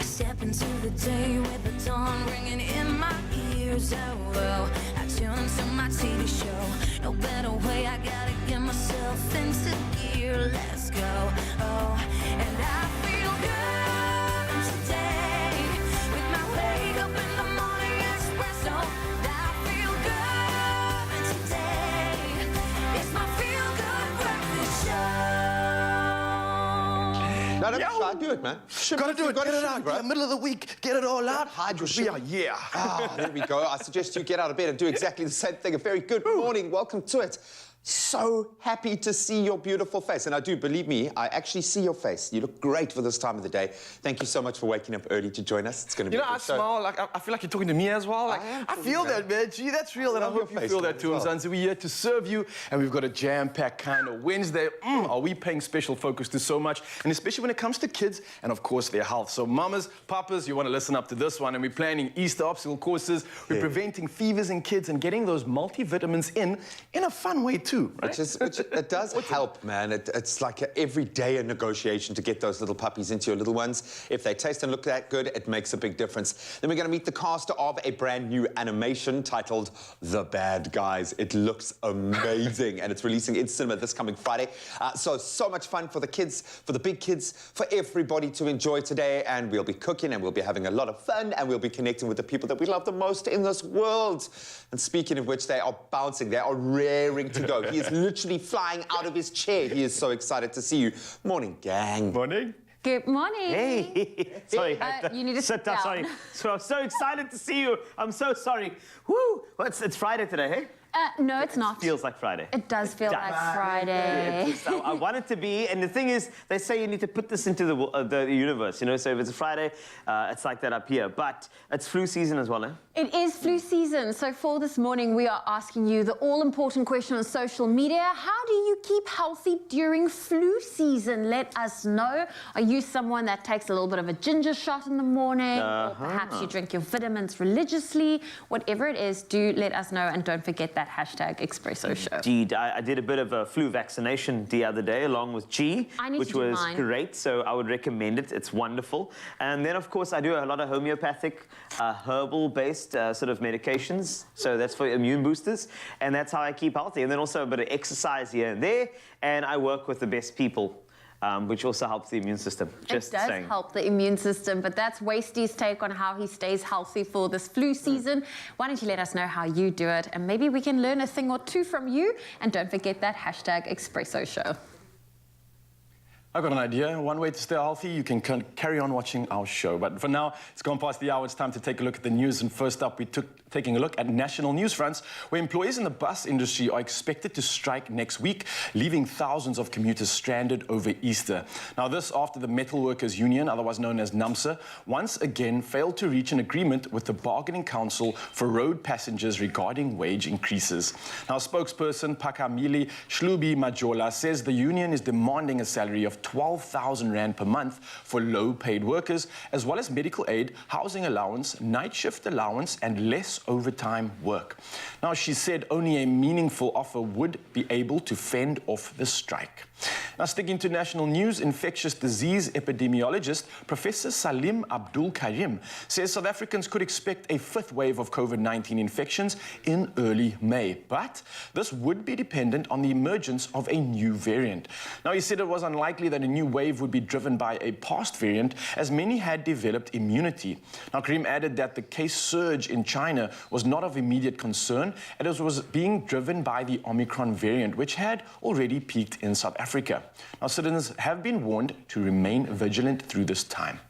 step into the day with the dawn ringing in my ears. Oh, I tune into my TV show. No better way, I gotta get myself into gear. Let's go. Oh, and I feel good today with my wake up in the morning espresso. I feel good today. It's my feel good breakfast show. No, don't do it, man. Gotta do it, get it out, right? In the middle of the week, get it all out. Hydration. Yeah. There we go. I suggest you get out of bed and do exactly the same thing. A very good morning. Welcome to it. So happy to see your beautiful face. And I do, believe me, I actually see your face. You look great for this time of the day. Thank you so much for waking up early to join us. It's going to be a good show. smile, like, I feel like you're talking to me as well. Like, I feel that, man. Gee, that's real, and I hope you feel that too. So we're here to serve you, and we've got a jam-packed kind of Wednesday. Are we paying special focus to so much? And especially when it comes to kids and, of course, their health. So mamas, papas, you want to listen up to this one. And we're planning Easter obstacle courses. We're preventing fevers in kids and getting those multivitamins in a fun way too, right? It does help, man. It's like every day a negotiation to get those little puppies into your little ones. If they taste and look that good, it makes a big difference. Then we're going to meet the cast of a brand new animation titled The Bad Guys. It looks amazing, and it's releasing in cinema this coming Friday. So much fun for the kids, for the big kids, for everybody to enjoy today. And we'll be cooking, and we'll be having a lot of fun, and we'll be connecting with the people that we love the most in this world. And speaking of which, they are bouncing, they are raring to go. He is literally flying out of his chair. He is so excited to see you. Morning, gang. Morning. Good morning. Hey. Sorry. You need to sit down. Sorry. So I'm so excited to see you. I'm so sorry. Woo! Well, it's Friday today, hey? No, it's not. Feels like Friday. It does feel like Friday. I want it to be, and the thing is, they say you need to put this into the universe, you know, so if it's a Friday, it's like that up here. But it's flu season as well, eh? It is flu season, so for this morning, we are asking you the all-important question on social media. How do you keep healthy during flu season? Let us know. Are you someone that takes a little bit of a ginger shot in the morning? Or perhaps you drink your vitamins religiously? Whatever it is, do let us know, and don't forget that hashtag Expresso show. Indeed, I did a bit of a flu vaccination the other day along with G, which was great, so I would recommend it. It's wonderful. And then, of course, I do a lot of homeopathic, herbal-based sort of medications, so that's for immune boosters, and that's how I keep healthy. And then also a bit of exercise here and there, and I work with the best people. Which also helps the immune system. It does help the immune system, but that's Wasty's take on how he stays healthy for this flu season. Why don't you let us know how you do it, and maybe we can learn a thing or two from you. And don't forget that hashtag Expresso show. I've got an idea. One way to stay healthy, you can carry on watching our show. But for now, it's gone past the hour. It's time to take a look at the news. And first up, we're taking a look at national news fronts, where employees in the bus industry are expected to strike next week, leaving thousands of commuters stranded over Easter. Now, this after the Metal Workers Union, otherwise known as NAMSA, once again failed to reach an agreement with the Bargaining Council for road passengers regarding wage increases. Now, spokesperson Pakamili Shlubi Majola says the union is demanding a salary of 12,000 Rand per month for low-paid workers, as well as medical aid, housing allowance, night shift allowance, and less overtime work. Now, she said only a meaningful offer would be able to fend off the strike. Now, sticking to national news, infectious disease epidemiologist Professor Salim Abdul Karim says South Africans could expect a fifth wave of COVID-19 infections in early May. But this would be dependent on the emergence of a new variant. Now, he said it was unlikely that a new wave would be driven by a past variant, as many had developed immunity. Now, Karim added that the case surge in China was not of immediate concern, and it was being driven by the Omicron variant, which had already peaked in South Africa. Now, citizens have been warned to remain vigilant through this time.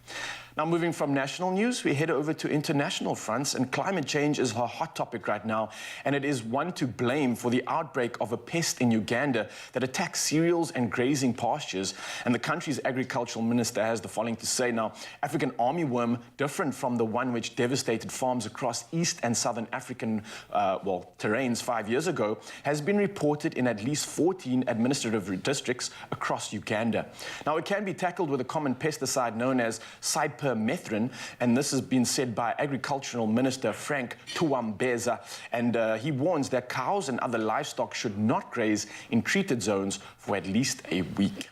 Now, moving from national news, we head over to international fronts, and climate change is a hot topic right now, and it is one to blame for the outbreak of a pest in Uganda that attacks cereals and grazing pastures. And the country's agricultural minister has the following to say. Now, African armyworm, different from the one which devastated farms across East and Southern African terrains 5 years ago, has been reported in at least 14 administrative districts across Uganda. Now, it can be tackled with a common pesticide known as cypermethrin, and this has been said by Agricultural Minister Frank Tuambeza, and he warns that cows and other livestock should not graze in treated zones for at least a week.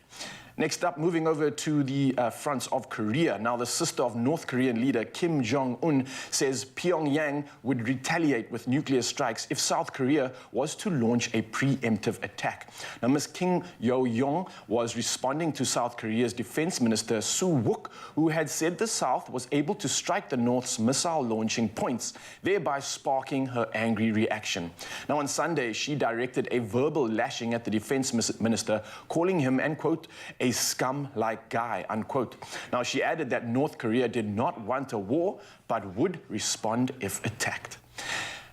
Next up, moving over to the fronts of Korea. Now, the sister of North Korean leader Kim Jong-un says Pyongyang would retaliate with nuclear strikes if South Korea was to launch a preemptive attack. Now, Ms. Kim Yo-young was responding to South Korea's defense minister Soo Wook, who had said the South was able to strike the North's missile launching points, thereby sparking her angry reaction. Now, on Sunday, she directed a verbal lashing at the defense minister, calling him, and quote, a scum-like guy, unquote. Now, she added that North Korea did not want a war, but would respond if attacked.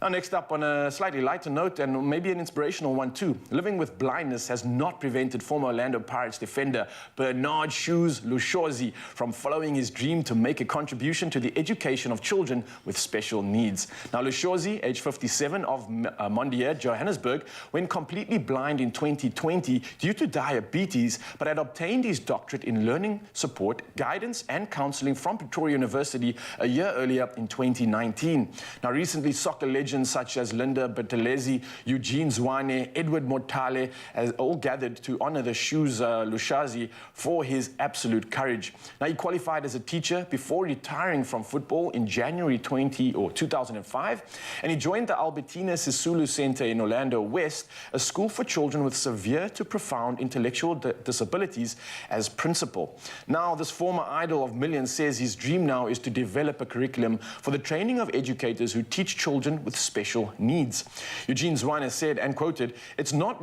Now, next up, on a slightly lighter note, and maybe an inspirational one too, living with blindness has not prevented former Orlando Pirates defender Bernard "Shoes" Lushosi from following his dream to make a contribution to the education of children with special needs. Now, Lushosi, age 57, of Mondier, Johannesburg, went completely blind in 2020 due to diabetes, but had obtained his doctorate in learning support, guidance and counseling from Pretoria University a year earlier in 2019. Now, recently, soccer legends such as Linda Bertolezzi, Eugene Zwane, Edward Mortale has all gathered to honor the Shoes Lushosi for his absolute courage. Now, he qualified as a teacher before retiring from football in January 2005, and he joined the Albertina Sisulu Center in Orlando West, a school for children with severe to profound intellectual disabilities, as principal. Now, this former idol of millions says his dream now is to develop a curriculum for the training of educators who teach children with special needs. Eugene Zwane said, and quoted, it's not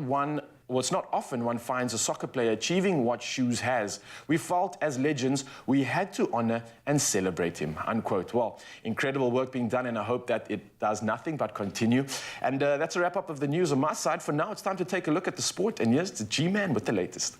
often one finds a soccer player achieving what Shoes has. We felt as legends we had to honor and celebrate him, unquote. Well, incredible work being done, and I hope that it does nothing but continue. And that's a wrap-up of the news on my side. For now, it's time to take a look at the sport, and here's the G-Man with the latest.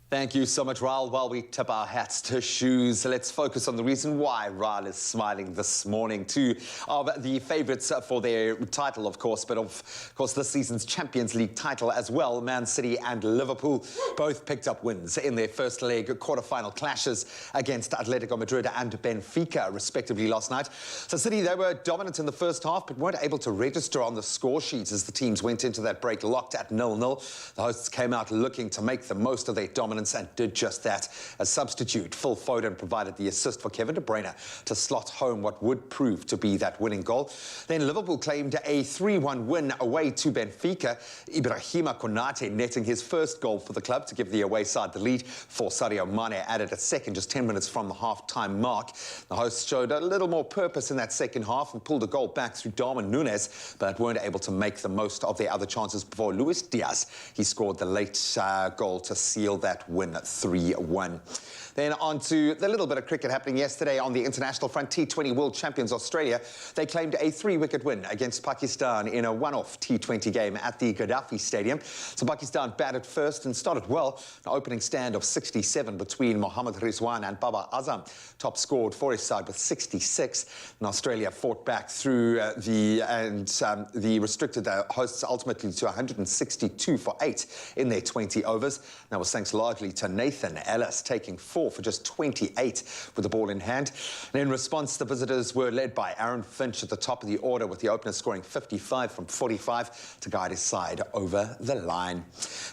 Thank you so much, Raul. While we tip our hats to Shoes, let's focus on the reason why Raul is smiling this morning. Two of the favourites for their title, of course, but of course this season's Champions League title as well. Man City and Liverpool both picked up wins in their first leg quarterfinal clashes against Atletico Madrid and Benfica, respectively, last night. So City, they were dominant in the first half, but weren't able to register on the score sheets as the teams went into that break locked at 0-0. The hosts came out looking to make the most of their dominance and did just that. As substitute, Phil Foden provided the assist for Kevin De Bruyne to slot home what would prove to be that winning goal. Then Liverpool claimed a 3-1 win away to Benfica, Ibrahima Konate netting his first goal for the club to give the away side the lead, for Sadio Mane added a second just 10 minutes from the half-time mark. The hosts showed a little more purpose in that second half and pulled a goal back through Darwin Núñez, but weren't able to make the most of their other chances before Luis Diaz. He scored the late goal to seal that win 3-1. Then on to the little bit of cricket happening yesterday on the international front. T20 World Champions Australia, they claimed a 3-wicket win against Pakistan in a one-off T20 game at the Gaddafi Stadium. So Pakistan batted first and started well. An opening stand of 67 between Mohammad Rizwan and Babar Azam. Top scored for his side with 66. And Australia fought back through the restricted hosts ultimately to 162 for 8 in their 20 overs. That was thanks largely to Nathan Ellis taking 4 for just 28 with the ball in hand. And in response, the visitors were led by Aaron Finch at the top of the order, with the opener scoring 55 from 45 to guide his side over the line.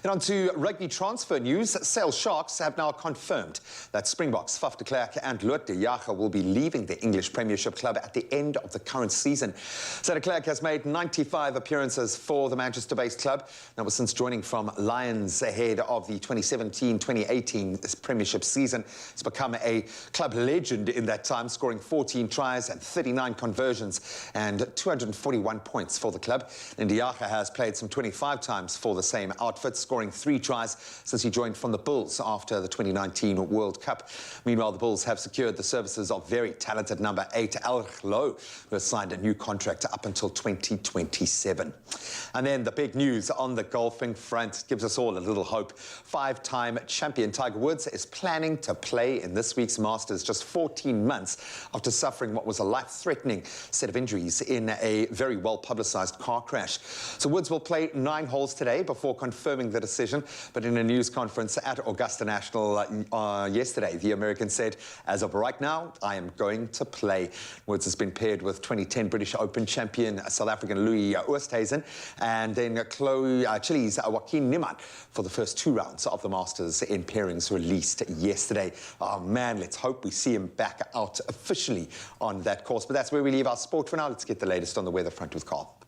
Then on to rugby transfer news. Sale Sharks have now confirmed that Springboks Faf de Klerk and Loet de Jager will be leaving the English Premiership club at the end of the current season. So de Klerk has made 95 appearances for the Manchester-based club. That was since joining from Lions ahead of the 2017-2018 Premiership season. He's become a club legend in that time, scoring 14 tries and 39 conversions and 241 points for the club. And de Jager has played some 25 times for the same outfit, scoring 3 tries since he joined from the Bulls after the 2019 World Cup. Meanwhile, the Bulls have secured the services of very talented number 8 Al Khlo, who has signed a new contract up until 2027. And then the big news on the golfing front gives us all a little hope. 5-time champion Tiger Woods is planning to to play in this week's Masters just 14 months after suffering what was a life-threatening set of injuries in a very well-publicized car crash. So Woods will play 9 holes today before confirming the decision, but in a news conference at Augusta National yesterday, the American said, "As of right now, I am going to play." Woods has been paired with 2010 British Open champion South African Louis Oosthuizen and then Chile's Joaquin Niemann for the first 2 rounds of the Masters in pairings released yesterday. Oh man, let's hope we see him back out officially on that course. But that's where we leave our sport for now. Let's get the latest on the weather front with Carl.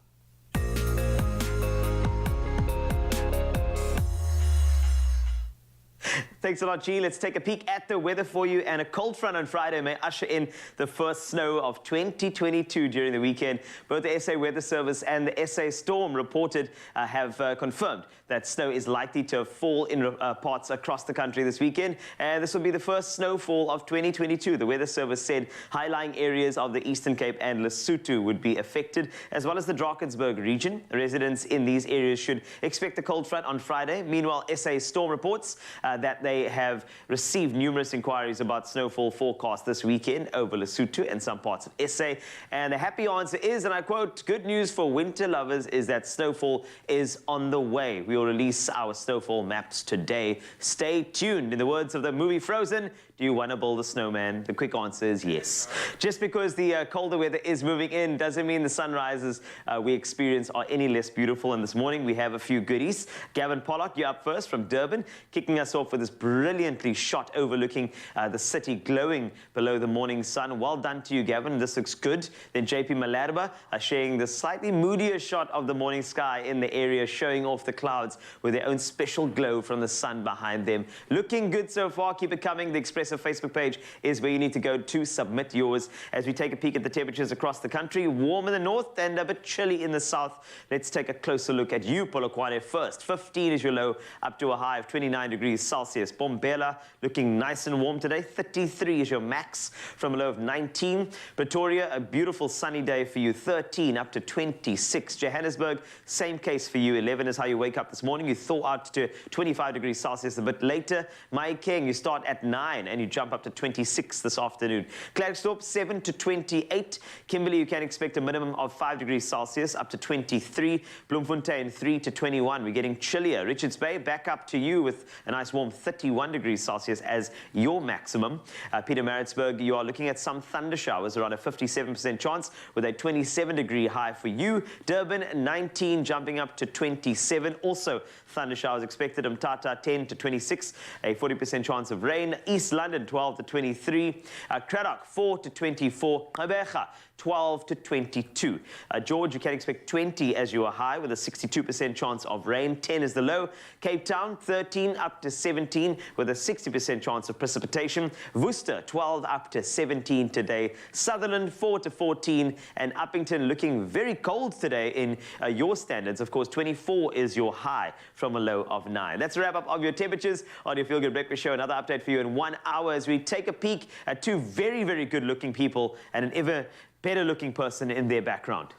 Thanks a lot, G. Let's take a peek at the weather for you. And a cold front on Friday may usher in the first snow of 2022 during the weekend. Both the SA Weather Service and the SA Storm reported have confirmed that snow is likely to fall in parts across the country this weekend. And this will be the first snowfall of 2022. The Weather Service said high-lying areas of the Eastern Cape and Lesotho would be affected, as well as the Drakensberg region. Residents in these areas should expect a cold front on Friday. Meanwhile, SA Storm reports that they have received numerous inquiries about snowfall forecast this weekend over Lesotho and some parts of SA. And the happy answer is, and I quote, "Good news for winter lovers is that snowfall is on the way. We will release our snowfall maps today. Stay tuned." In the words of the movie Frozen, do you want to build a snowman? The quick answer is yes. Just because the colder weather is moving in doesn't mean the sunrises we experience are any less beautiful. And this morning we have a few goodies. Gavin Pollock, you're up first from Durban, kicking us off with this brilliantly shot overlooking the city glowing below the morning sun. Well done to you, Gavin. This looks good. Then JP Malarba sharing the slightly moodier shot of the morning sky in the area, showing off the clouds with their own special glow from the sun behind them. Looking good so far. Keep it coming. The Expresso Facebook page is where you need to go to submit yours. As we take a peek at the temperatures across the country, warm in the north and a bit chilly in the south. Let's take a closer look at you, Polokwane, first. 15 is your low, up to a high of 29 degrees Celsius. Bombela looking nice and warm today. 33 is your max from a low of 19. Pretoria, a beautiful sunny day for you. 13 up to 26. Johannesburg, same case for you. 11 is how you wake up this morning. You thaw out to 25 degrees Celsius a bit later. Mahikeng, you start at 9 and you jump up to 26 this afternoon. Klerksdorp, 7 to 28. Kimberley, you can expect a minimum of 5 degrees Celsius, up to 23. Bloemfontein, 3 to 21. We're getting chillier. Richards Bay, back up to you with a nice warm 31 degrees Celsius as your maximum. Pietermaritzburg, you are looking at some thunder showers, around a 57% chance, with a 27-degree high for you. Durban, 19, jumping up to 27. Also, thunder showers expected. Mthatha, 10 to 26, a 40% chance of rain. East London, 12 to 23. Cradock, 4 to 24. Gqeberha, 12 to 22. George, you can expect 20 as your high with a 62% chance of rain. 10 is the low. Cape Town, 13 up to 17 with a 60% chance of precipitation. Worcester, 12 up to 17 today. Sutherland, 4 to 14. And Uppington looking very cold today in your standards. Of course, 24 is your high from a low of 9. That's a wrap up of your temperatures on your Feel Good Breakfast Show. Another update for you in 1 hour as we take a peek at 2 very, very good looking people and an ever better looking person in their background.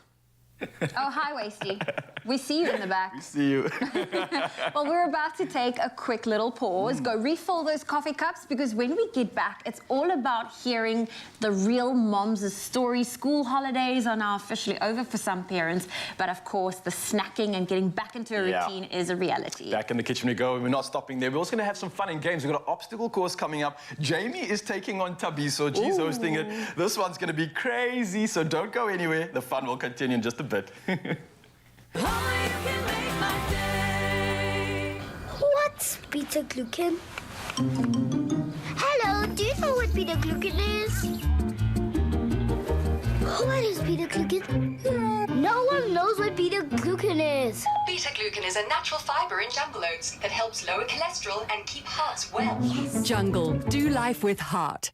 Oh, hi, Wasty. We see you in the back. We see you. Well, we're about to take a quick little pause, go refill those coffee cups, because when we get back, it's all about hearing the real moms' stories. School holidays are now officially over for some parents, but of course, the snacking and getting back into a routine is a reality. Back in the kitchen we go, and we're not stopping there. We're also going to have some fun and games. We've got an obstacle course coming up. Jamie is taking on Tabiso. She's hosting it. This one's going to be crazy, so don't go anywhere. The fun will continue in just a bit. What's beta-glucan? Hello, do you know what beta-glucan is? What is beta-glucan? No one knows what beta-glucan is. Beta-glucan is a natural fiber in jungle oats that helps lower cholesterol and keep hearts well. Yes. Jungle, do life with heart.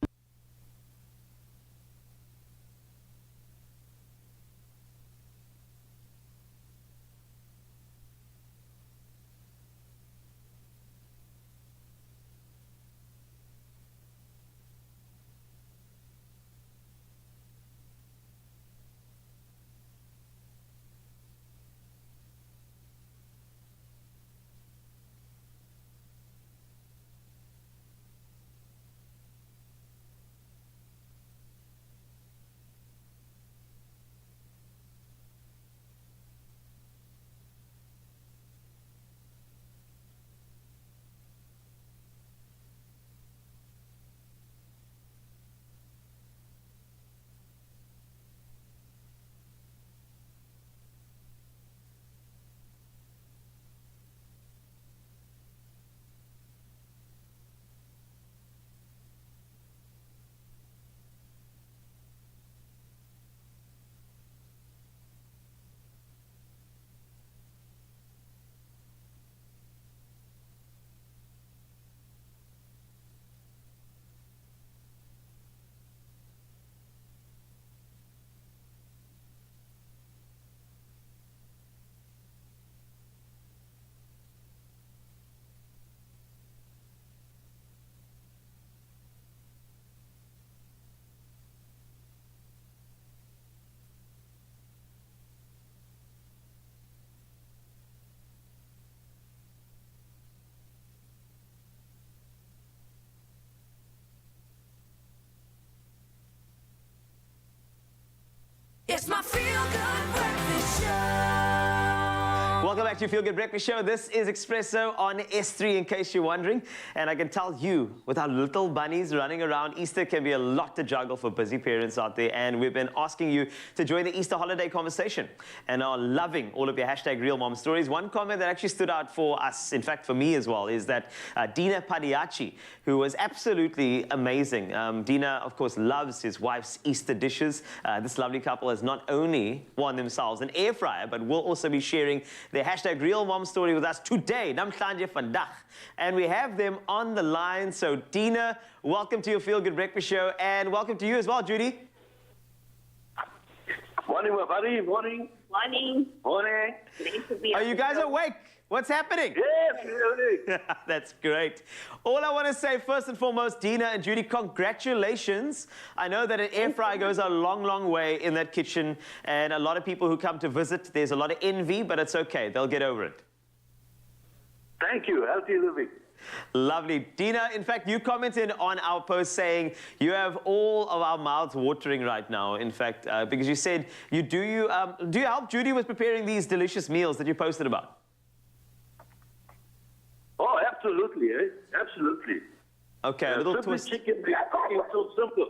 Welcome back to your Feel Good Breakfast Show. This is Expresso on S3, in case you're wondering. And I can tell you, with our little bunnies running around, Easter can be a lot to juggle for busy parents out there. And we've been asking you to join the Easter holiday conversation and are loving all of your hashtag Real Mom stories. One comment that actually stood out for us, in fact for me as well, is that Dina Padiachi, who was absolutely amazing. Dina, of course, loves his wife's Easter dishes. This lovely couple has not only won themselves an air fryer, but will also be sharing their hashtag Real Mom story with us today, namhlanje vandag. And we have them on the line. So Dina, welcome to your Feel Good Breakfast Show, and welcome to you as well, Judy. Morning, my buddy. Morning. Morning. Morning. Nice to be Are you guys awake? What's happening? Yes, really. That's great. All I want to say, first and foremost, Dina and Judy, congratulations. I know that an air fryer goes a long, long way in that kitchen, and a lot of people who come to visit, there's a lot of envy, but it's okay. They'll get over it. Thank you. Healthy living. Lovely. Dina, in fact, you commented on our post saying you have all of our mouths watering right now, in fact, because you said do you help Judy with preparing these delicious meals that you posted about? Oh, absolutely, eh? Absolutely. Okay, a little twist. Chicken is so simple.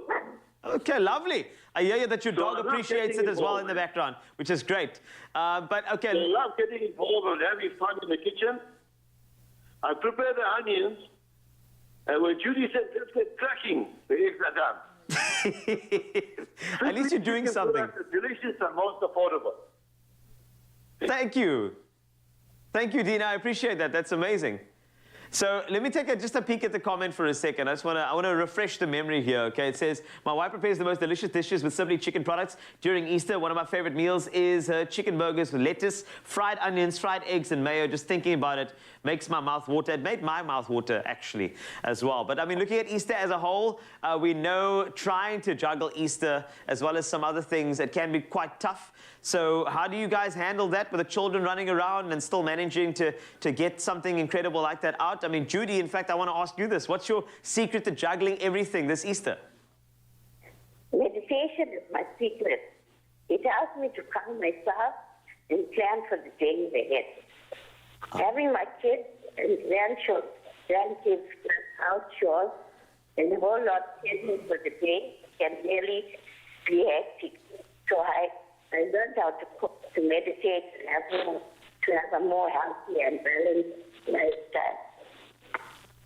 Okay, lovely. I hear you that your dog appreciates it as well in the background, which is great. But okay. I love getting involved and having fun in the kitchen. I prepare the onions, and when Judy said, let's get cracking, the eggs are done. At least you're doing something. Delicious and most affordable. Thank you. Thank you, Dina. I appreciate that. That's amazing. So let me take just a peek at the comment for a second. I want to refresh the memory here, okay? It says, my wife prepares the most delicious dishes with Simply Chicken products during Easter. One of my favorite meals is chicken burgers with lettuce, fried onions, fried eggs, and mayo. Just thinking about it makes my mouth water. It made my mouth water, actually, as well. But I mean, looking at Easter as a whole, we know trying to juggle Easter as well as some other things, it can be quite tough. So how do you guys handle that with the children running around and still managing to get something incredible like that out? I mean, Judy, in fact, I want to ask you this. What's your secret to juggling everything this Easter? Meditation is my secret. It helps me to calm myself and plan for the days ahead. Having my kids and grandkids plus house chores and a whole lot scheduled for the day can really be hectic. So I learned how to cook, to meditate, and to have a more healthy and balanced lifestyle.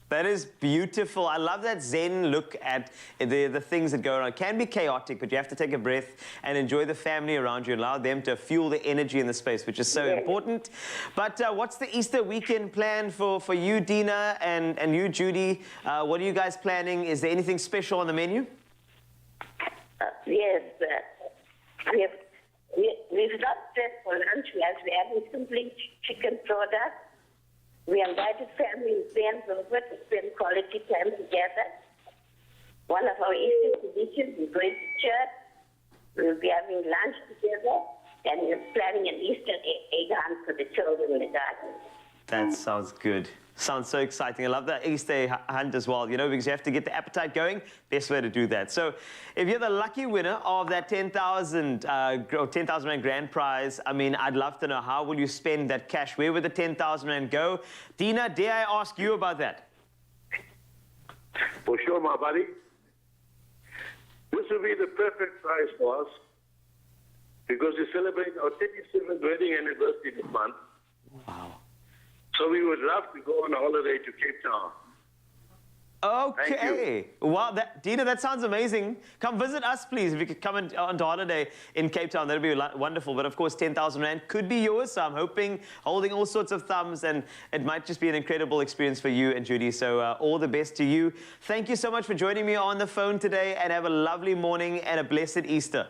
That is beautiful. I love that Zen look at the things that go on. It can be chaotic, but you have to take a breath and enjoy the family around you, allow them to fuel the energy in the space, which is so important. But what's the Easter weekend plan for you, Dina, and you, Judy? What are you guys planning? Is there anything special on the menu? Yes, we've not prepped for lunch. We're having Simply Chicken products. We invited family and friends over to spend quality time together. One of our Easter traditions is going to church. We'll be having lunch together, and we're planning an Easter egg hunt for the children in the garden. That sounds good. Sounds so exciting. I love the Easter hunt as well, you know, because you have to get the appetite going. Best way to do that. So if you're the lucky winner of that 10,000 Rand grand prize, I mean, I'd love to know, how will you spend that cash? Where would the 10,000 Rand go? Dina, dare I ask you about that? For sure, my buddy. This will be the perfect prize for us because we celebrate our 37th wedding anniversary this month. Wow. So we would love to go on a holiday to Cape Town. Okay. Wow, Dina, that sounds amazing. Come visit us, please. If you could come on holiday in Cape Town, that would be wonderful. But of course, 10,000 Rand could be yours. So I'm hoping, holding all sorts of thumbs, and it might just be an incredible experience for you and Judy. So all the best to you. Thank you so much for joining me on the phone today, and have a lovely morning and a blessed Easter.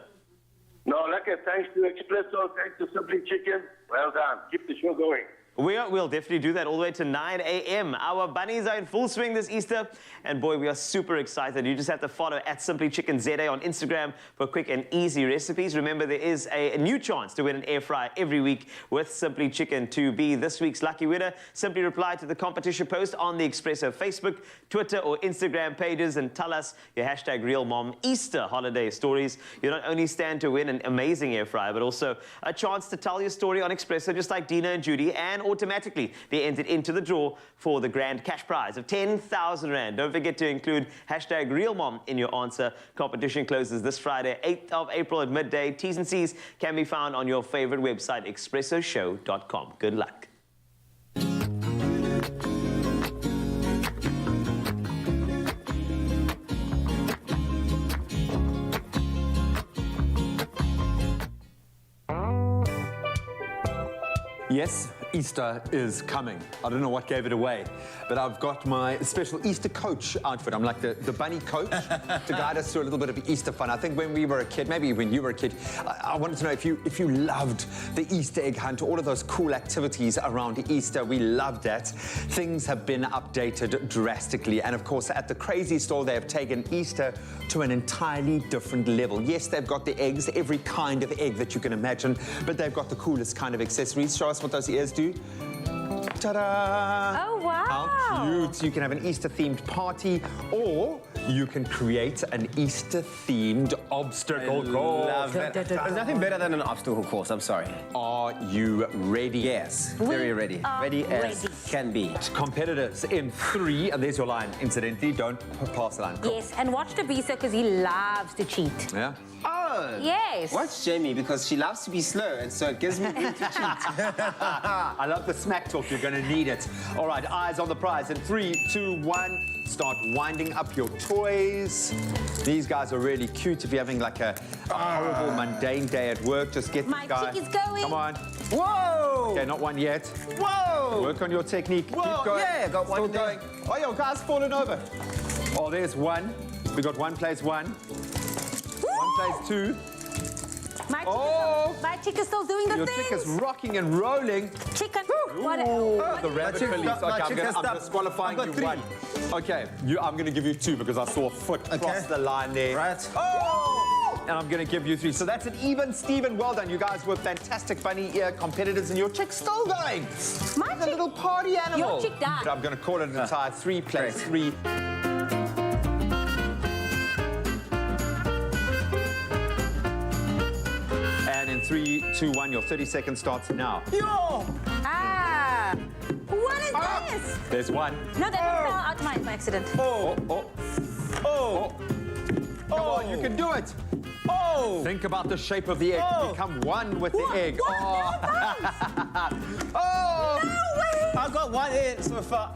No, thanks to Expresso, thanks to Simply Chicken. Well done. Keep the show going. We'll definitely do that all the way to 9 a.m. Our bunnies are in full swing this Easter, and boy, we are super excited. You just have to follow @SimplyChickenZA on Instagram for quick and easy recipes. Remember, there is a new chance to win an air fryer every week with Simply Chicken. To be this week's lucky winner, simply reply to the competition post on the Expresso Facebook, Twitter, or Instagram pages and tell us your #RealMom Easter holiday stories. You not only stand to win an amazing air fryer, but also a chance to tell your story on Expresso, just like Dina and Judy, and automatically be entered into the draw for the grand cash prize of 10,000 Rand. Don't forget to include #RealMom in your answer. Competition closes this Friday, 8th of April at midday. T's and C's can be found on your favorite website, expressoshow.com. Good luck. Yes, Easter is coming. I don't know what gave it away, but I've got my special Easter coach outfit. I'm like the bunny coach to guide us through a little bit of Easter fun. I think when we were a kid, maybe when you were a kid, I wanted to know if you loved the Easter egg hunt, all of those cool activities around Easter. We loved that. Things have been updated drastically, and of course, at the Crazy Store, they have taken Easter to an entirely different level. Yes, they've got the eggs, every kind of egg that you can imagine, but they've got the coolest kind of accessories. Show us what those ears do. Ta-da! Oh, wow. How cute. You can have an Easter-themed party, or you can create an Easter-themed obstacle course. Love that. There's nothing better than an obstacle course, I'm sorry. Are you ready? Yes, very ready. Ready as can be. Competitors in 3, and there's your line, incidentally. Don't pass the line. Cool. Yes, and watch Tabisa because he loves to cheat. Yeah? Oh! Yes. Watch Jamie because she loves to be slow, and so it gives me room to cheat. I love the smack talk. You're going to need it. All right, eyes on the prize. In 3, 2, 1, start winding up your toys. These guys are really cute. If you're having like a horrible, mundane day at work, just get My this guy. chick is going. Come on. Whoa! Okay, not one yet. Whoa! Work on your technique. Whoa, Keep going. yeah, got one Still there. going. Oh, your guy's fallen over. Oh, there's one. We got one plays one. One plays two. My chick is still doing the Your things. chick is rocking and rolling. Chicken. What? The rabbit chick- police. my Okay, chick has I'm stopped. disqualifying I've you got 3. one. Okay, I'm going to give you 2 because I saw a foot cross the line there. Right. Oh! And I'm going to give you 3. So that's an even, Stephen. Well done. You guys were fantastic bunny ear competitors, and your chick's still going. My The little party animal. Your chick died. But I'm going to call it an entire 3 plays 3. And in 3, 2, 1, your 30 seconds starts now. Yo! Ah. What is this? There's one. No, that fell out by accident. Oh. Come on, you can do it. Oh! Think about the shape of the egg. Oh. Become one with the egg. What? Oh. No way. I've got one in so far.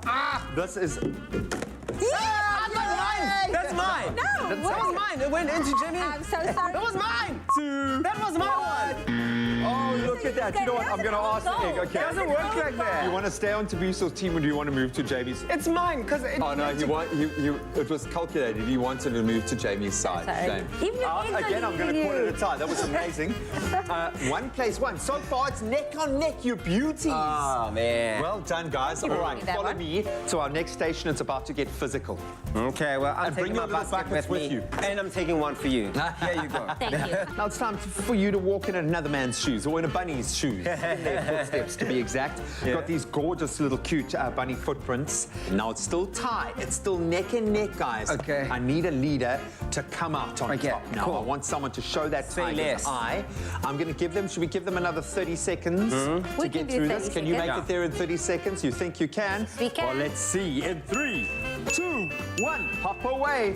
This is... I got mine! That's mine! No, That was mine! It went into Jimmy! I'm so sorry. That was mine! 2. That was my one! Oh, look at that. You know what? I'm going to ask the egg. Okay. It doesn't work like Do you that. want to stay on Tabiso's team or do you want to move to Jamie's? It's mine, because it... Oh, no, it was calculated. He wanted to move to Jamie's side. Sorry. Shame. Even the eggs are Again, I'm going to leaving call it you. a tie. That was amazing. 1 plays 1. So far, it's neck on neck, you beauties. Oh, man. Well done, guys. All right, that follow one. me to our next station. It's about to get physical. Okay, well, I'm And bring taking your my little basket buckets with me, you. and I'm taking one for you. Here you go. Thank you. Now it's time for you to walk in another man's shoes, or in a bunny's shoes, in their footsteps to be exact. Got these gorgeous little cute bunny footprints. Now it's still tie. It's still neck and neck, guys. Okay. I need a leader to come out on top. Now cool. I want someone to show that Say tiger's less. eye. I'm going to give them. Should we give them another 30 seconds to We get can do through 30 this? Can you make seconds. it there in 30 seconds? You think you can? We can. Well, let's see. In 3, 2, 1, hop away.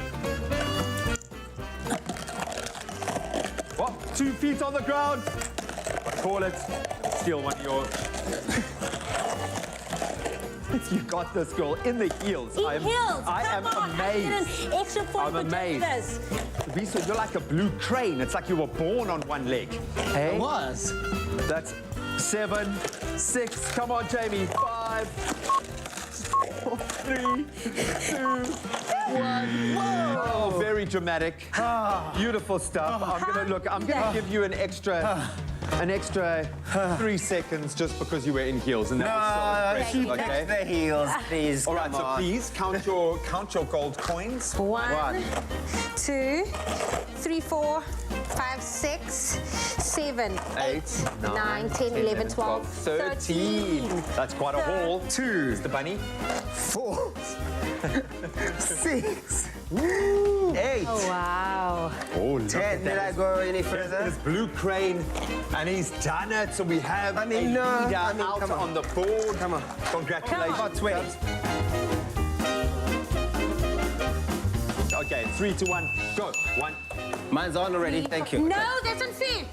Oh, 2 feet on the ground. Call it. Steal one of yours. You got this, girl. In the heels. In heels. I am Come on, amazed. I did an extra point I'm for amazed. this. Lisa, you're like a blue crane. It's like you were born on one leg. Hey? It was. That's 7, 6. Come on, Jamie. 5, 4, 3, 2, 1. Whoa! Oh, very dramatic. Beautiful stuff. I'm gonna give you an extra an extra 3 seconds just because you were in heels, and that was so impressive. Okay. The heels, please. All right, so please count your gold coins. 1, 2, 3, 4, 5, 6, 7, 8, 9, 10, 11, 12, 13. That's quite a haul. 2, Mr. Bunny. 4, 6, 8. Oh, wow. Oh, look 10. at Did that. I go any further? There's Blue Crane, and he's done it. So we have a leader out come on the board. Come on. Congratulations. About 20. Okay, 3, 2, 1, go. 1. Mine's on already. Thank you. No, that's unfair.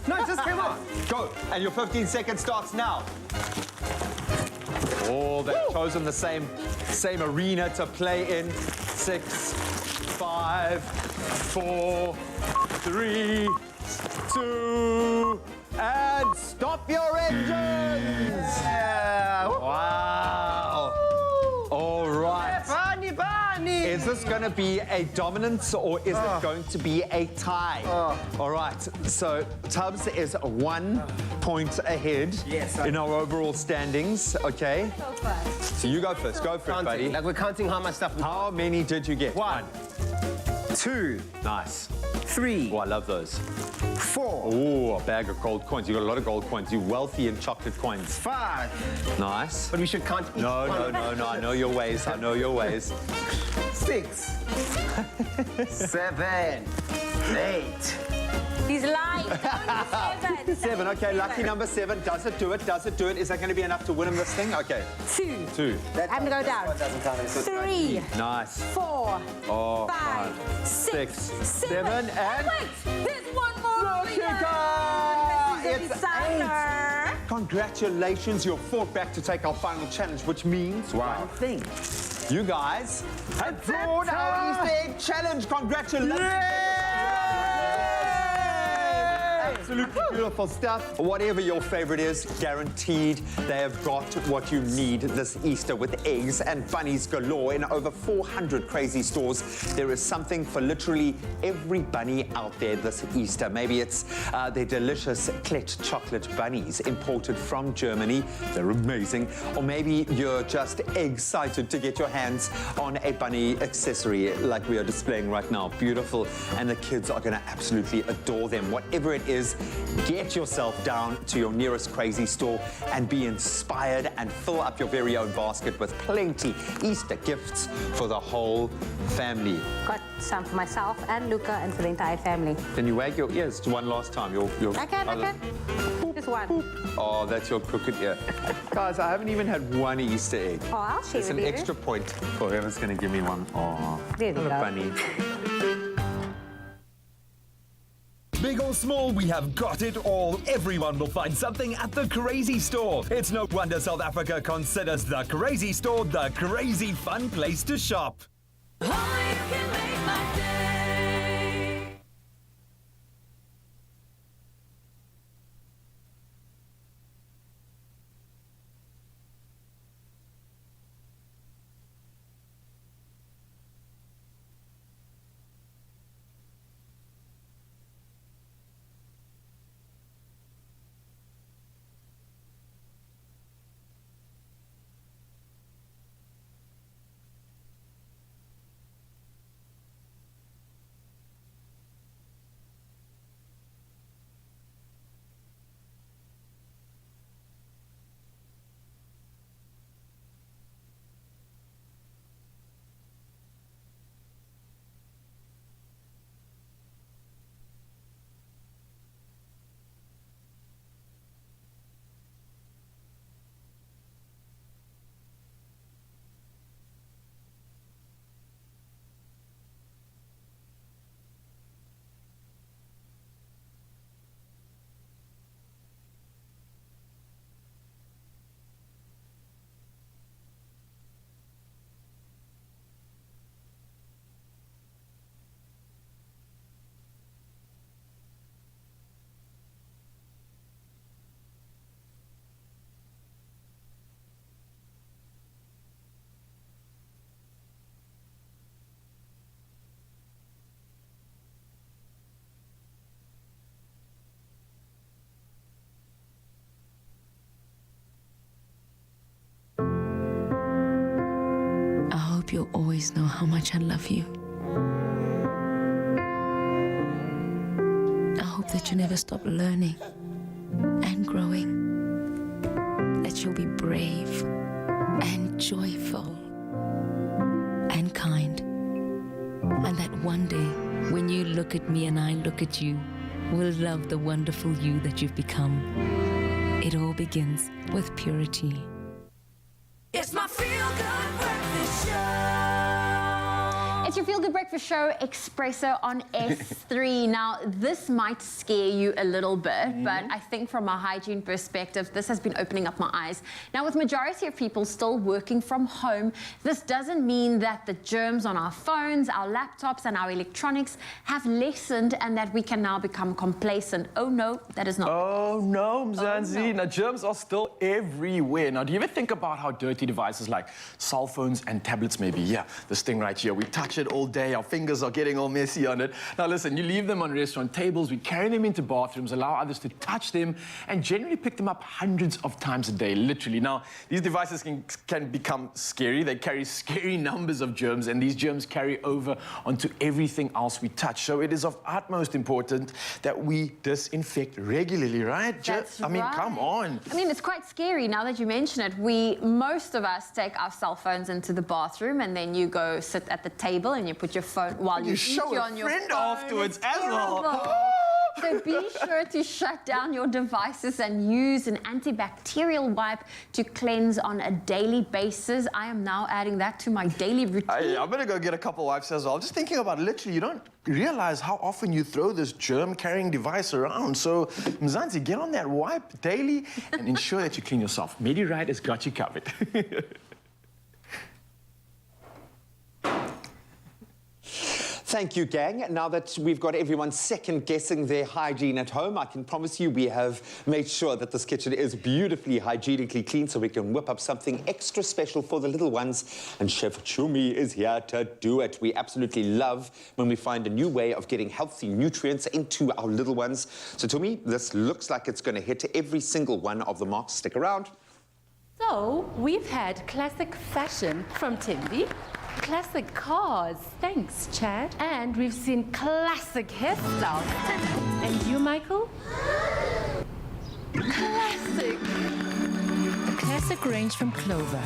No, it just came on. Go. And your 15 seconds starts now. Oh, they've chosen the same arena to play in. 6, 5, 4, 3, 2, and stop your engines! Yeah. Wow. All right. Bunny, bunny. Is this going to be a dominance or is it going to be a tie? All right. So Tubbs is 1 point ahead in our overall standings. Okay. Go first. So you go first. Go for it, buddy. Like we're counting how much stuff we How many did you get? 1, 2, Nice. 3, Oh, I love those. 4, Oh, a bag of gold coins. You got a lot of gold coins. You're wealthy in chocolate coins. 5. Nice. But we should count each No. I know your ways. I know your ways. 6, 7, 8. He's lying. Only 7. 7. Okay, lucky number 7. Does it do it? Does it do it? Is that going to be enough to win him this thing? Okay. 2. 2. I'm going to go down. 3, Nice. 4, Oh, 5, 6, 7, and... wait, there's one more. Tropica! This is a designer. Congratulations, you're fought back to take our final challenge, which means one thing. You guys have drawn our Easter egg challenge. Congratulations. Absolutely beautiful stuff. Whatever your favorite is, guaranteed they have got what you need this Easter with eggs and bunnies galore in over 400 crazy stores. There is something for literally every bunny out there this Easter. Maybe it's their delicious Klett chocolate bunnies imported from Germany. They're amazing. Or maybe you're just excited to get your hands on a bunny accessory like we are displaying right now. Beautiful. And the kids are going to absolutely adore them. Whatever it is, get yourself down to your nearest crazy store and be inspired and fill up your very own basket with plenty Easter gifts for the whole family. Got some for myself and Luca and for the entire family. Can you wag your ears one last time? I can. Just one. Oh, that's your crooked ear. Guys, I haven't even had one Easter egg. Oh, I'll share It's with an you. extra point for whoever's going to give me one. Oh, There we what a go. bunny. Big or small, we have got it all. Everyone will find something at the Crazy Store. It's no wonder South Africa considers the Crazy Store the crazy fun place to shop. you'll always know how much I love you. I hope that you never stop learning and growing, that you'll be brave and joyful and kind, and that one day, when you look at me and I look at you, we'll love the wonderful you that you've become. It all begins with purity. It's my feel-good breakfast show. It's your Feel Good Breakfast Show, Expresso on S3. Now, this might scare you a little bit, but I think from a hygiene perspective, this has been opening up my eyes. Now, with majority of people still working from home, this doesn't mean that the germs on our phones, our laptops, and our electronics have lessened and that we can now become complacent. Oh, no, that is not. Oh, no, Mzansi. Now, germs are still everywhere. Now, do you ever think about how dirty devices like cell phones and tablets may be? Yeah, this thing right here, we touch it all day, our fingers are getting all messy on it. Now listen, you leave them on restaurant tables, we carry them into bathrooms, allow others to touch them, and generally pick them up hundreds of times a day, literally. Now, these devices can become scary. They carry scary numbers of germs, and these germs carry over onto everything else we touch. So it is of utmost importance that we disinfect regularly, right? That's I mean, right. come on. I mean, it's quite scary now that you mention it. Most of us take our cell phones into the bathroom, and then you go sit at the table and you put your phone while you show a on your friend phone. afterwards It's as well. terrible. So be sure to shut down your devices and use an antibacterial wipe to cleanse on a daily basis. I am now adding that to my daily routine. I'm gonna go get a couple wipes as well. Just thinking about literally, you don't realize how often you throw this germ-carrying device around. So, Mzansi, get on that wipe daily and ensure that you clean yourself. MediRite has got you covered. Thank you, gang. Now that we've got everyone second-guessing their hygiene at home, I can promise you we have made sure that this kitchen is beautifully hygienically clean so we can whip up something extra special for the little ones. And Chef Chumi is here to do it. We absolutely love when we find a new way of getting healthy nutrients into our little ones. So, Chumi, this looks like it's going to hit every single one of the marks. Stick around. So, we've had classic fashion from Timby, classic cars, thanks Chad, and we've seen classic hairstyles. And you, Michael? Classic! A classic range from Clover.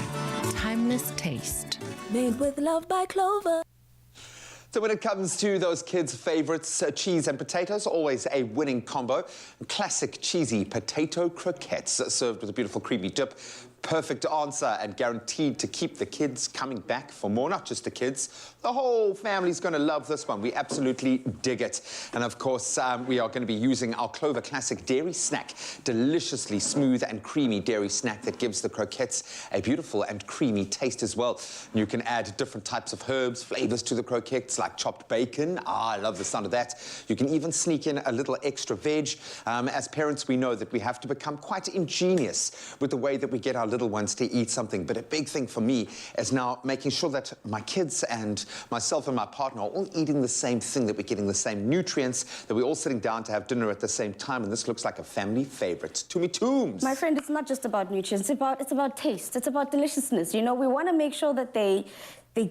Timeless taste. Made with love by Clover. So when it comes to those kids' favorites, cheese and potatoes, always a winning combo. Classic cheesy potato croquettes served with a beautiful creamy dip. Perfect answer and guaranteed to keep the kids coming back for more. Not just the kids, the whole family's going to love this one. We absolutely dig it. And of course, we are going to be using our Clover Classic Dairy Snack. Deliciously smooth and creamy dairy snack that gives the croquettes a beautiful and creamy taste as well. You can add different types of herbs, flavors to the croquettes, like chopped bacon. I love the sound of that. You can even sneak in a little extra veg. As parents, we know that we have to become quite ingenious with the way that we get our little ones to eat something. But a big thing for me is now making sure that my kids and myself and my partner are all eating the same thing, that we're getting the same nutrients, that we're all sitting down to have dinner at the same time. And this looks like a family favorite. Toomy Tooms. My friend, it's not just about nutrients. It's about taste. It's about deliciousness. You know, we want to make sure that they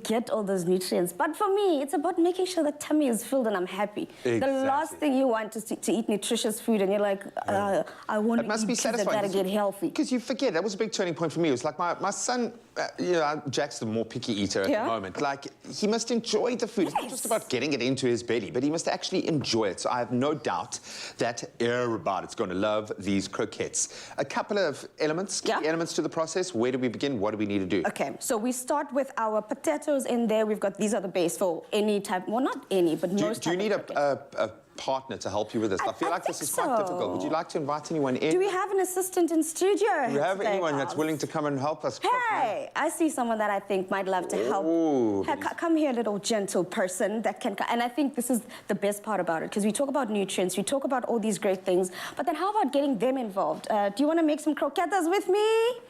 get all those nutrients. But for me, it's about making sure the tummy is filled and I'm happy. Exactly. The last thing you want is to eat nutritious food and you're like, I want to eat because I gotta get healthy. Because you forget, that was a big turning point for me. It was like my son, you know, Jack's the more picky eater at the moment. Like, he must enjoy the food. It's not just about getting it into his belly, but he must actually enjoy it. So I have no doubt that everybody's going to love these croquettes. A couple of elements, key elements to the process. Where do we begin? What do we need to do? Okay, so we start with our potatoes in there. We've got, these are the base for any type, well, not any, but most. Do you need a partner to help you with this? I feel like this is quite difficult. Would you like to invite anyone in? Do we have an assistant in studio? Do you have anyone that's willing to come and help us? Hey, I see someone that I think might love to help. Hey, come here, little gentle person that can, and I think this is the best part about it, because we talk about nutrients, we talk about all these great things, but then how about getting them involved? Do you want to make some croquettes with me?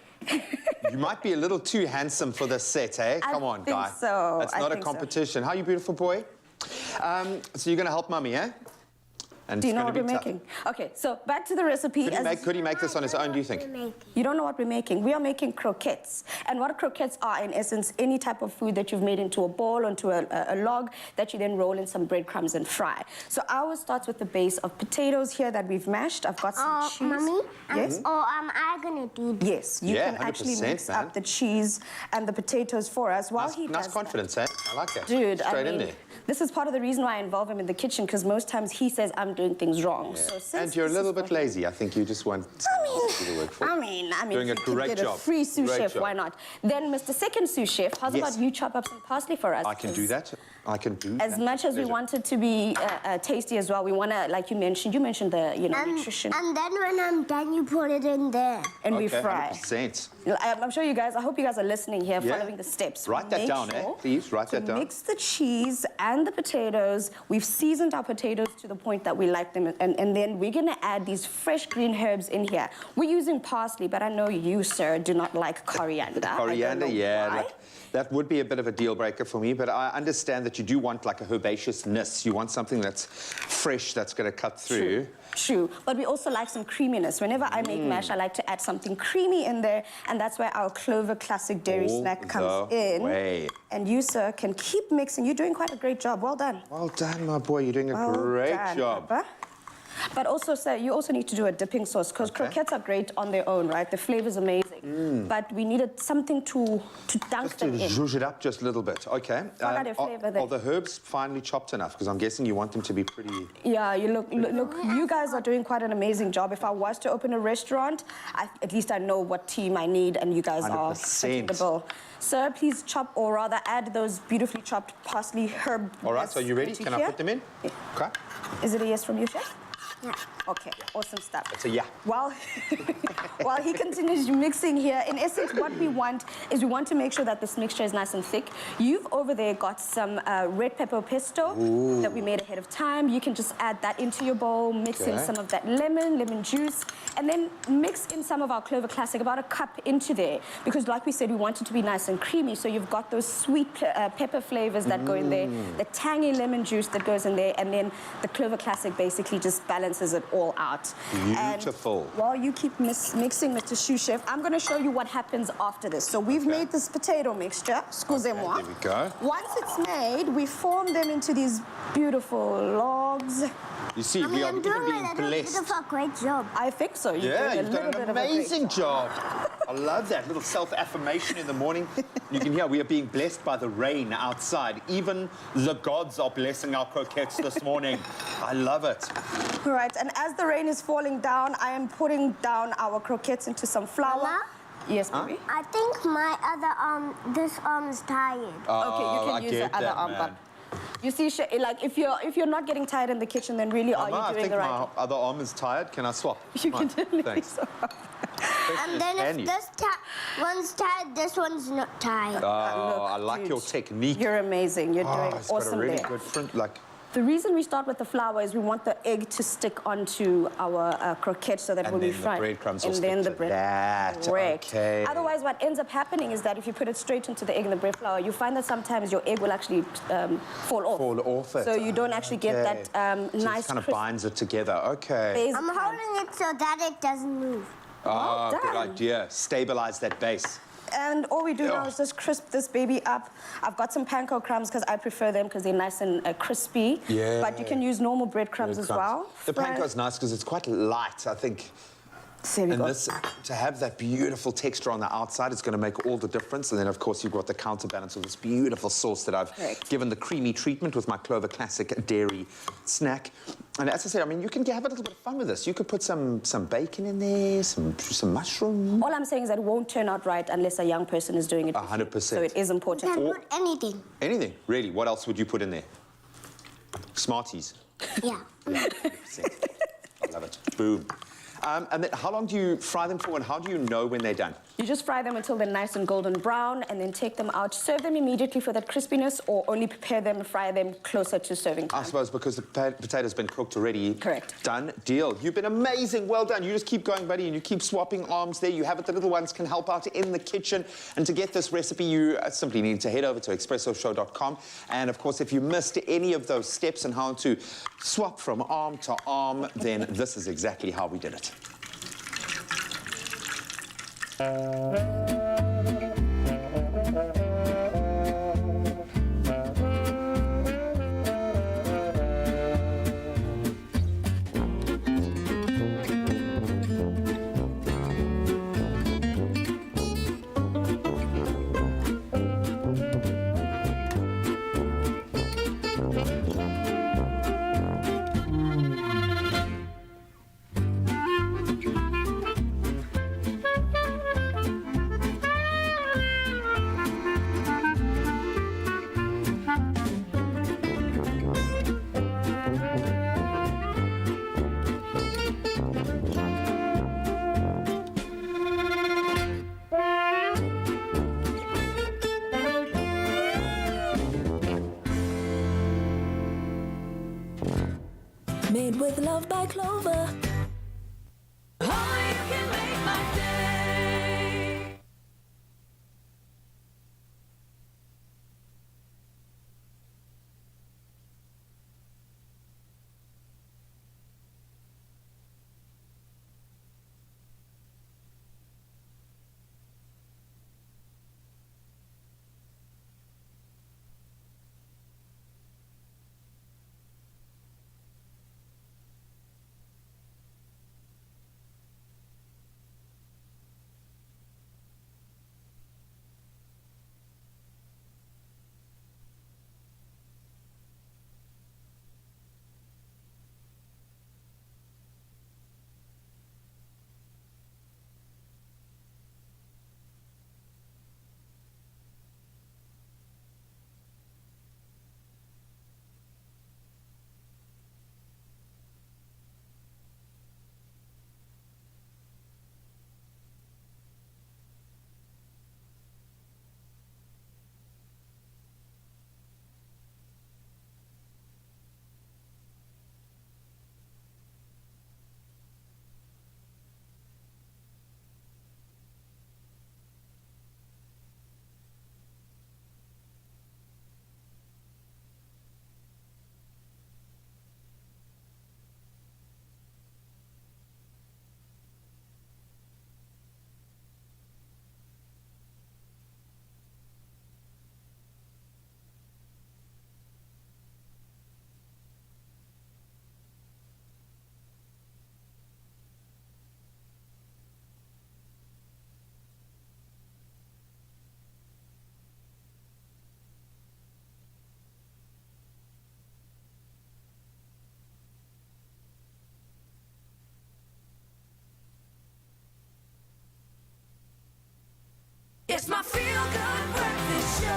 You might be a little too handsome for this set, eh? Come on, guy. So. That's not a competition. How are you, beautiful boy? So you're going to help Mummy, eh? And do you it's know gonna what we're be tough. making? Okay, so back to the recipe. Could he make this on his own, do you think? You don't know what we're making. We are making croquettes. And what croquettes are, in essence, any type of food that you've made into a ball, onto a log, that you then roll in some breadcrumbs and fry. So ours starts with the base of potatoes here that we've mashed. I've got some cheese. Mommy? Yes? Am I going to do this? Yes, you can actually 100%, mix man. up the cheese and the potatoes for us while he Nice does confidence, eh? I like that. Dude, Straight I in mean, there. this is part of the reason why I involve him in the kitchen, because most times he says I'm doing things wrong. So since And you're a this little is bit what- lazy. I think you just want someone else to do the work for you. I mean, Doing a if you great could get job. a free sous Great chef, job. why not? Then, Mr. Second sous chef, how's Yes. about you chop up some parsley for us? I can do that. I can do that. As much as we Pleasure. want it to be tasty as well, we want to, like you mentioned the, nutrition. And then when I'm done, you put it in there. And we Okay, fry. 100%. I'm sure you guys, I hope you guys are listening here, Yeah. following the steps. Write that Make down, eh? sure Please, write to that down. Mix the cheese and the potatoes. We've seasoned our potatoes to the point that we like them. And then we're going to add these fresh green herbs in here. We're using parsley, but I know you, sir, do not like coriander. Coriander, yeah. Why. Like, that would be a bit of a deal breaker for me, but I understand that you do want like a herbaceousness. You want something that's fresh, that's going to cut through. True, but we also like some creaminess. Whenever I make mash, I like to add something creamy in there, and that's where our Clover Classic Dairy All Snack comes the in. way. And you, sir, can keep mixing. You're doing quite a great job. Well done. Well done, my boy. You're doing a Well great done, job. Papa. But also, sir, you also need to do a dipping sauce, because croquettes are great on their own, right? The flavor's amazing. But we needed something to dunk Just to them in. zhuzh it up just a little bit. Okay. What are the flavour there? Are the herbs finely chopped enough? Because I'm guessing you want them to be pretty... Yeah, you look, you guys are doing quite an amazing job. If I was to open a restaurant, at least I know what team I need, and you guys are 100%. fitting the bill. Sir, please chop, or rather add those beautifully chopped parsley herb. All right, so you ready? into Can I here. put them in? Okay. Is it a yes from you, chef? Yeah. Okay, awesome stuff. It's a yeah. While he continues mixing here, in essence, what we want is we want to make sure that this mixture is nice and thick. You've over there got some red pepper pesto that we made ahead of time. You can just add that into your bowl, mix in some of that lemon juice, and then mix in some of our Clover Classic, about a cup into there. Because like we said, we want it to be nice and creamy, so you've got those sweet pepper flavors that go in there, the tangy lemon juice that goes in there, and then the Clover Classic basically just balances it all out. Beautiful. And while you keep mixing, Mr. Sous Chef, I'm going to show you what happens after this. So we've made this potato mixture, excusez-moi. There we go. Once it's made, we form them into these beautiful logs. You see, we are I'm even doing being a little bit blessed. of a great job. I think so. Yeah, You're you've doing a done little an bit of a great amazing job. I love that little self-affirmation in the morning. You can hear we are being blessed by the rain outside. Even the gods are blessing our croquettes this morning. I love it. All right, and as the rain is falling down, I am putting down our croquettes into some flour. Mama? Yes, baby? I think my other arm, this arm is tired. Okay, you Oh, can I use get the other that, arm. man. But you see, like if you're not getting tired in the kitchen, then really Mama, are I you doing think the right? my other arm is tired. Can I swap? You can definitely Thanks. And then if this one's tired, this one's not tired. Oh, I like your technique. You're amazing. You're doing It's awesome got a really there. good front, like... The reason we start with the flour is we want the egg to stick onto our croquette, so that And when we then the fry, breadcrumbs will and then stick the to bread. that. Correct. Okay. Otherwise, what ends up happening is that if you put it straight into the egg and the bread flour, you find that sometimes your egg will actually fall off. Fall off it. So you don't actually get that So nice. it kind of crisp binds it together. Okay. base. I'm holding it so that it doesn't move. Oh, good done. idea. Stabilize that base. And all we do now is just crisp this baby up. I've got some panko crumbs because I prefer them because they're nice and crispy. Yeah. But you can use normal breadcrumbs as well. The Fry- panko is nice because it's quite light, I think. There we And go. this, to have that beautiful texture on the outside is going to make all the difference. And then, of course, you've got the counterbalance of this beautiful sauce that I've given the creamy treatment with my Clover Classic Dairy Snack. And as I said, I mean, you can have a little bit of fun with this. You could put some bacon in there, some mushroom. All I'm saying is that it won't turn out right unless a young person is doing it. 100%. So it is important. You can put anything. Anything, really. What else would you put in there? Smarties. Yeah. Yeah, 100%. I love it. Boom. And then how long do you fry them for, and how do you know when they're done? You just fry them until they're nice and golden brown, and then take them out. Serve them immediately for that crispiness, or only prepare them and fry them closer to serving time. I suppose because the potato's been cooked already. Correct. Done. Deal. You've been amazing. Well done. You just keep going, buddy, and you keep swapping arms there. You have it. The little ones can help out in the kitchen. And to get this recipe, you simply need to head over to expressoshow.com. And, of course, if you missed any of those steps and how to swap from arm to arm, then this is exactly how we did it. Made with love by Clover. Only you can make my day. It's my feel-good breakfast show.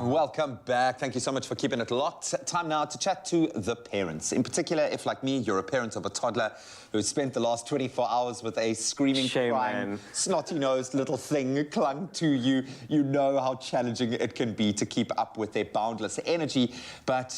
Welcome back. Thank you so much for keeping it locked. Time now to chat to the parents. In particular, if, like me, you're a parent of a toddler who spent the last 24 hours with a screaming, crying, snotty-nosed little thing clung to you, you know how challenging it can be to keep up with their boundless energy. But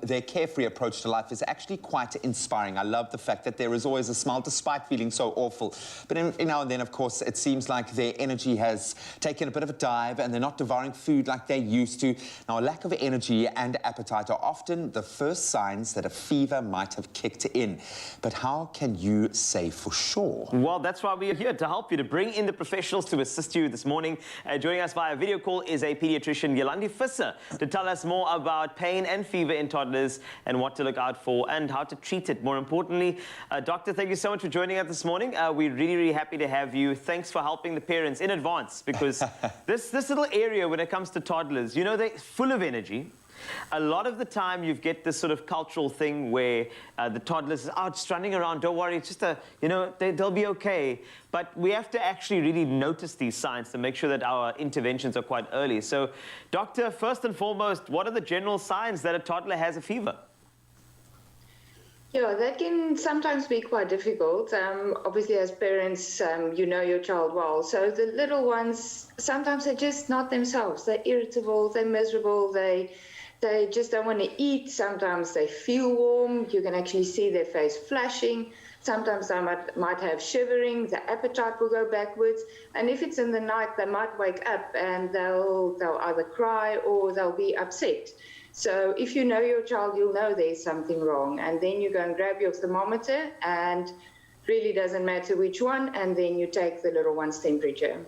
their carefree approach to life is actually quite inspiring. I love the fact that there is always a smile despite feeling so awful. But every now and then, of course, it seems like their energy has taken a bit of a dive and they're not devouring food like they used to. Now, a lack of energy and appetite are often the first signs that a fever might have kicked in. But how can you say for sure? Well, that's why we are here, to help you, to bring in the professionals to assist you this morning. Joining us via video call is a pediatrician, Yolandi Visser, to tell us more about pain and fever in toddlers and what to look out for and how to treat it. More importantly, doctor, thank you so much for joining us this morning. We're really, really happy to have you. Thanks for helping the parents in advance, because this little area when it comes to toddlers, you know, they're full of energy. A lot of the time you get this sort of cultural thing where the toddlers are just running around, don't worry, it's just a, you know, they'll be okay. But we have to actually really notice these signs to make sure that our interventions are quite early. So, doctor, first and foremost, what are the general signs that a toddler has a fever? Yeah, that can sometimes be quite difficult. Obviously, as parents, you know your child well. So the little ones, sometimes they're just not themselves. They're irritable, they're miserable, they just don't want to eat. Sometimes they feel warm. You can actually see their face flashing. Sometimes they might have shivering. The appetite will go backwards. And if it's in the night, they might wake up and they'll either cry or they'll be upset. So if you know your child, you'll know there's something wrong. And then you go and grab your thermometer, and really doesn't matter which one, and then you take the little one's temperature.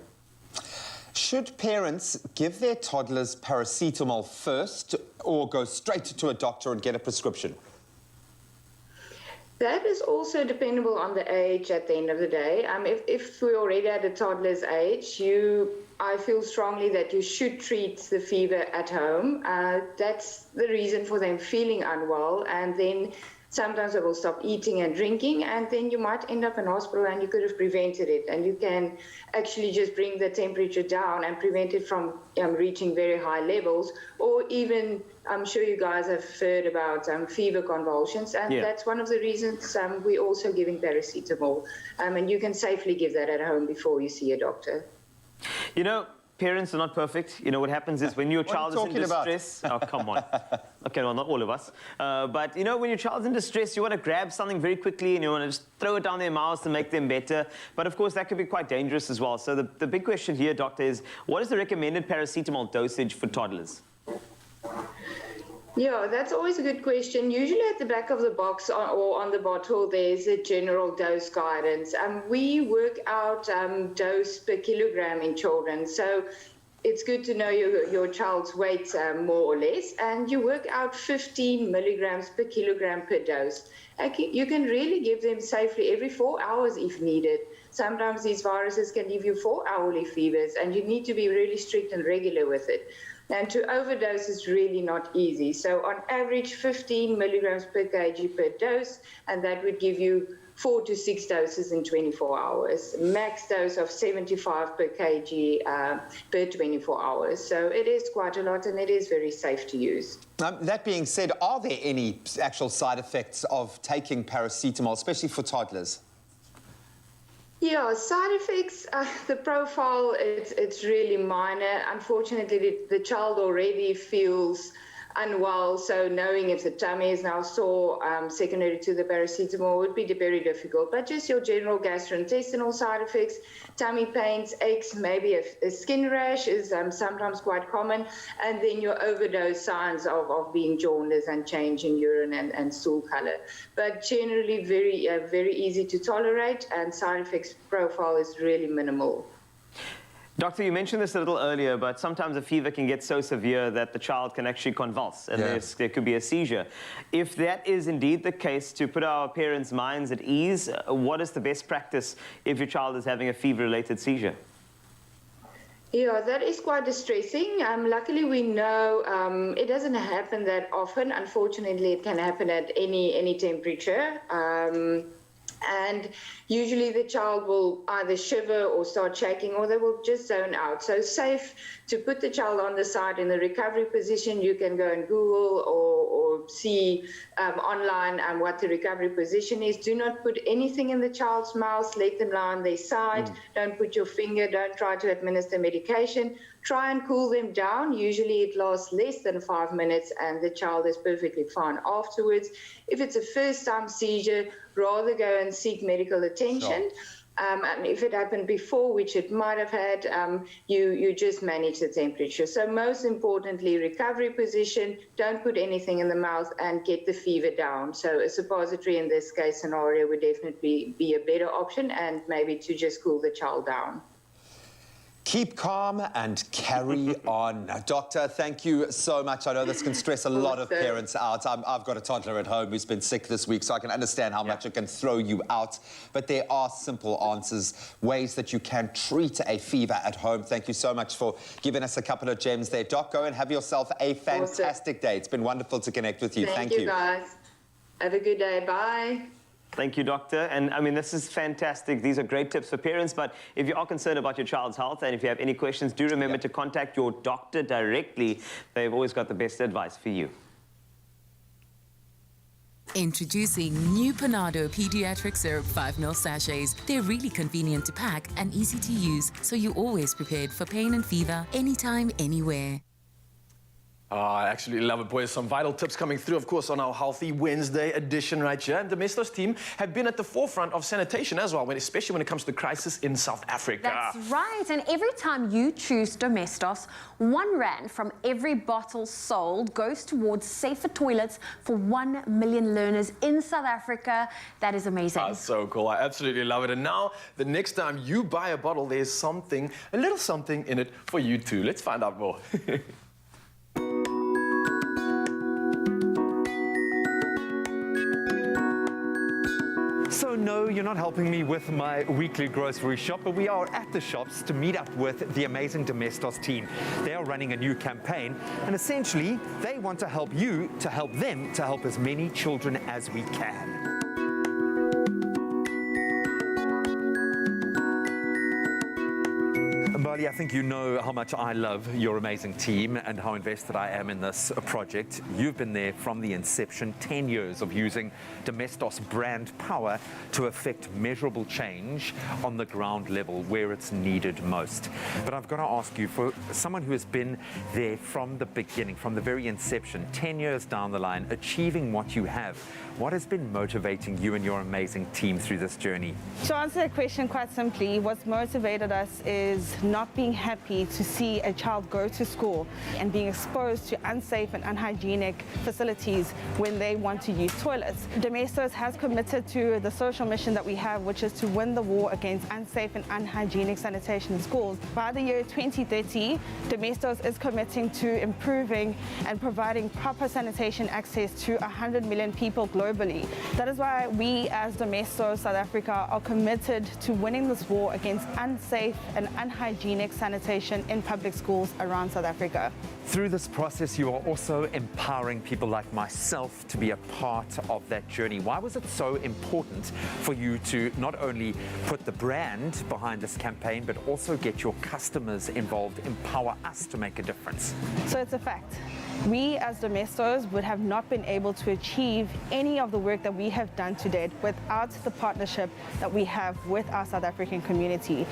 Should parents give their toddlers paracetamol first or go straight to a doctor and get a prescription? That is also dependable on the age at the end of the day. If we're already at a toddler's age, I feel strongly that you should treat the fever at home. That's the reason for them feeling unwell, and then sometimes they will stop eating and drinking, and then you might end up in hospital, and you could have prevented it. And you can actually just bring the temperature down and prevent it from reaching very high levels, or even, I'm sure you guys have heard about fever convulsions, and that's one of the reasons we're also giving paracetamol. And you can safely give that at home before you see a doctor. You know, parents are not perfect. You know, what happens is when your child is in distress... Oh, come on. Okay, well, not all of us. But, you know, when your child's in distress, you want to grab something very quickly and you want to just throw it down their mouths to make them better. But, of course, that could be quite dangerous as well. So the big question here, doctor, is what is the recommended paracetamol dosage for toddlers? Yeah, that's always a good question. Usually at the back of the box or on the bottle, there's a general dose guidance. We work out dose per kilogram in children. So it's good to know your child's weight more or less. And you work out 15 milligrams per kilogram per dose. You can really give them safely every 4 hours if needed. Sometimes these viruses can give you 4-hourly fevers, and you need to be really strict and regular with it. And to overdose is really not easy. So on average, 15 milligrams per kg per dose, and that would give you 4 to 6 doses in 24 hours. Max dose of 75 per kg per 24 hours. So it is quite a lot, and it is very safe to use. That being said, are there any actual side effects of taking paracetamol, especially for toddlers? Yeah, side effects, the profile, it's really minor. Unfortunately, the child already feels unwell, so knowing if the tummy is now sore secondary to the paracetamol would be very difficult. But just your general gastrointestinal side effects, tummy pains, aches, maybe a skin rash is sometimes quite common, and then your overdose signs of being jaundice and change in urine and stool color. But generally very easy to tolerate, and side effects profile is really minimal. Doctor, you mentioned this a little earlier, but sometimes a fever can get so severe that the child can actually convulse, and there could be a seizure. If that is indeed the case, to put our parents' minds at ease, what is the best practice if your child is having a fever-related seizure? Yeah, that is quite distressing. Luckily, we know it doesn't happen that often. Unfortunately, it can happen at any temperature. And usually the child will either shiver or start shaking, or they will just zone out. So safe to put the child on the side in the recovery position. You can go and Google or see online what the recovery position is. Do not put anything in the child's mouth. Let them lie on their side. Don't put your finger. Don't try to administer medication. Try and cool them down. Usually it lasts less than 5 minutes, and the child is perfectly fine afterwards. If it's a first-time seizure, rather go and seek medical attention. And if it happened before, which it might have had, you just manage the temperature. So most importantly, recovery position, don't put anything in the mouth, and get the fever down. So a suppository in this case scenario would definitely be a better option, and maybe to just cool the child down. Keep calm and carry on. Doctor, thank you so much. I know this can stress a lot of parents out. I've got a toddler at home who's been sick this week, so I can understand how much it can throw you out. But there are simple answers, ways that you can treat a fever at home. Thank you so much for giving us a couple of gems there. Doc, go and have yourself a fantastic day. It's been wonderful to connect with you. Thank you, guys. Have a good day. Bye. Thank you, Doctor. And I mean, this is fantastic. These are great tips for parents. But if you are concerned about your child's health, and if you have any questions, do remember to contact your doctor directly. They've always got the best advice for you. Introducing new Panado Pediatric Syrup 5ml sachets. They're really convenient to pack and easy to use, so you're always prepared for pain and fever, anytime, anywhere. I absolutely love it, boys. Some vital tips coming through, of course, on our Healthy Wednesday edition right here. And the Domestos team have been at the forefront of sanitation as well, especially when it comes to the crisis in South Africa. That's right. And every time you choose Domestos, R1 from every bottle sold goes towards safer toilets for 1 million learners in South Africa. That is amazing. That's so cool. I absolutely love it. And now, the next time you buy a bottle, there's something, a little something in it for you too. Let's find out more. So no, you're not helping me with my weekly grocery shop, but we are at the shops to meet up with the amazing Domestos team. They are running a new campaign, and essentially, they want to help you to help them to help as many children as we can. Mbali, I think you know how much I love your amazing team and how invested I am in this project. You've been there from the inception, 10 years of using Domestos brand power to affect measurable change on the ground level where it's needed most. But I've got to ask you, for someone who has been there from the beginning, from the very inception, 10 years down the line, achieving what you have, what has been motivating you and your amazing team through this journey? To answer the question quite simply, what's motivated us is not being happy to see a child go to school and being exposed to unsafe and unhygienic facilities when they want to use toilets. Domestos has committed to the social mission that we have, which is to win the war against unsafe and unhygienic sanitation in schools. By the year 2030, Domestos is committing to improving and providing proper sanitation access to 100 million people globally. That is why we as Domestos South Africa are committed to winning this war against unsafe and unhygienic sanitation in public schools around South Africa. Through this process, you are also empowering people like myself to be a part of that journey. Why was it so important for you to not only put the brand behind this campaign, but also get your customers involved, empower us to make a difference? So it's a fact. We as Domestos would have not been able to achieve any of the work that we have done to date without the partnership that we have with our South African community.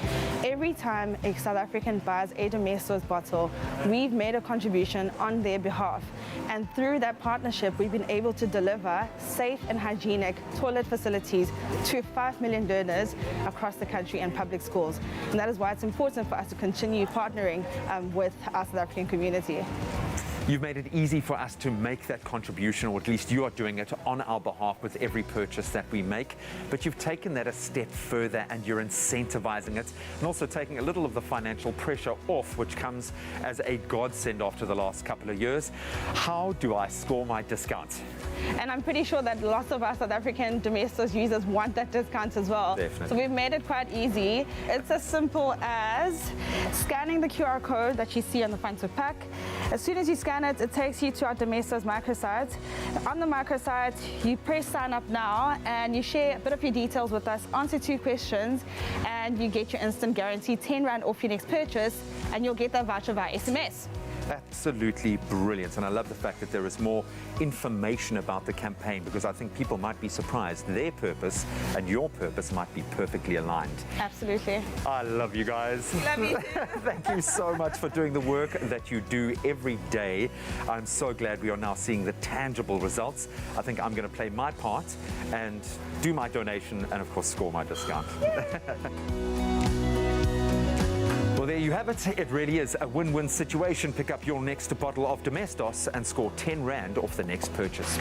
Every time a South African buys a Domestos bottle, we've made a contribution on their behalf. And through that partnership, we've been able to deliver safe and hygienic toilet facilities to 5 million learners across the country and public schools. And that is why it's important for us to continue partnering with our South African community. You've made it easy for us to make that contribution, or at least you are doing it on our behalf with every purchase that we make. But you've taken that a step further and you're incentivizing it, and also taking a little of the financial pressure off, which comes as a godsend after the last couple of years. How do I score my discount? And I'm pretty sure that lots of our South African Domestos users want that discount as well. Definitely. So we've made it quite easy. It's as simple as scanning the QR code that you see on the front of the pack. As soon as you scan it, it takes you to our Domestos microsite. On the microsite, you press sign up now and you share a bit of your details with us, answer 2 questions, and you get your instant guarantee 10 Rand off your next purchase, and you'll get that voucher via SMS. Absolutely brilliant, and I love the fact that there is more information about the campaign, because I think people might be surprised their purpose and your purpose might be perfectly aligned. Absolutely. I love you guys. Love you. Thank you so much for doing the work that you do every day. I'm so glad we are now seeing the tangible results. I think I'm going to play my part and do my donation and of course score my discount. Well, there you have it. It really is a win-win situation. Pick up your next bottle of Domestos and score 10 Rand off the next purchase.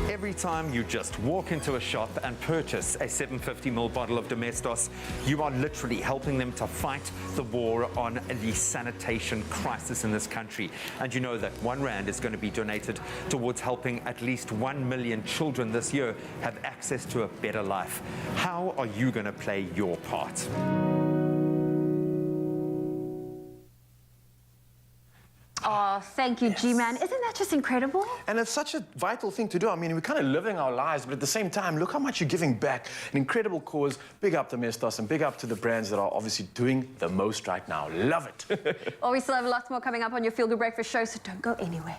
Every time you just walk into a shop and purchase a 750ml bottle of Domestos, you are literally helping them to fight the war on the sanitation crisis in this country. And you know that 1 Rand is going to be donated towards helping at least 1 million children this year have access to a better life. How are you going to play your part? Oh, thank you, G-Man. Isn't that just incredible? And it's such a vital thing to do. I mean, we're kind of living our lives, but at the same time, look how much you're giving back. An incredible cause. Big up to Domestos and big up to the brands that are obviously doing the most right now. Love it. Well, we still have lots more coming up on your Feel Good Breakfast show, so don't go anywhere.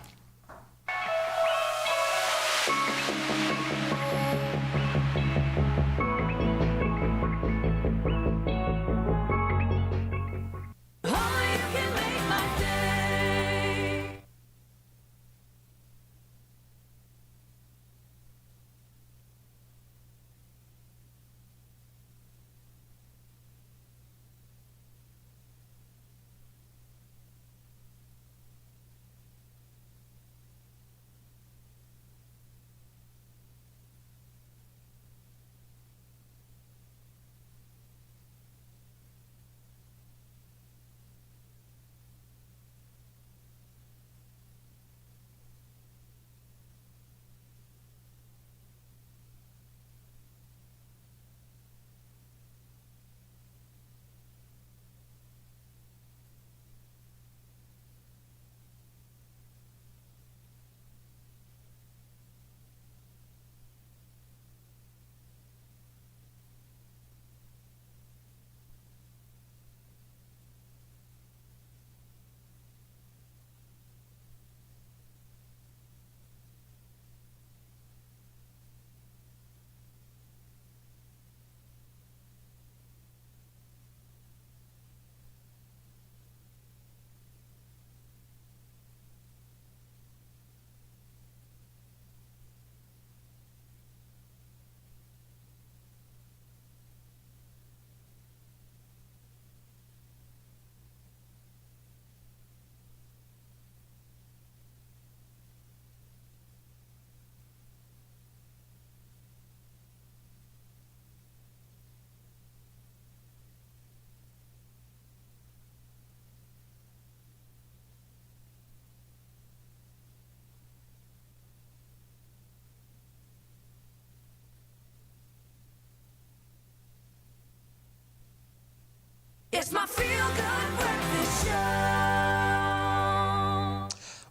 It's my Feel Good Breakfast Show.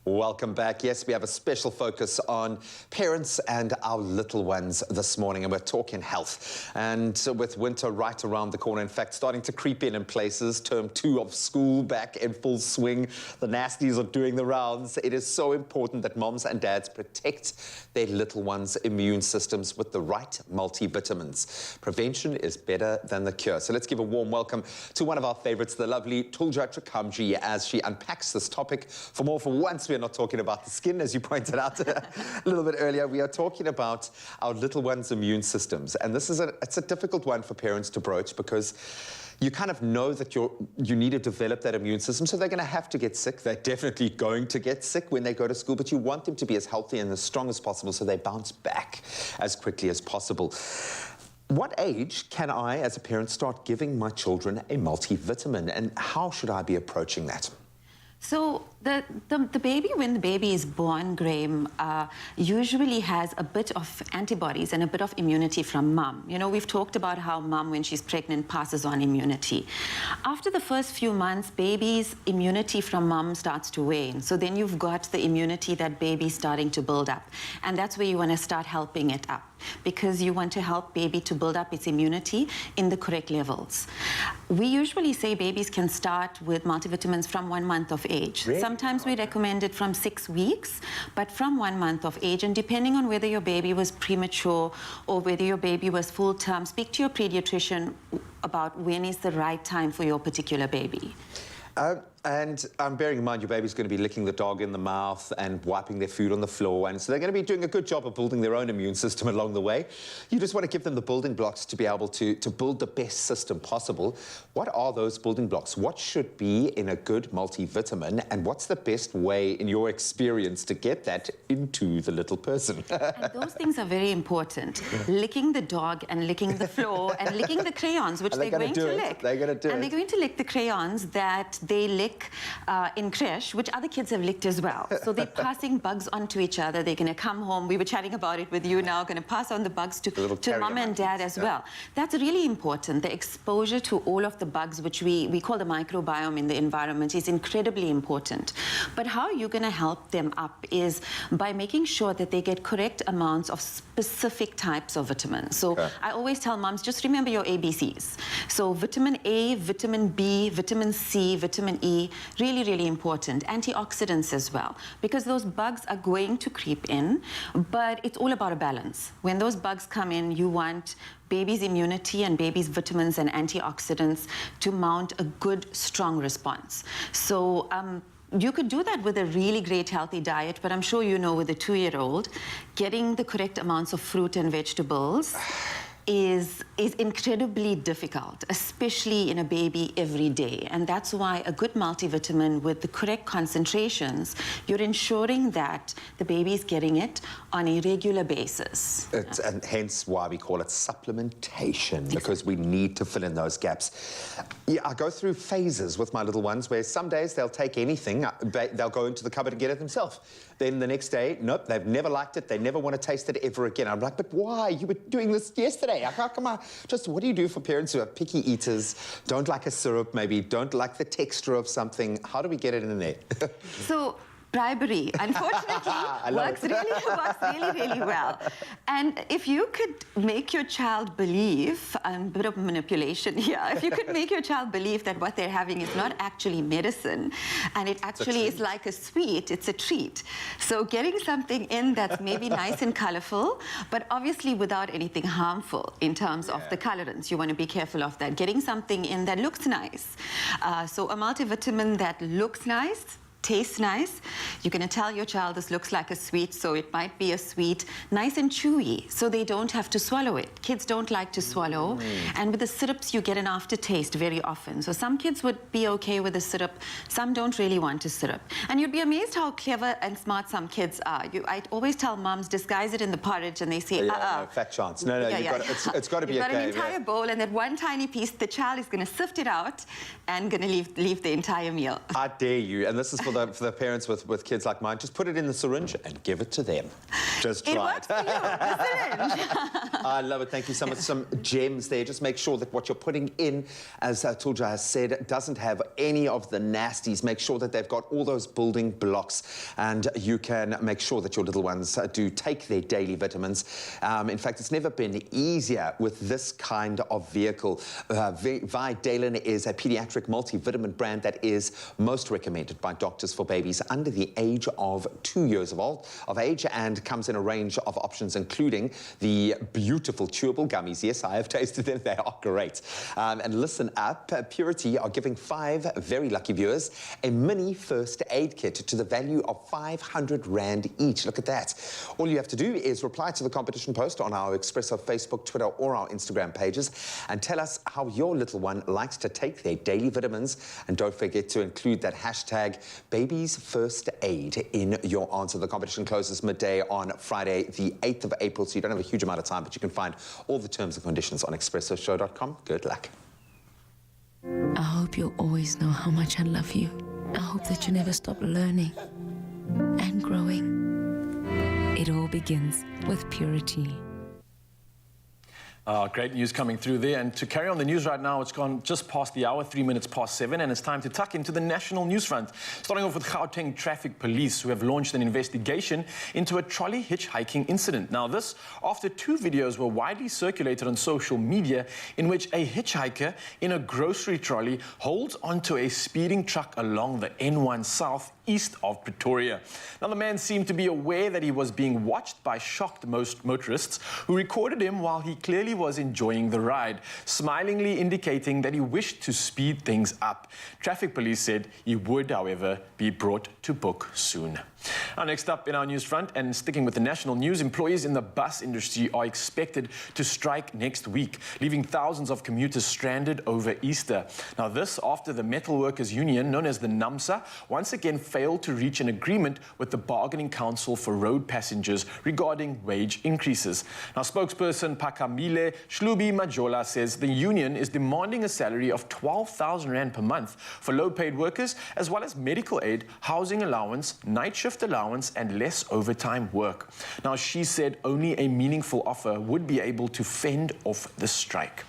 Welcome back. Yes, we have a special focus on parents and our little ones this morning, and we're talking health. And with winter right around the corner, in fact, starting to creep in places, term 2 of school back in full swing, the nasties are doing the rounds. It is so important that moms and dads protect their little ones' immune systems with the right multivitamins. Prevention is better than the cure. So let's give a warm welcome to one of our favorites, the lovely Tulja Trikamji, as she unpacks this topic. For once, we're not talking about the skin, as you pointed out a little bit earlier. We are talking about our little ones' immune systems. And this is it's a difficult one for parents to broach, because you kind of know that you need to develop that immune system, so they're going to have to get sick. They're definitely going to get sick when they go to school, but you want them to be as healthy and as strong as possible so they bounce back as quickly as possible. What age can I, as a parent, start giving my children a multivitamin, and how should I be approaching that? So the baby, when the baby is born, Graham, usually has a bit of antibodies and a bit of immunity from mum. You know, we've talked about how mum, when she's pregnant, passes on immunity. After the first few months, baby's immunity from mum starts to wane. So then you've got the immunity that baby's starting to build up. And that's where you want to start helping it up, because you want to help baby to build up its immunity in the correct levels. We usually say babies can start with multivitamins from 1 month of age. Really? Sometimes we recommend it from 6 weeks, but from 1 month of age, and depending on whether your baby was premature or whether your baby was full term, speak to your pediatrician about when is the right time for your particular baby. And bearing in mind your baby's going to be licking the dog in the mouth and wiping their food on the floor, and so they're going to be doing a good job of building their own immune system along the way. You just want to give them the building blocks to be able to build the best system possible. What are those building blocks? What should be in a good multivitamin, and what's the best way, in your experience, to get that into the little person? And those things are very important. Licking the dog and licking the floor and licking the crayons, which they're going to lick. They're going to do it. And they're going to lick the crayons that they licked lick in creche, which other kids have licked as well. So they're passing bugs on to each other. They're going to come home. We were chatting about it with you now, going to pass on the bugs to mom and dad as well. That's really important. The exposure to all of the bugs, which we call the microbiome in the environment, is incredibly important. But how you're going to help them up is by making sure that they get correct amounts of specific types of vitamins. So I always tell moms, just remember your ABCs. So vitamin A, vitamin B, vitamin C, vitamin E, really, really important. Antioxidants as well, because those bugs are going to creep in, but it's all about a balance. When those bugs come in, you want baby's immunity and baby's vitamins and antioxidants to mount a good, strong response. So you could do that with a really great healthy diet, but I'm sure you know with a 2-year-old, getting the correct amounts of fruit and vegetables is incredibly difficult, especially in a baby every day. And that's why a good multivitamin with the correct concentrations, you're ensuring that the baby is getting it on a regular basis. And hence why we call it supplementation, because we need to fill in those gaps. Yeah, I go through phases with my little ones where some days they'll take anything, they'll go into the cupboard and get it themselves. Then the next day, nope, they've never liked it, they never want to taste it ever again. I'm like, but why? You were doing this yesterday. How come what do you do for parents who are picky eaters, don't like a syrup, maybe don't like the texture of something? How do we get it in there? So, bribery, unfortunately, works really well. And if you could make your child believe, a bit of manipulation here, if you could make your child believe that what they're having is not actually medicine, and it actually is like a sweet, it's a treat. So getting something in that's maybe nice and colorful, but obviously without anything harmful in terms of the colorants. You want to be careful of that. Getting something in that looks nice. So a multivitamin that looks nice, tastes nice. You're going to tell your child this looks like a sweet, so it might be a sweet, nice and chewy, so they don't have to swallow it. Kids don't like to swallow, and with the syrups you get an aftertaste very often. So some kids would be okay with a syrup, some don't really want a syrup. And you'd be amazed how clever and smart some kids are. I always tell moms, disguise it in the porridge, and they say, no, fat chance. No, it's got to be You've okay. got an entire bowl, and that one tiny piece, the child is going to sift it out and going to leave the entire meal. I dare you, and this is for the parents with kids like mine, just put it in the syringe and give it to them. Just try it. Works for you, the syringe. I love it. Thank you so much. Some gems there. Just make sure that what you're putting in, as Tulja has said, doesn't have any of the nasties. Make sure that they've got all those building blocks, and you can make sure that your little ones do take their daily vitamins. In fact, it's never been easier with this kind of vehicle. Vidalen is a pediatric multivitamin brand that is most recommended by doctors for babies under the age of 2 years of age, and comes in a range of options, including the beautiful chewable gummies. Yes, I have tasted them. They are great. And listen up, Purity are giving 5 very lucky viewers a mini first aid kit to the value of 500 Rand each. Look at that. All you have to do is reply to the competition post on our Expresso Facebook, Twitter, or our Instagram pages, and tell us how your little one likes to take their daily vitamins. And don't forget to include that hashtag Baby's First Aid in your answer. The competition closes midday on Friday, the 8th of April, so you don't have a huge amount of time, but you can find all the terms and conditions on expressoshow.com. Good luck. I hope you'll always know how much I love you. I hope that you never stop learning and growing. It all begins with Purity. Great news coming through there. And to carry on the news right now, it's gone just past the hour, 3 minutes past 7, and it's time to tuck into the national news front. Starting off with Gauteng Traffic Police, who have launched an investigation into a trolley hitchhiking incident. Now this, after 2 videos were widely circulated on social media in which a hitchhiker in a grocery trolley holds onto a speeding truck along the N1 South east of Pretoria. Now the man seemed to be aware that he was being watched by shocked motorists who recorded him while he clearly was enjoying the ride, smilingly indicating that he wished to speed things up. Traffic police said he would, however, be brought to book soon. Now, next up in our news front, and sticking with the national news, employees in the bus industry are expected to strike next week, leaving thousands of commuters stranded over Easter. Now this after the Metal Workers Union, known as the NAMSA, once again failed to reach an agreement with the Bargaining Council for Road Passengers regarding wage increases. Now spokesperson Pakamile where Shlubi Majola says the union is demanding a salary of 12,000 Rand per month for low-paid workers, as well as medical aid, housing allowance, night shift allowance, and less overtime work. Now, she said only a meaningful offer would be able to fend off the strike.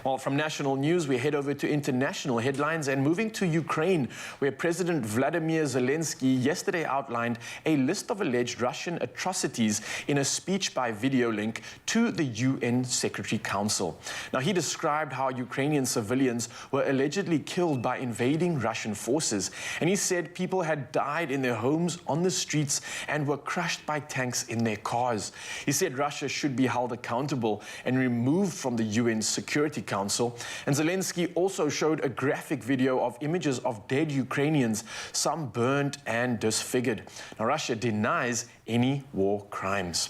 Well, from national news, we head over to international headlines and moving to Ukraine, where President Vladimir Zelensky yesterday outlined a list of alleged Russian atrocities in a speech by video link to the UN Secretary Council. Now, he described how Ukrainian civilians were allegedly killed by invading Russian forces, and he said people had died in their homes, on the streets, and were crushed by tanks in their cars. He said Russia should be held accountable and removed from the UN Security Council. And Zelensky also showed a graphic video of images of dead Ukrainians, some burnt and disfigured. Now, Russia denies any war crimes.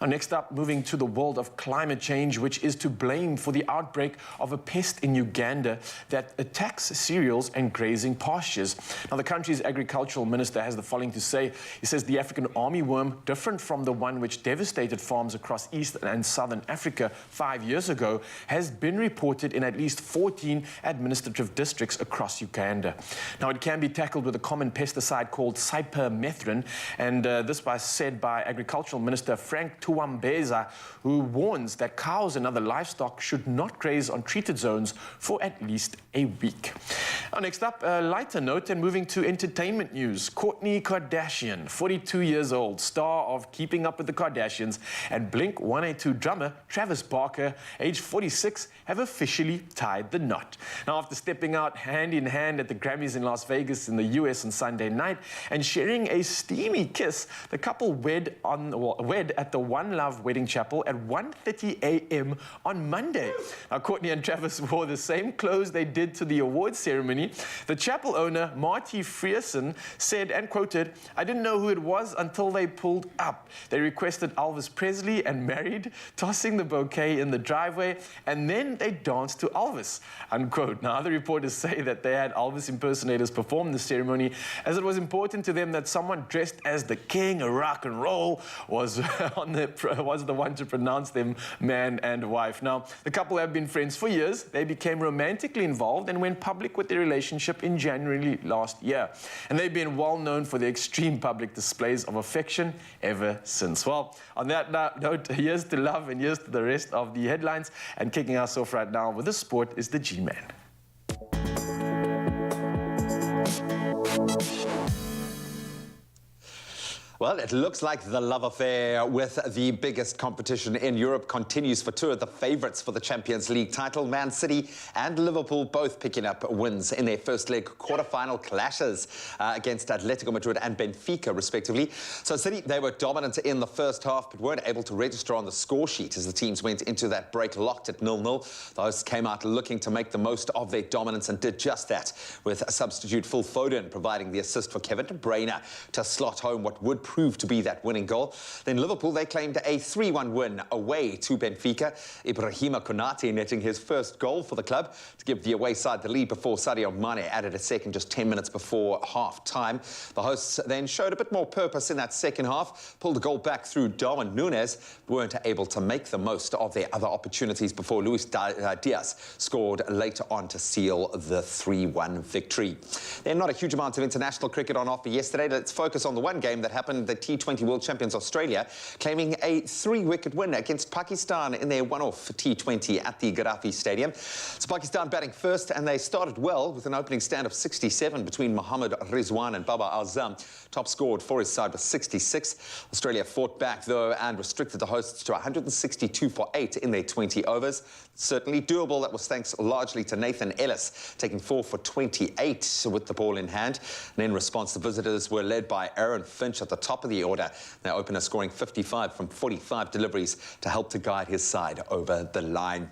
Now, next up, moving to the world of climate change, which is to blame for the outbreak of a pest in Uganda that attacks cereals and grazing pastures. Now, the country's agricultural minister has the following to say. He says the African armyworm, different from the one which devastated farms across East and Southern Africa 5 years ago, has been reported in at least 14 administrative districts across Uganda. Now, it can be tackled with a common pesticide called cypermethrin, and this was said by Agricultural Minister Frank Tuambeza, who warns that cows and other livestock should not graze on treated zones for at least a week. Now, next up, a lighter note and moving to entertainment news. Kourtney Kardashian, 42 years old, star of Keeping Up with the Kardashians, and Blink-182 drummer Travis Barker, age 46, have officially tied the knot. Now, after stepping out hand in hand at the Grammys in Las Vegas in the US on Sunday night and sharing a steamy kiss, the couple wed at the One Love Wedding Chapel at 1:30 a.m. on Monday. Now, Kourtney and Travis wore the same clothes they did to the awards ceremony. The chapel owner, Marty Frierson, said, and quoted, "I didn't know who it was until they pulled up. They requested Elvis Presley and married, tossing the bouquet in the driveway, and then they danced to Elvis," unquote. Now, other reporters say that they had Elvis impersonators perform the ceremony, as it was important to them that someone dressed as the king of rock and roll was the one to pronounce them man and wife. Now, the couple have been friends for years. They became romantically involved and went public with their relationship in January last year. And they've been well known for their extreme public displays of affection ever since. Well, on that note, here's to love and here's to the rest of the headlines. And kicking us off right now with the sport is the G-Man. Well, it looks like the love affair with the biggest competition in Europe continues for two of the favourites for the Champions League title. Man City and Liverpool both picking up wins in their first leg quarterfinal clashes against Atletico Madrid and Benfica, respectively. So City, they were dominant in the first half, but weren't able to register on the score sheet as the teams went into that break locked at 0-0. The hosts came out looking to make the most of their dominance and did just that, with substitute Phil Foden providing the assist for Kevin De Bruyne to slot home what would prove to be that winning goal. Then Liverpool, they claimed a 3-1 win away to Benfica. Ibrahima Konate netting his first goal for the club to give the away side the lead before Sadio Mane added a second just 10 minutes before half-time. The hosts then showed a bit more purpose in that second half, pulled a goal back through Darwin Núñez, weren't able to make the most of their other opportunities before Luis Diaz scored later on to seal the 3-1 victory. Then not a huge amount of international cricket on offer yesterday. Let's focus on the one game that happened. The T20 World Champions Australia claiming a 3-wicket win against Pakistan in their one-off T20 at the Gaddafi Stadium. So Pakistan batting first, and they started well with an opening stand of 67 between Mohammad Rizwan and Babar Azam. Top scored for his side was 66. Australia fought back, though, and restricted the hosts to 162 for 8 in their 20 overs. Certainly doable. That was thanks largely to Nathan Ellis, taking 4 for 28 with the ball in hand. And in response, the visitors were led by Aaron Finch at the top of the order. Their opener scoring 55 from 45 deliveries to help to guide his side over the line.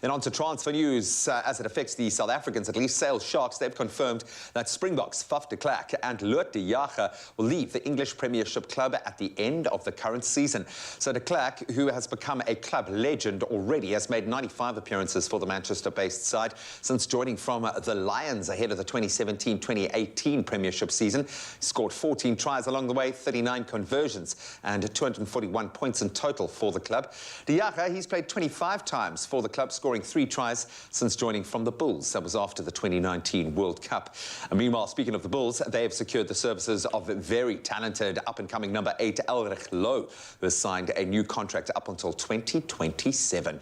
Then on to transfer news. As it affects the South Africans, at least Sale Sharks, they've confirmed that Springboks Faf de Klerk and Loot de Jager will leave the English Premiership club at the end of the current season. So de Klerk, who has become a club legend already, has made 95 appearances for the Manchester-based side since joining from the Lions ahead of the 2017-2018 Premiership season. He scored 14 tries along the way, 30 139 conversions and 241 points in total for the club. Diarra, he's played 25 times for the club, scoring 3 tries since joining from the Bulls. That was after the 2019 World Cup. And meanwhile, speaking of the Bulls, they have secured the services of very talented up-and-coming number 8 Elrich Low, who has signed a new contract up until 2027.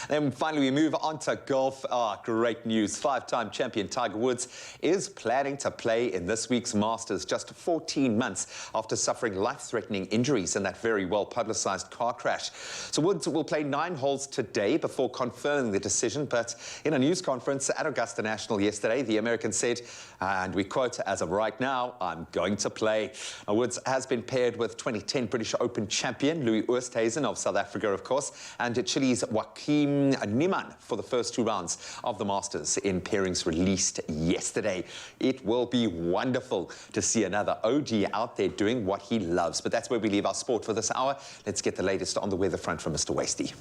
Then finally, we move on to golf. Great news. 5-time champion Tiger Woods is planning to play in this week's Masters just 14 months after suffering life-threatening injuries in that very well-publicized car crash. So Woods will play 9 holes today before confirming the decision. But in a news conference at Augusta National yesterday, the American said, and we quote, "As of right now, I'm going to play." Woods has been paired with 2010 British Open champion Louis Oosthuizen of South Africa, of course, and Chile's Joaquim Niemann for the first 2 rounds of the Masters in pairings released yesterday. It will be wonderful to see another OG out there doing what he loves. But that's where we leave our sport for this hour. Let's get the latest on the weather front from Mr. Wasty.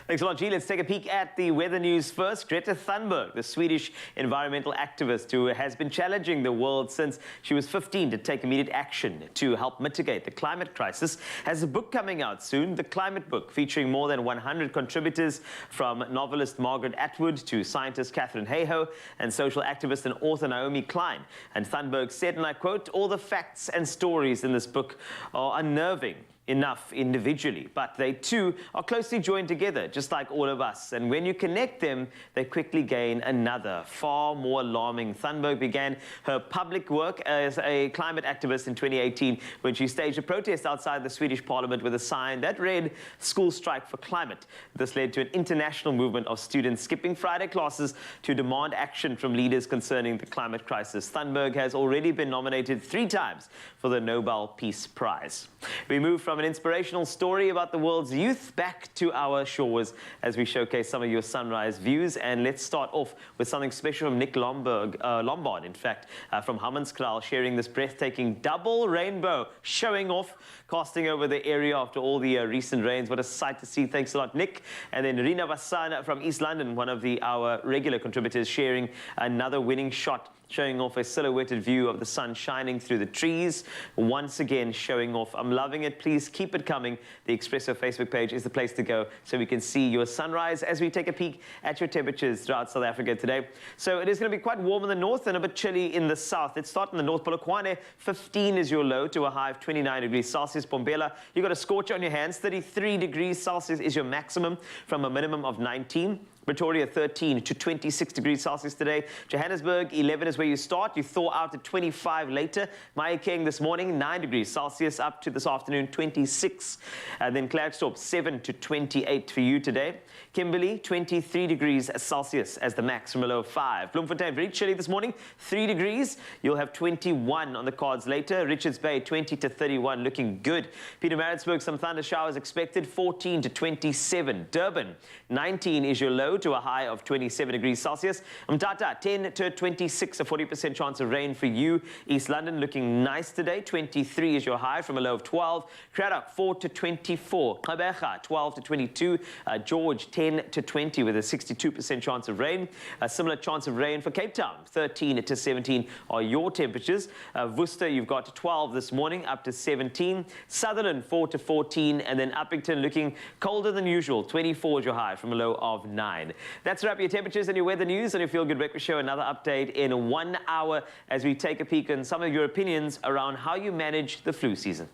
Thanks a lot, G. Let's take a peek at the weather news first. Greta Thunberg, the Swedish environmental activist who has been challenging the world since she was 15 to take immediate action to help mitigate the climate crisis, has a book coming out soon, The Climate Book, featuring more than 100 contributors from novelist Margaret Atwood to scientist Catherine Hayhoe and social activist and author Naomi Klein. And Thunberg said, and I quote, "All the facts and stories in this book are unnerving enough individually, but they too are closely joined together, just like all of us. And when you connect them, they quickly gain another, far more alarming." Thunberg began her public work as a climate activist in 2018 when she staged a protest outside the Swedish parliament with a sign that read, "School strike for climate." This led to an international movement of students skipping Friday classes to demand action from leaders concerning the climate crisis. Thunberg has already been nominated 3 times for the Nobel Peace Prize. We move from an inspirational story about the world's youth back to our shores as we showcase some of your sunrise views. And let's start off with something special from Nick Lombard, in fact, from Hammanskraal, sharing this breathtaking double rainbow, showing off, casting over the area after all the recent rains. What a sight to see. Thanks a lot, Nick. And then Rina Vassana from East London, one of our regular contributors, sharing another winning shot, showing off a silhouetted view of the sun shining through the trees. Once again, showing off. I'm loving it. Please keep it coming. The Expresso Facebook page is the place to go so we can see your sunrise as we take a peek at your temperatures throughout South Africa today. So it is going to be quite warm in the north and a bit chilly in the south. Let's start in the north. Polokwane, 15 is your low to a high of 29 degrees Celsius. Bombela, you got a scorcher on your hands. 33 degrees Celsius is your maximum from a minimum of 19. Pretoria, 13 to 26 degrees Celsius today. Johannesburg, 11 is where you start. You thaw out at 25 later. Mahikeng this morning, 9 degrees Celsius, up to this afternoon, 26. And then Klerksdorp, 7 to 28 for you today. Kimberley, 23 degrees Celsius as the max from a low of 5. Bloemfontein, very chilly this morning, 3 degrees. You'll have 21 on the cards later. Richards Bay, 20 to 31, looking good. Pietermaritzburg, some thunder showers expected, 14 to 27. Durban, 19 is your low to a high of 27 degrees Celsius. Mthatha, 10 to 26, a 40% chance of rain for you. East London looking nice today, 23 is your high from a low of 12. Cradock, 4 to 24. Gqeberha, 12 to 22. George, 10 to 20 with a 62% chance of rain. A similar chance of rain for Cape Town, 13 to 17 are your temperatures. Worcester, you've got 12 this morning, up to 17. Sutherland, 4 to 14. And then Uppington looking colder than usual, 24 is your high from a low of 9. That's a wrap your temperatures and your weather news on your Feel Good Breakfast Show. Another update in 1 hour as we take a peek on some of your opinions around how you manage the flu season.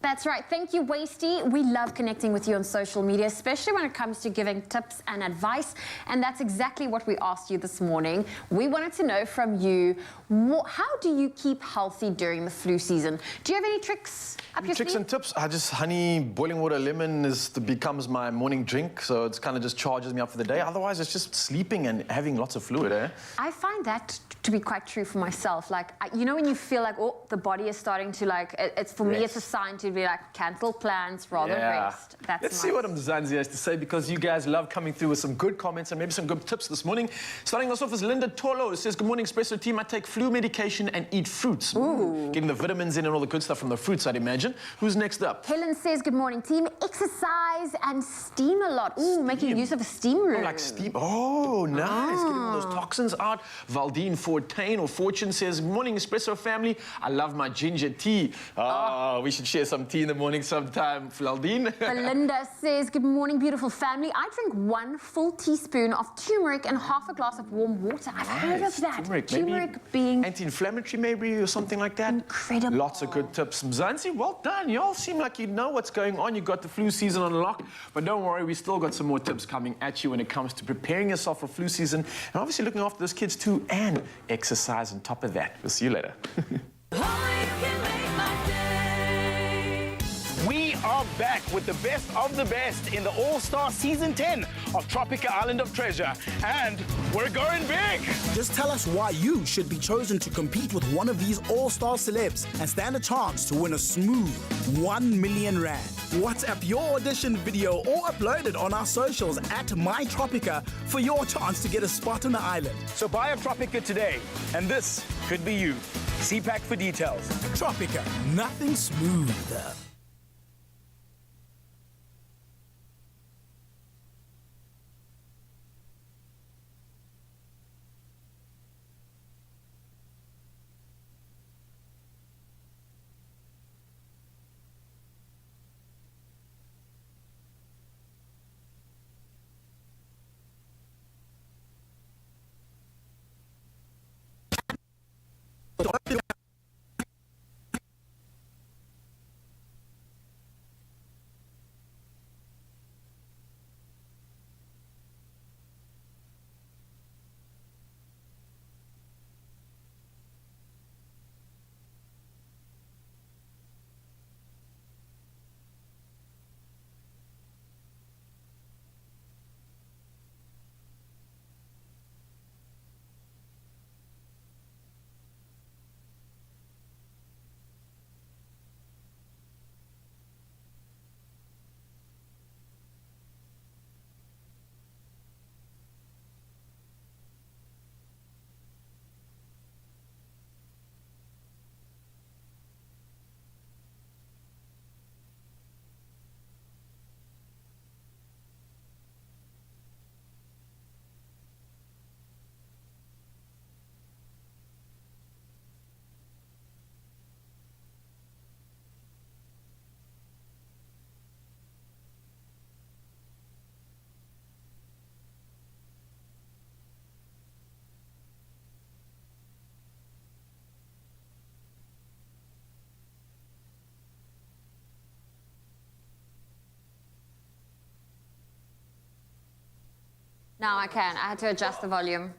That's right. Thank you, Wasty. We love connecting with you on social media, especially when it comes to giving tips and advice. And that's exactly what we asked you this morning. We wanted to know from you, how do you keep healthy during the flu season? Do you have any tricks up your sleeve? Tricks and tips? Honey, boiling water, lemon becomes my morning drink. So it's kind of just charges me up for the day. Otherwise, it's just sleeping and having lots of fluid, eh? I find that to be quite true for myself. Like, you know, when you feel like, oh, the body is starting to, like, for me, it's a sign to you'd be like, cancel plans, rather rest. That's Let's see what Mzansi has to say, because you guys love coming through with some good comments and maybe some good tips this morning. Starting us off is Linda Tolo. Says, good morning, Expresso team. I take flu medication and eat fruits. Ooh. Getting the vitamins in and all the good stuff from the fruits, I'd imagine. Who's next up? Helen says, good morning, team. Exercise and steam a lot. Ooh, making use of a steam room. Oh, like steam. Oh, nice. Getting all those toxins out. Valdine Fortain or Fortune says, good morning, Expresso family. I love my ginger tea. We should share some tea in the morning sometime, Valdine. Belinda says, good morning, beautiful family. I drink 1 full teaspoon of turmeric and half a glass of warm water. I've heard of that. Turmeric being anti-inflammatory maybe or something like that. Incredible. Lots of good tips. Mzansi, well done. You all seem like you know what's going on. You've got the flu season on lock. But don't worry, we still got some more tips coming at you when it comes to preparing yourself for flu season and obviously looking after those kids too, and exercise on top of that. We'll see you later. We are back with the best of the best in the All-Star Season 10 of Tropica Island of Treasure. And we're going big! Just tell us why you should be chosen to compete with one of these all-star celebs and stand a chance to win a smooth 1 million rand. WhatsApp your audition video or upload it on our socials at MyTropica for your chance to get a spot on the island. So buy a Tropica today, and this could be you. See pack for details. Tropica, nothing smoother. Now I can. I had to adjust the volume.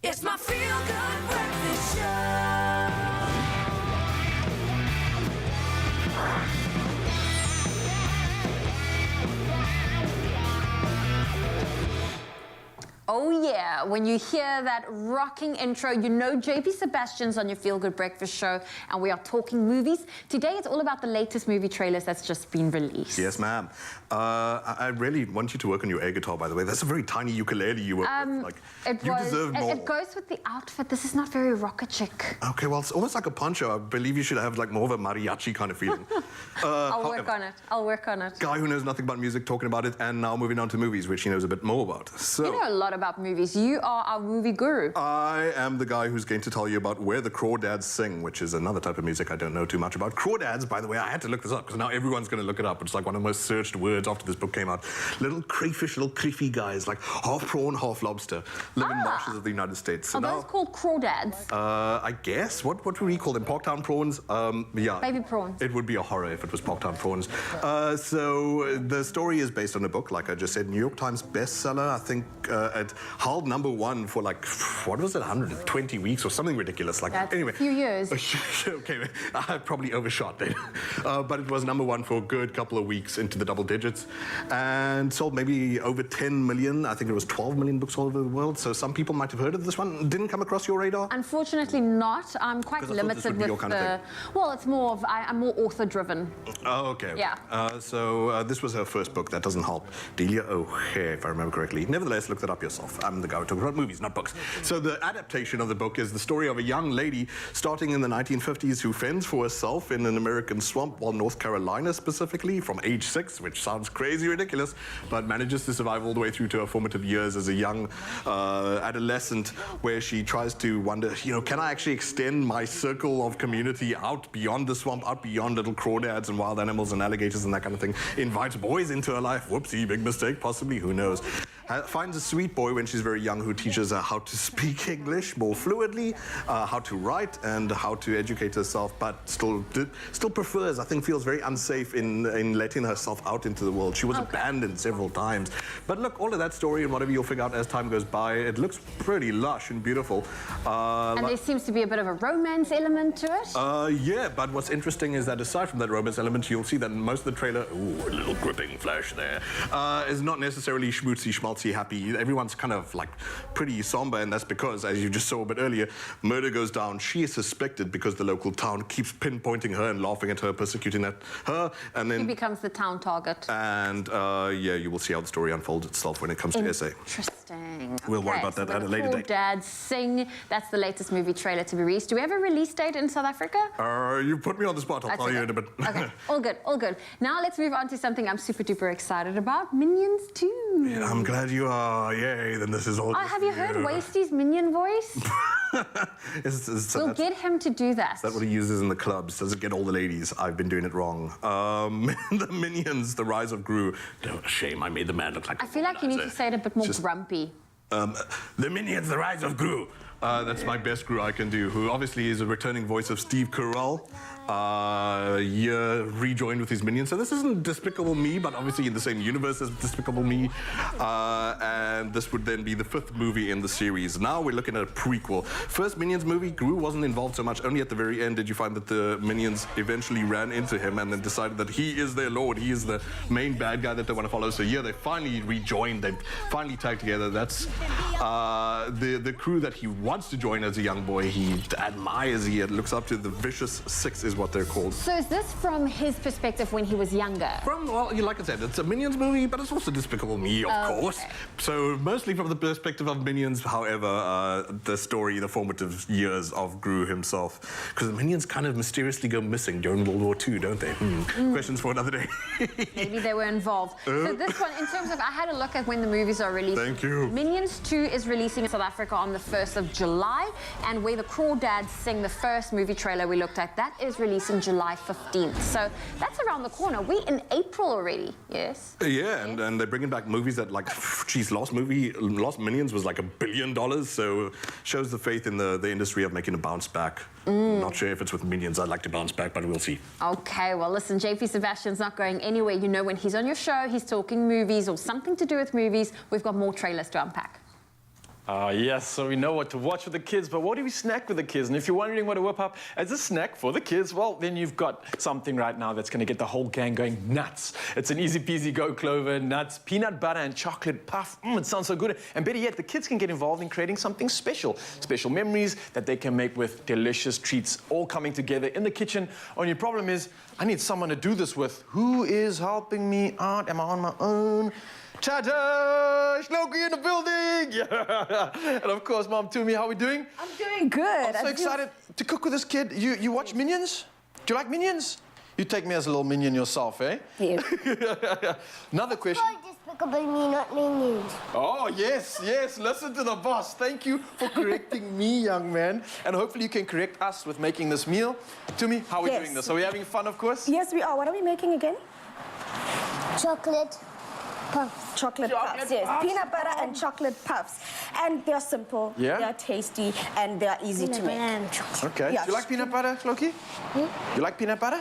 It's my feel-good breakfast show. Oh yeah, when you hear that rocking intro, you know JP Sebastian's on your Feel Good Breakfast show, and we are talking movies. Today it's all about the latest movie trailers that's just been released. Yes, ma'am. I really want you to work on your air guitar, by the way. That's a very tiny ukulele you work with. Like, you deserve more. It goes with the outfit. This is not very rocket chic. Okay, well, it's almost like a poncho. I believe you should have like more of a mariachi kind of feeling. I'll work on it. I'll work on it. Guy who knows nothing about music talking about it, and now moving on to movies, which he knows a bit more about. So, you know a lot about movies. You are our movie guru. I am the guy who's going to tell you about Where the Crawdads Sing, which is another type of music I don't know too much about. Crawdads, by the way, I had to look this up because now everyone's going to look it up. It's like one of the most searched words after this book came out. Little crayfish, little creepy guys, like half prawn, half lobster, live in marshes of the United States. So are those called crawdads? I guess. What would we call them? Parktown prawns? Yeah. Baby prawns. It would be a horror if it was Parktown prawns. So the story is based on a book, like I just said, New York Times bestseller. I think it held #1 for like, what was it, 120 weeks or something ridiculous. Like, that's anyway. A few years. Okay, I probably overshot then. But it was #1 for a good couple of weeks into the double digits and sold maybe over 10 million. I think it was 12 million books all over the world. So some people might have heard of this one. Didn't come across your radar? Unfortunately not. I'm quite limited with the... Well, it's more of... I'm more author-driven. Oh, okay. Yeah. So this was her first book. That doesn't help. Delia O'Hare, if I remember correctly. Nevertheless, look that up yourself. I'm the guy who talks about movies, not books. So the adaptation of the book is the story of a young lady starting in the 1950s who fends for herself in an American swamp, while North Carolina specifically, from age 6, which sounds crazy ridiculous, but manages to survive all the way through to her formative years as a young adolescent, where she tries to wonder, you know, can I actually extend my circle of community out beyond the swamp, out beyond little crawdads and wild animals and alligators and that kind of thing? Invites boys into her life. Whoopsie, big mistake, possibly, who knows? Finds a sweet boy when she's very young who teaches her how to speak English more fluidly, how to write, and how to educate herself, but still prefers, I think, feels very unsafe in letting herself out into the world. She was abandoned several times. But look, all of that story and whatever you'll figure out as time goes by, it looks pretty lush and beautiful. And there seems to be a bit of a romance element to it. Yeah, but what's interesting is that aside from that romance element, you'll see that most of the trailer, ooh, a little gripping flash there, is not necessarily schmoozy, schmaltzy, happy. Everyone's kind of like pretty somber, and that's because, as you just saw a bit earlier, murder goes down. She is suspected because the local town keeps pinpointing her and laughing at her, persecuting her, and then... She becomes the town target. And, yeah, you will see how the story unfolds itself when it comes to SA. Interesting. We'll worry about that at a later date. Crawdads Sing. That's the latest movie trailer to be released. Do we have a release date in South Africa? You put me on the spot. I'll tell you in a bit. Okay, all good, all good. Now let's move on to something I'm super duper excited about, Minions 2. Yeah, I'm glad you are. Yay, then this is all have you heard Wastie's Minion voice? We'll get him to do that. Is that what he uses in the clubs? Does it get all the ladies? I've been doing it wrong. The Minions, The Rise of Gru. No, shame, I made the man look like I feel like you need to say it a bit more grumpy. The Minions, The Rise of Gru. That's my best Gru I can do, who obviously is a returning voice of Steve Carell. Rejoined with his minions. So this isn't Despicable Me, but obviously in the same universe as Despicable Me. And this would then be the 5th movie in the series. Now we're looking at a prequel. First Minions movie, Gru wasn't involved so much. Only at the very end did you find that the Minions eventually ran into him and then decided that he is their lord. He is the main bad guy that they want to follow. So yeah, they finally rejoined. They finally tagged together. That's the crew that he wants to join as a young boy. He admires, he looks up to. The Vicious Six is what they're called. So is this from his perspective when he was younger? Well, like I said, it's a Minions movie, but it's also Despicable Me, of course. So mostly from the perspective of Minions, however, the story, the formative years of Gru himself. Because the Minions kind of mysteriously go missing during World War II, don't they? Questions for another day. Maybe they were involved. So this one, in terms of, I had a look at when the movies are released. Thank you. Minions 2 is releasing in South Africa on the 1st of July, and Where the Crawdads Sing, the first movie trailer we looked at, that is releasing July 15th. So that's around the corner. We're in April already, yes? Yeah, and they're bringing back movies that, like, geez, last Minions was like $1 billion, so shows the faith in the industry of making a bounce back. Not sure if it's with Minions I'd like to bounce back, but we'll see. Okay, well, listen, JP Sebastian's not going anywhere. You know, when he's on your show, he's talking movies or something to do with movies. We've got more trailers to unpack. Yes, so we know what to watch with the kids, but what do we snack with the kids? And if you're wondering what to whip up as a snack for the kids, well, then you've got something right now that's going to get the whole gang going nuts. It's an easy peasy Go Clover nuts, peanut butter and chocolate puff. It sounds so good. And better yet, the kids can get involved in creating something special. Special memories that they can make with delicious treats all coming together in the kitchen. Only problem is, I need someone to do this with. Who is helping me out? Am I on my own? Chadash! Loki in the building! Yeah. And of course, Mom Toomey, how are we doing? I'm doing good. I'm so excited to cook with this kid. You watch Minions? Do you like Minions? You take me as a little minion yourself, eh? Yes. Another question. talk about me, not my news. Oh, yes, yes. Listen to the boss. Thank you for correcting me, young man. And hopefully you can correct us with making this meal. Tumi, how are we doing this? Are we having fun, of course? Yes, we are. What are we making again? Chocolate puffs. Chocolate puffs, yes. puffs. Peanut butter and chocolate puffs. And they're simple, they're tasty, and they're easy to make. Okay. Yeah. Do you like peanut butter, Loki? You like peanut butter?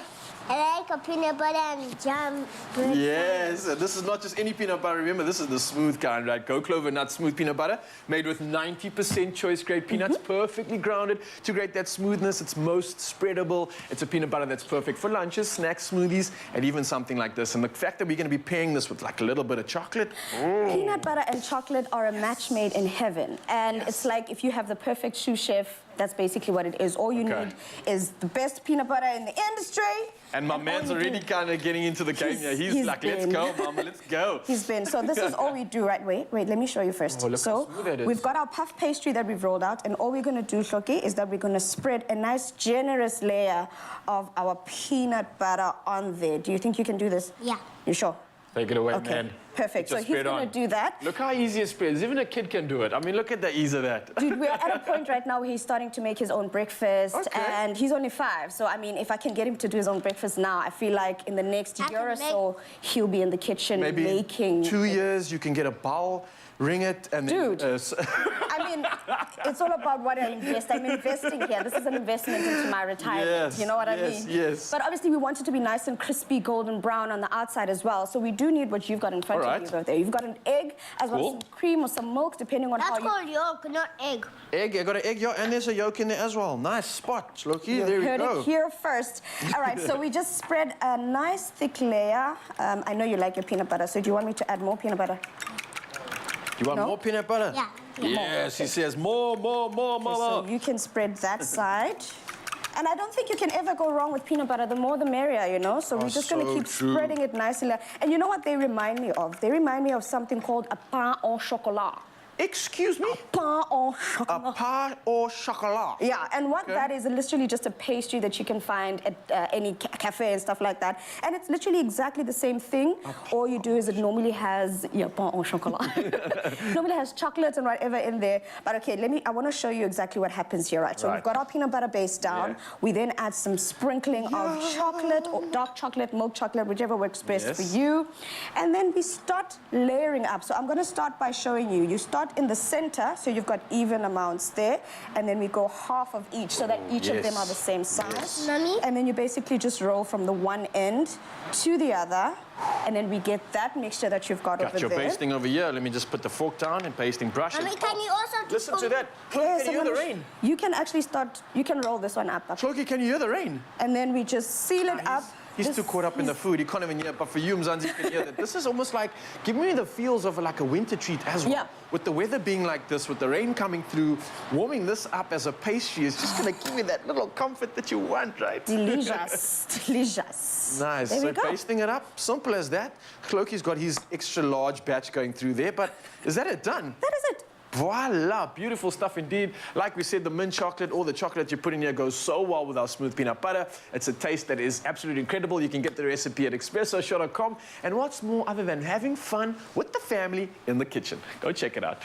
I like a peanut butter and jam. Bread. Yes, and this is not just any peanut butter. Remember, this is the smooth kind, right? Go Clover Nut Smooth Peanut Butter, made with 90% choice-grade peanuts, perfectly grounded to create that smoothness. It's most spreadable. It's a peanut butter that's perfect for lunches, snacks, smoothies, and even something like this. And the fact that we're going to be pairing this with like a little bit of chocolate. Peanut butter and chocolate are a match made in heaven. And it's like if you have the perfect sous chef, that's basically what it is. All you need is the best peanut butter in the industry. And my man's already kind of getting into the game here. He's like, let's go, mama, let's go. He's been. So this is all we do, right? Wait, let me show you first. Oh, look so how smooth that is. we've got our puff pastry that we've rolled out, and all we're going to do, Shoki, is that we're going to spread a nice, generous layer of our peanut butter on there. Do you think you can do this? Yeah. You sure? Take it away, Okay, man. perfect. So he's going to do that. Look how easy it spreads. Even a kid can do it. I mean, look at the ease of that. Dude, we're at a point right now where he's starting to make his own breakfast, and he's only 5. So, I mean, if I can get him to do his own breakfast now, I feel like in the next year or so, he'll be in the kitchen Maybe making. 2 years, you can get a bowl, ring it, and Dude. then... I mean, it's all about what I invest. I'm investing here. This is an investment into my retirement. Yes, you know what I yes, mean? yes. But obviously, we want it to be nice and crispy, golden brown on the outside as well. So we do need what you've got in front of you over there. You've got an egg, as well as some cream or some milk, depending on how you... That's called yolk, not egg. Egg, I got an egg yolk, and there's a yolk in there as well. Nice spot, Loki. You There we heard go. it here first. All right, so we just spread a nice thick layer. I know you like your peanut butter, so do you want me to add more peanut butter? You want more peanut butter? Yeah. Yes, he says more. So you can spread that side. And I don't think you can ever go wrong with peanut butter. The more the merrier, you know? So we're just going to keep spreading it nicely. And you know what they remind me of? They remind me of something called a pain au chocolat. Excuse me? A pain au chocolat. A pain au chocolat. Yeah, and what that is literally just a pastry that you can find at any cafe and stuff like that. And it's literally exactly the same thing. All you do is it normally has, pain au chocolat. Normally has chocolate and whatever in there. But okay, I want to show you exactly what happens here, right? So we've got our peanut butter base down. We then add some sprinkling of chocolate or dark chocolate, milk chocolate, whichever works best for you. And then we start layering up. So I'm going to start by showing you. You start in the center, so you've got even amounts there, and then we go half of each, so that each of them are the same size. And then you basically just roll from the one end to the other, and then we get that mixture that you've got over there. Got your basting over here. Let me just put the fork down and basting brush. Mommy, can you also... Listen to that. Yes, Can you hear the rain? You can actually start, you can roll this one up. Floki, can you hear the rain? And then we just seal it up. He's too caught up in the food. He can't even hear. But for you, Mzansi, you can hear that. This is almost like giving me the feels of like a winter treat as well. Yeah. With the weather being like this, with the rain coming through, warming this up as a pastry is just going to give me that little comfort that you want, right? Delicious. Delicious. Nice. There we So go. basting it up, simple as that. Cloaky's got his extra large batch going through there. But is that it done? That is it. Voila, beautiful stuff indeed. Like we said, the mint chocolate, all the chocolate you put in here goes so well with our smooth peanut butter. It's a taste that is absolutely incredible. You can get the recipe at expressoshow.com. And what's more other than having fun with the family in the kitchen? Go check it out.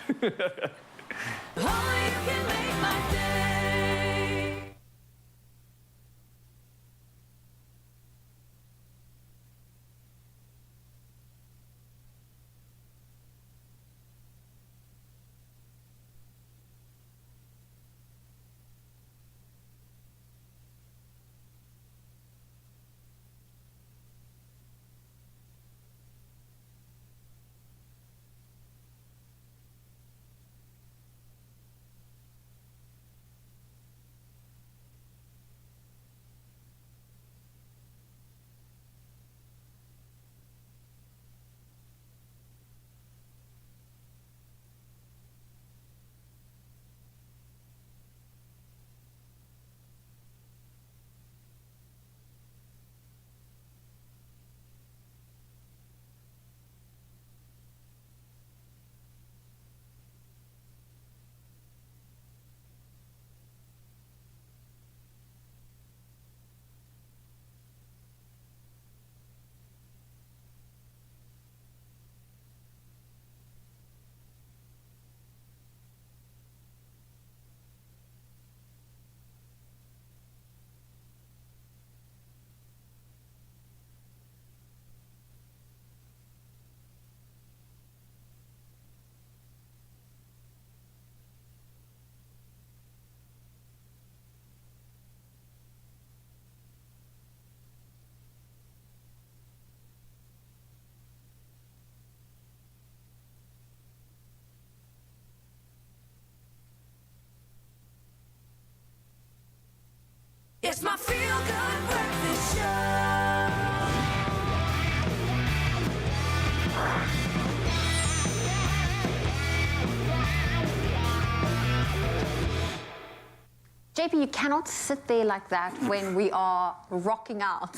JP, you cannot sit there like that when we are rocking out.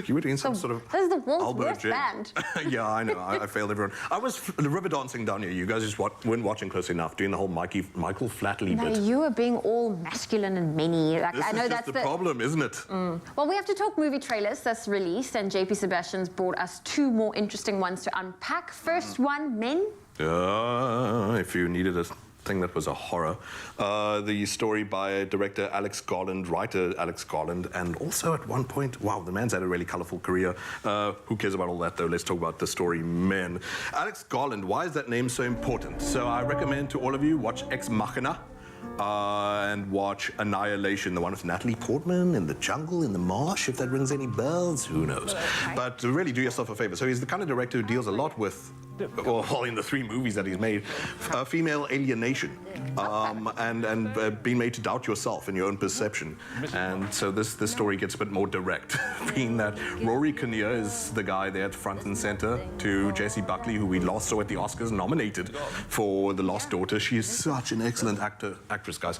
You were doing some sort of This is the world's elbow worst jig. band. Yeah, I know. I failed everyone. I was river dancing down here. You guys just weren't watching closely enough, doing the whole Michael Flatley No, bit. you are being all masculine and many. Like, This I know is that's just the problem, isn't it? Well, we have to talk movie trailers that's released, and JP Sebastian's brought us 2 more interesting ones to unpack. First one, Men. If you needed a thing that was a horror. The story by director Alex Garland, writer Alex Garland, and also at one point, wow, the man's had a really colorful career. Who cares about all that, though? Let's talk about the story Men. Alex Garland, why is that name so important? So I recommend to all of you, watch Ex Machina. And watch Annihilation, the one with Natalie Portman in the jungle, in the marsh, if that rings any bells, who knows. But really do yourself a favor. So he's the kind of director who deals a lot with, well, in the 3 movies that he's made, female alienation, and being made to doubt yourself and your own perception. And so this story gets a bit more direct, being that Rory Kinnear is the guy there at front and center to Jessie Buckley, who we last saw at the Oscars, nominated for The Lost Daughter. She is such an excellent actress, guys.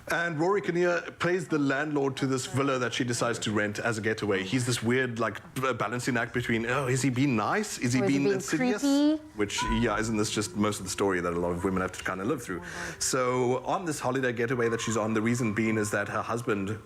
And Rory Kinnear plays the landlord to this villa that she decides to rent as a getaway. He's this weird, like, balancing act between, oh, is he being nice? Is he being insidious? Creepy? Which, yeah, isn't this just most of the story that a lot of women have to kind of live through? So on this holiday getaway that she's on, the reason being is that her husband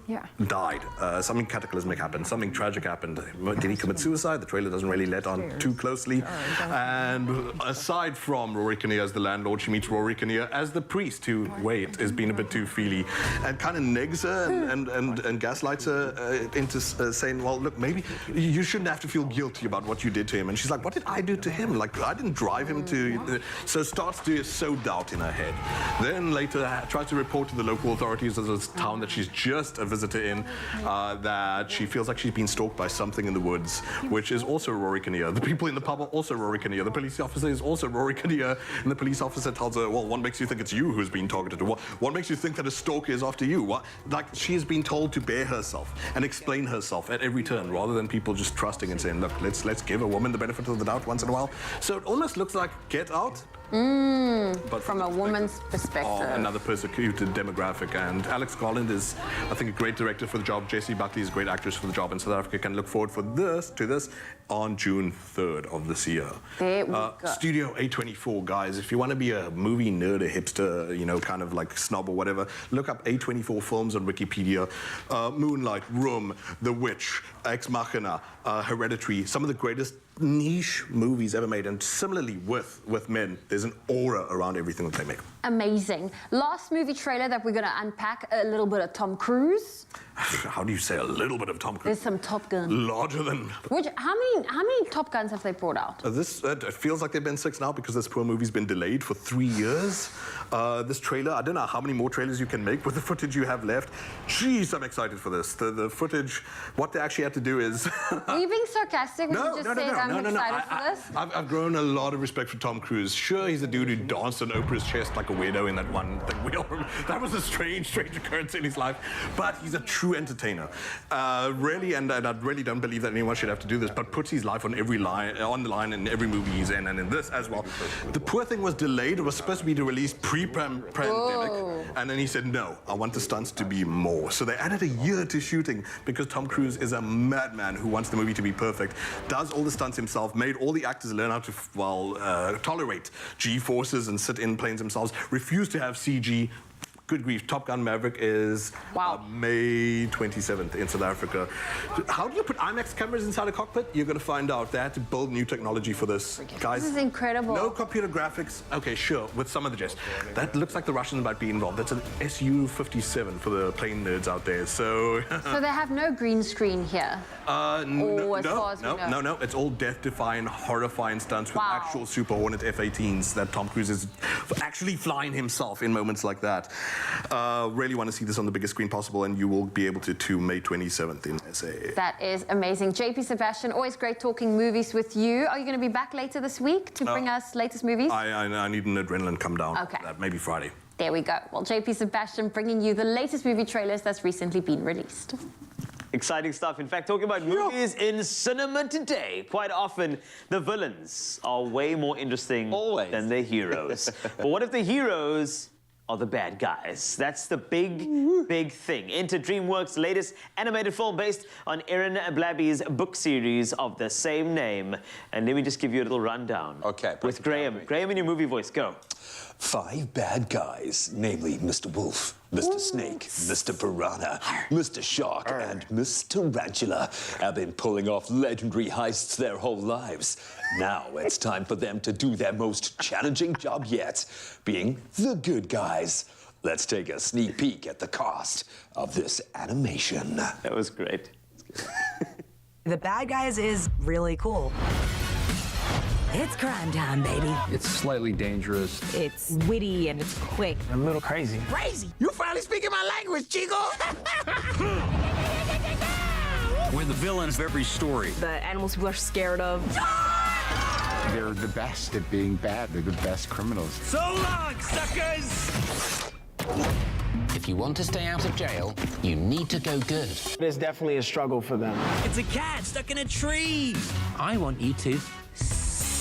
died. Something cataclysmic happened. Something tragic happened. Did he commit suicide? The trailer doesn't really let on too closely. And aside from Rory Kinnear as the landlord, she meets Rory Kinnear as the priest who, wait, is being a bit too feely, and kind of negs her and gaslights her into saying, well, look, maybe you shouldn't have to feel guilty about what you did to him. And she's like, what did I do to him? Like, I didn't drive him to... So starts to sow doubt in her head. Then later tries to report to the local authorities of this town that she's just a visitor in, that she feels like she's been stalked by something in the woods, which is also Rory Kinnear. The people in the pub are also Rory Kinnear. The police officer is also Rory Kinnear. And the police officer tells her, well, what makes you think it's you who's being targeted? What makes you think that a stalker is after you? What? Like, she has been told to bear herself and explain herself at every turn, rather than people just trusting and saying, look, let's give a woman the benefit of the doubt once in a while. So it almost looks like Get Out, but from a woman's perspective. Another persecuted demographic. And Alex Garland is, I think, a great director for the job. Jessie Buckley is a great actress for the job, and South Africa can look forward to this on June 3rd of this year. There we go. Studio A24, guys. If you want to be a movie nerd, a hipster, you know, kind of like snob or whatever, look up A24 films on Wikipedia. Moonlight, Room, The Witch, Ex Machina, Hereditary, some of the greatest niche movies ever made. And similarly with Men, there's an aura around everything that they make. Amazing. Last movie trailer that we're going to unpack, a little bit of Tom Cruise. How do you say a little bit of Tom Cruise? There's some Top Gun. Larger than... How many Top Guns have they brought out? It feels like they've been 6 now because this poor movie's been delayed for 3 years. This trailer, I don't know how many more trailers you can make with the footage you have left. Jeez, I'm excited for this. The footage, what they actually had to do is... Are you being sarcastic when you just said I'm excited for this? I've grown a lot of respect for Tom Cruise. Sure, he's a dude who danced on Oprah's chest like a weirdo in that one thing. That was a strange occurrence in his life. But he's a true entertainer. Really, and I really don't believe that anyone should have to do this, but puts his life on the line in every movie he's in, and in this as well. The poor thing was delayed. It was supposed to be released pre-pandemic, and then he said, no, I want the stunts to be more. So they added a year to shooting because Tom Cruise is a madman who wants the movie to be perfect, does all the stunts himself, made all the actors learn how to, tolerate G-forces and sit in planes themselves, refused to have CG. Good grief, Top Gun Maverick is May 27th in South Africa. How do you put IMAX cameras inside a cockpit? You're going to find out. They had to build new technology for this. Guys, this is incredible. No computer graphics. Okay, sure, with some of the jets. That looks like the Russians might be involved. That's an Su-57 for the plane nerds out there, so... So they have no green screen here? No. It's all death-defying, horrifying stunts with actual Super Hornet F-18s that Tom Cruise is actually flying himself in moments like that. Really want to see this on the biggest screen possible, and you will be able to May 27th in SA. That is amazing. JP Sebastian, always great talking movies with you. Are you going to be back later this week to bring us latest movies? I need an adrenaline come down. Okay. Maybe Friday. There we go. Well, JP Sebastian bringing you the latest movie trailers that's recently been released. Exciting stuff. In fact, talking about movies in cinema today, quite often the villains are way more interesting than the heroes. But what if the heroes are the bad guys. That's the big thing. Enter DreamWorks' latest animated film based on Erin Blabby's book series of the same name. And let me just give you a little rundown. Okay. With Graham. Graham, in your movie voice, go. 5 bad guys, namely Mr. Wolf, Mr. Snake, Mr. Piranha, Mr. Shark, and Mr. Tarantula, have been pulling off legendary heists their whole lives. Now it's time for them to do their most challenging job yet, being the good guys. Let's take a sneak peek at the cast of this animation. That was great. The Bad Guys is really cool. It's crime time, baby. It's slightly dangerous. It's witty and it's quick. A little crazy. Crazy! You finally speaking my language, Chico! We're the villains of every story. The animals people are scared of. They're the best at being bad. They're the best criminals. So long, suckers! If you want to stay out of jail, you need to go good. There's definitely a struggle for them. It's a cat stuck in a tree! I want you to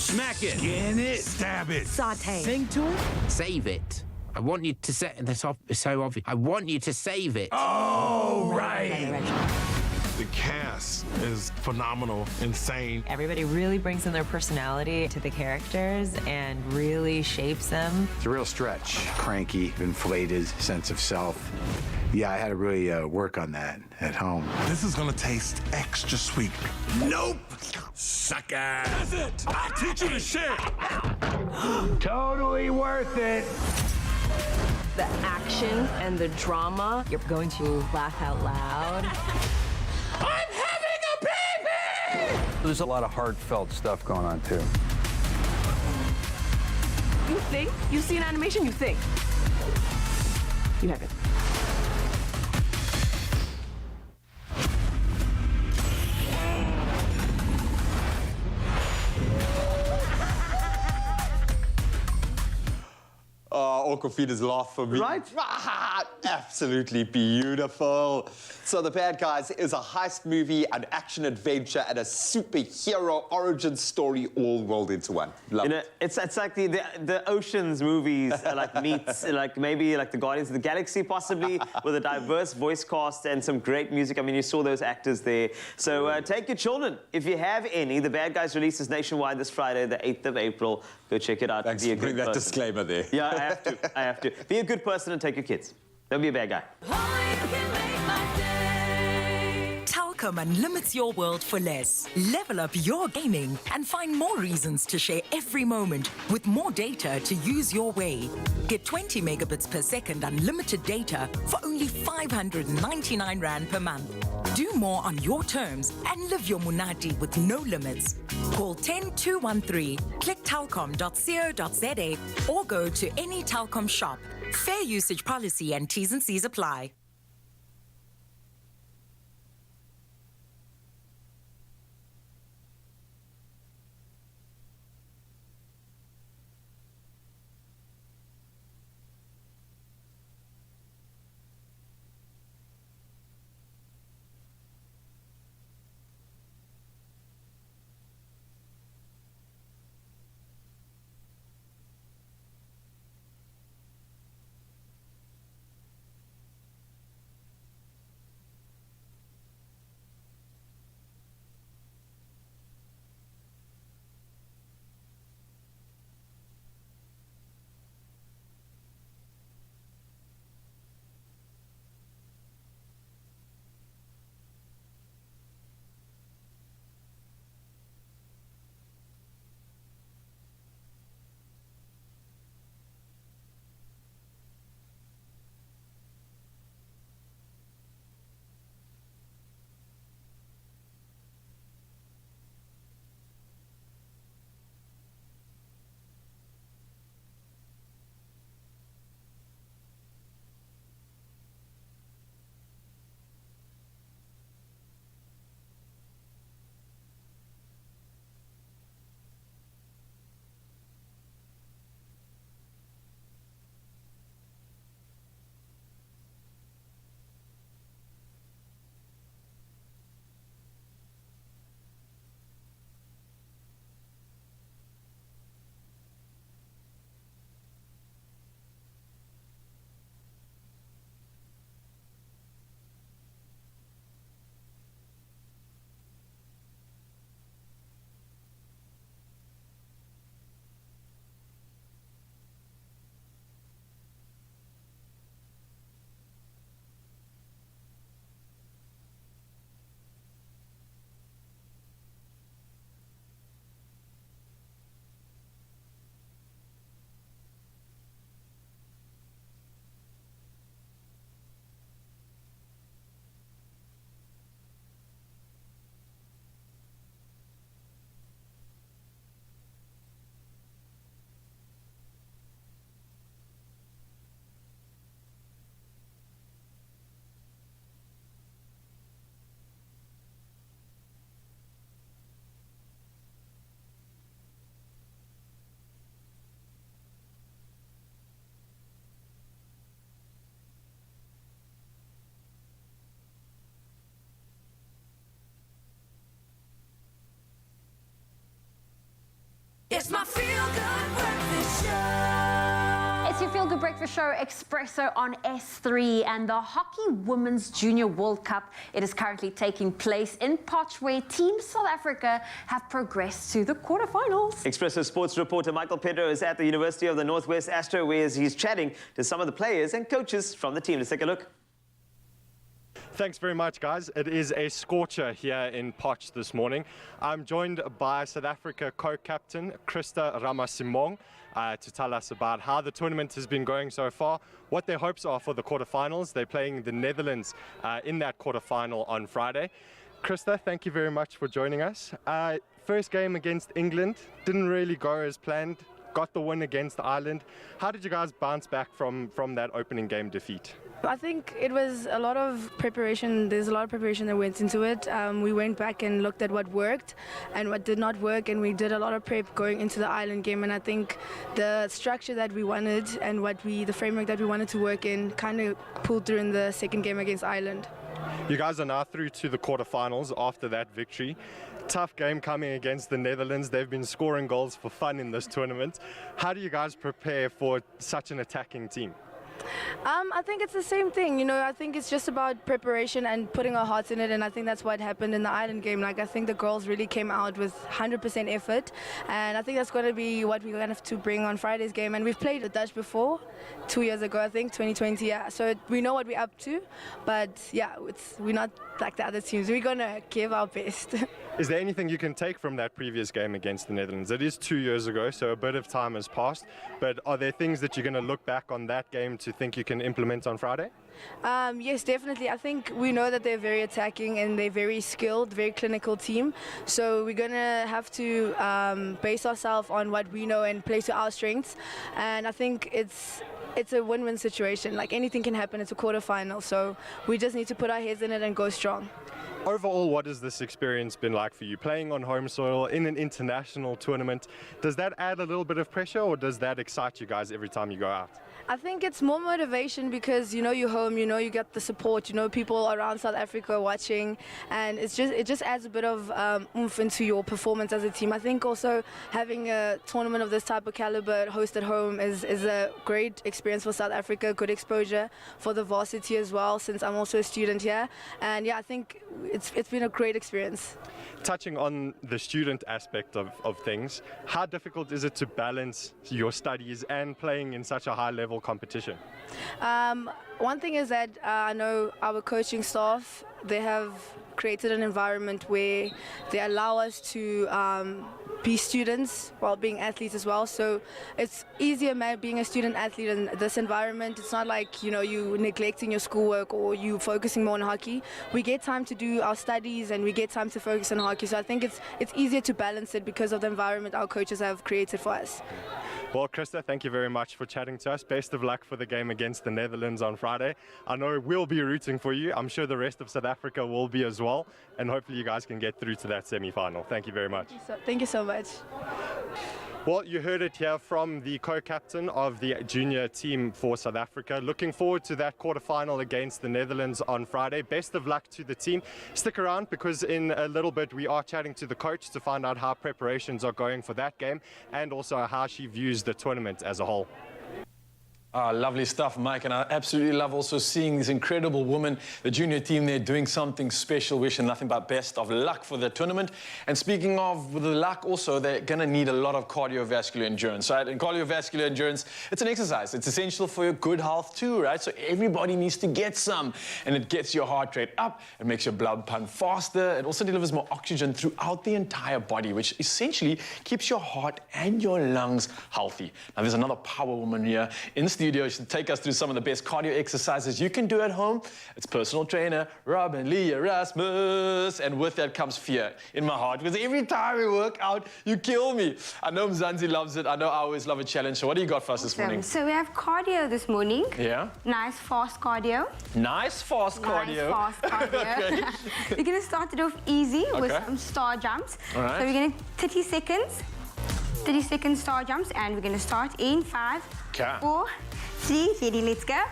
Smack it! Skin it! Stab it! Saute. Sing to it? save it. I want you to set this up. It's so obvious. I want you to save it. Oh, right! The cast is phenomenal, insane. Everybody really brings in their personality to the characters and really shapes them. It's a real stretch. Cranky, inflated, sense of self. Yeah, I had to really work on that at home. This is gonna taste extra sweet. Nope! Sucker! That's it! I'll teach you to share! Totally worth it! The action and the drama, you're going to laugh out loud. I'm having a baby! There's a lot of heartfelt stuff going on, too. You think? You see an animation, you think. You have it. Aquafina's laugh for me. Right? Absolutely beautiful. So The Bad Guys is a heist movie, an action adventure, and a superhero origin story all rolled into one. Love it. It's like the Oceans movies like meets like maybe like the Guardians of the Galaxy possibly with a diverse voice cast and some great music. I mean, you saw those actors there. So take your children if you have any. The Bad Guys releases nationwide this Friday, the 8th of April. Go check it out. Thanks Be a for good putting that person. disclaimer there. Yeah, I have to. I have to. Be a good person and take your kids. Don't be a bad guy. Telkom unlimits your world for less. Level up your gaming and find more reasons to share every moment with more data to use your way. Get 20 megabits per second unlimited data for only 599 Rand per month. Do more on your terms and live your Munati with no limits. Call 10213, click telkom.co.za or go to any Telkom shop. Fair usage policy and T's and C's apply. Feel Good Breakfast Show, Expresso on S3, and the Hockey Women's Junior World Cup. It is currently taking place in Potch, where Team South Africa have progressed to the quarterfinals. Expresso sports reporter Michael Pedro is at the University of the Northwest Astro, where he's chatting to some of the players and coaches from the team. Let's take a look. Thanks very much, guys. It is a scorcher here in Potch this morning. I'm joined by South Africa co-captain Christa Ramasimong to tell us about how the tournament has been going so far, what their hopes are for the quarterfinals. They're playing the Netherlands in that quarterfinal on Friday. Christa, thank you very much for joining us. First game against England didn't really go as planned. Got the win against Ireland. How did you guys bounce back from that opening game defeat? I think it was a lot of preparation. There's a lot of preparation that went into it. We went back and looked at what worked and what did not work, and we did a lot of prep going into the Ireland game. And I think the structure that we wanted and the framework that we wanted to work in kind of pulled through in the second game against Ireland. You guys are now through to the quarterfinals after that victory. Tough game coming against the Netherlands. They've been scoring goals for fun in this tournament. How do you guys prepare for such an attacking team? I think it's the same thing, you know. I think it's just about preparation and putting our hearts in it, and I think that's what happened in the Ireland game. Like, I think the girls really came out with 100% effort, and I think that's going to be what we're going to have to bring on Friday's game. And we've played the Dutch before, 2 years ago, I think, 2020, yeah. So we know what we're up to, but yeah, we're not like the other teams. We're going to give our best. Is there anything you can take from that previous game against the Netherlands? It is 2 years ago, so a bit of time has passed, but are there things that you're going to look back on that game to think you can implement on Friday? Yes, definitely. I think we know that they're very attacking and they're very skilled, very clinical team. So we're going to have to base ourselves on what we know and play to our strengths. And I think it's a win-win situation. Like, anything can happen. It's a quarterfinal. So we just need to put our heads in it and go strong. Overall, what has this experience been like for you? Playing on home soil in an international tournament, does that add a little bit of pressure, or does that excite you guys every time you go out? I think it's more motivation because, you know, you're home, you know, you get the support, you know, people around South Africa watching, and it just adds a bit of oomph into your performance as a team. I think also having a tournament of this type of caliber hosted home is a great experience for South Africa, good exposure for the varsity as well, since I'm also a student here. And yeah, I think it's been a great experience. Touching on the student aspect of things, how difficult is it to balance your studies and playing in such a high-level competition? One thing is that I know our coaching staff, they have created an environment where they allow us to be students while being athletes as well. So it's easier being a student athlete in this environment. It's not like, you know, you neglecting your schoolwork or you focusing more on hockey. We get time to do our studies and we get time to focus on hockey. So I think it's easier to balance it because of the environment our coaches have created for us. Well, Christa, thank you very much for chatting to us. Best of luck for the game against the Netherlands on Friday. I know we'll be rooting for you. I'm sure the rest of South Africa will be as well. And hopefully you guys can get through to that semi-final. Thank you very much. Thank you so much. Well, you heard it here from the co-captain of the junior team for South Africa. Looking forward to that quarterfinal against the Netherlands on Friday. Best of luck to the team. Stick around because in a little bit we are chatting to the coach to find out how preparations are going for that game and also how she views the tournament as a whole. Lovely stuff, Mike, and I absolutely love also seeing these incredible women, the junior team there doing something special. Wishing nothing but best of luck for the tournament. And speaking of the luck also, they're going to need a lot of cardiovascular endurance, right? And cardiovascular endurance, it's an exercise. It's essential for your good health too, right? So everybody needs to get some. And it gets your heart rate up, it makes your blood pump faster, it also delivers more oxygen throughout the entire body, which essentially keeps your heart and your lungs healthy. Now, there's another power woman here in the studio to take us through some of the best cardio exercises you can do at home. It's personal trainer Robin Lee Erasmus, and with that comes fear in my heart because every time we work out, you kill me. I know Mzansi loves it. I know I always love a challenge. So what do you got for us this morning? So we have cardio this morning. Yeah. Nice fast cardio. Nice fast cardio. Nice fast cardio. Okay. We're going to start it off easy with some star jumps. All right. So we're going to 30 seconds. 30-second star jumps, and we're going to start in 5, 4, 3, ready, let's go.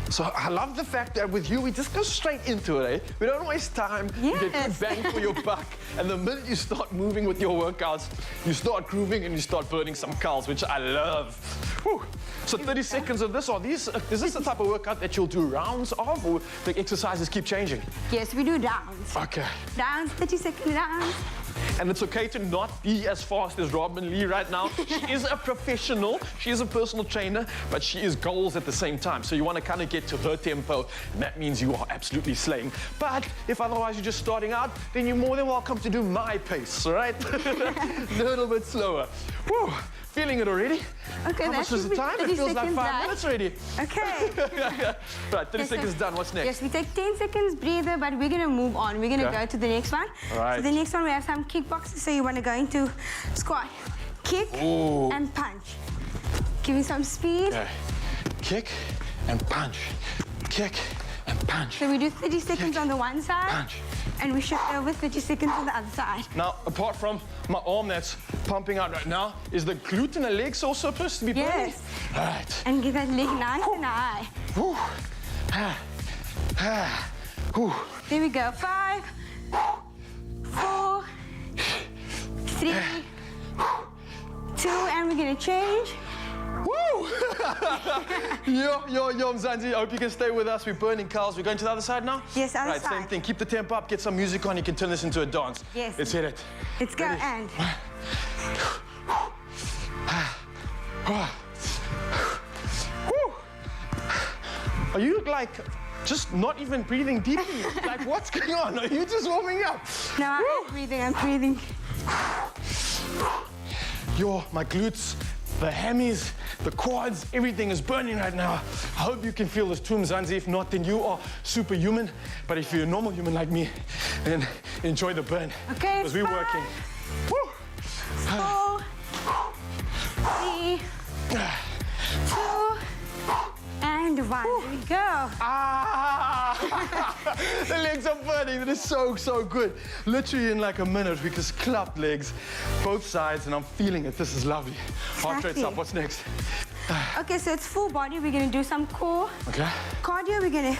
So I love the fact that with you, we just go straight into it, eh? We don't waste time. Yes. You get good bang for your buck. And the minute you start moving with your workouts, you start grooving and you start burning some calories, which I love. Whew. So 30 seconds of this, is this the type of workout that you'll do rounds of, or the exercises keep changing? Yes, we do rounds. Okay. Rounds, 30-second rounds. And it's okay to not be as fast as Robin Lee right now. She is a professional, she is a personal trainer, but she is goals at the same time. So you want to kind of get to her tempo, and that means you are absolutely slaying. But if otherwise you're just starting out, then you're more than welcome to do my pace, all right? A little bit slower. Whew. Feeling it already? Okay, how much was the time? It feels like 5 minutes already. Okay. Right, 30 seconds done. What's next? Yes, we take 10 seconds breather, but we're going to move on. We're going to go to the next one. All right. So the next one, we have some kickboxing. So you want to go into squat, kick, and punch. Give me some speed. Okay. Kick and punch. Kick and punch. So we do 30 seconds on the one side. Punch. And we shift over 30 seconds on the other side. Now, apart from my arm that's pumping out right now, is the glute and the legs also supposed to be burning? Yes. All right. And get that leg nice and high. There we go. 5, 4, 3, 2, and we're gonna change. Woo! Yo, Mzansi, I hope you can stay with us. We're burning cows. We're going to the other side now? Yes, other right, side. Same thing. Keep the tempo up, get some music on. You can turn this into a dance. Yes. Let's hit it. Let's go, Ready? and. Are you like just not even breathing deeply? Like, what's going on? Are you just warming up? No, I'm breathing. I'm breathing. Yo, my glutes, the hammies, the quads, everything is burning right now. I hope you can feel this too, Mzansi. If not, then you are superhuman. But if you're a normal human like me, then enjoy the burn. Okay, because we're working. 4, 3, 2, and 1. There we go. The legs are burning. That is so good. Literally in like a minute, we just clapped legs, both sides, and I'm feeling it. This is lovely. Heart rate's up. What's next? Okay, so it's full body. We're gonna do some core. Okay. Cardio. We're gonna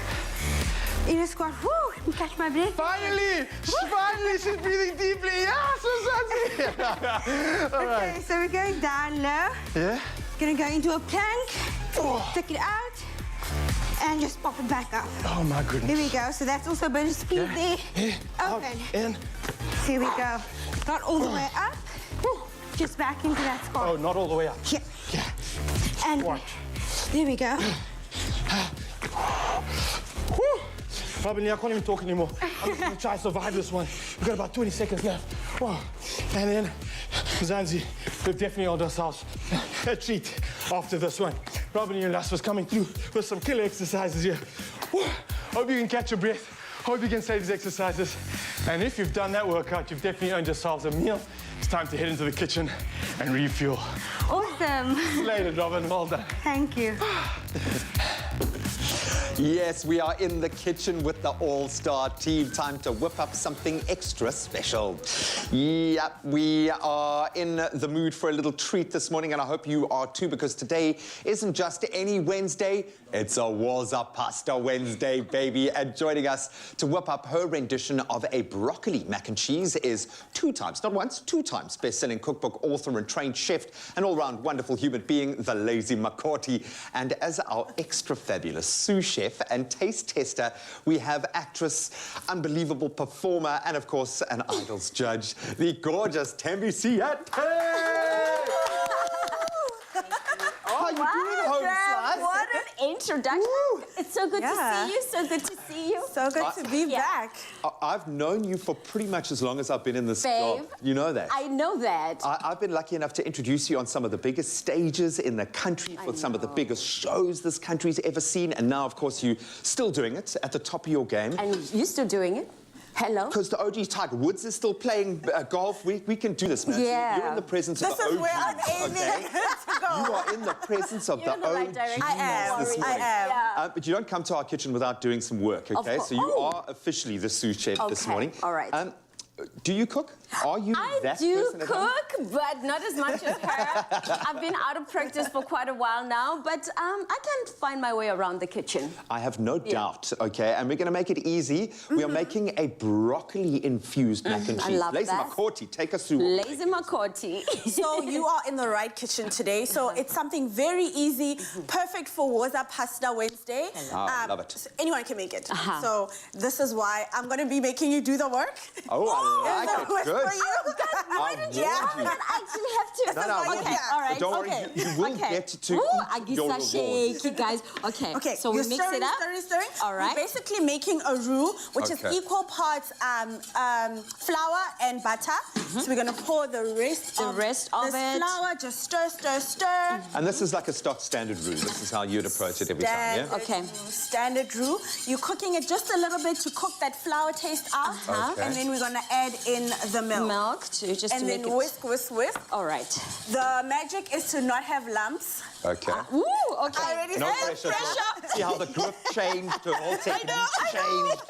in a squat. Woo! Let me catch my breath. Finally, she's breathing deeply. Yes, Mzansi. All right. Okay, so we're going down low. Yeah. Gonna go into a plank. Take it out. And just pop it back up. Oh my goodness. Here we go. So that's also a bit of speed there. Open. In. Here we go. Not all the way up. Just back into that squat. Oh, not all the way up. Yeah. And there we go. Robin, I can't even talk anymore. I'm just gonna try to survive this one. We've got about 20 seconds left. Whoa. And then, Mzansi, we've definitely owed ourselves a treat after this one. Robin and Las was coming through with some killer exercises here. Whew. Hope you can catch your breath. Hope you can say these exercises. And if you've done that workout, you've definitely earned yourselves a meal. It's time to head into the kitchen and refuel. Awesome. Slayed it, Robin. Well done. Thank you. Yes, we are in the kitchen with the all-star team. Time to whip up something extra special. Yep, we are in the mood for a little treat this morning, and I hope you are too, because today isn't just any Wednesday, it's a Waza Pasta Wednesday, baby. And joining us to whip up her rendition of a broccoli mac and cheese is 2 times, not once, 2 times best-selling cookbook author and trained chef, an all-round wonderful human being, the Lazy Makoti. And as our extra fabulous sous chef and taste tester, we have actress, unbelievable performer, and of course, an Idols judge, the gorgeous Thembisile. How you doing, home slice? What an introduction. Woo. It's so good to see you, so good to see you. So good to be back. I've known you for pretty much as long as I've been in this job. You know that. I know that. I've been lucky enough to introduce you on some of the biggest stages in the country for some of the biggest shows this country's ever seen. And now, of course, you're still doing it at the top of your game. And you're still doing it? Hello? Because the OG Tiger Woods is still playing golf. We can do this, man. Yeah. You're in the presence of the OG. This is where I'm aiming to go. You are in the presence of the OG. I am. This morning. Yeah. But you don't come to our kitchen without doing some work, okay? So you are officially the sous chef this morning. All right. Do you cook? Are you I that do person at home? cook, but not as much as her. I've been out of practice for quite a while now, but I can find my way around the kitchen. I have no doubt, okay? And we're going to make it easy. We are making a broccoli-infused mac and cheese. I love Lazy that. Makoti, take us through. Lazy Makoti. So you are in the right kitchen today. So it's something very easy, perfect for Woza Pasta Wednesday. I love it. So anyone can make it. So this is why I'm going to be making you do the work. Oh, I like it. Good. For you. Why did you actually have to? No, okay, all right. Don't worry, you will get to eat your reward. Shaky, guys. Okay, so we mix it up. Stirring. All right. We're basically making a roux, which is equal parts flour and butter. So we're going to pour the rest of this it. Flour, just stir, stir, stir. And this is like a stock standard roux. This is how you'd approach it every time, yeah? Okay. Standard roux. You're cooking it just a little bit to cook that flour taste out. And then we're going to add in the milk. And then whisk, whisk, whisk. All right. The magic is to not have lumps. Okay. Ooh, okay. I already No said pressure. See how the grip changed, the whole technique changed.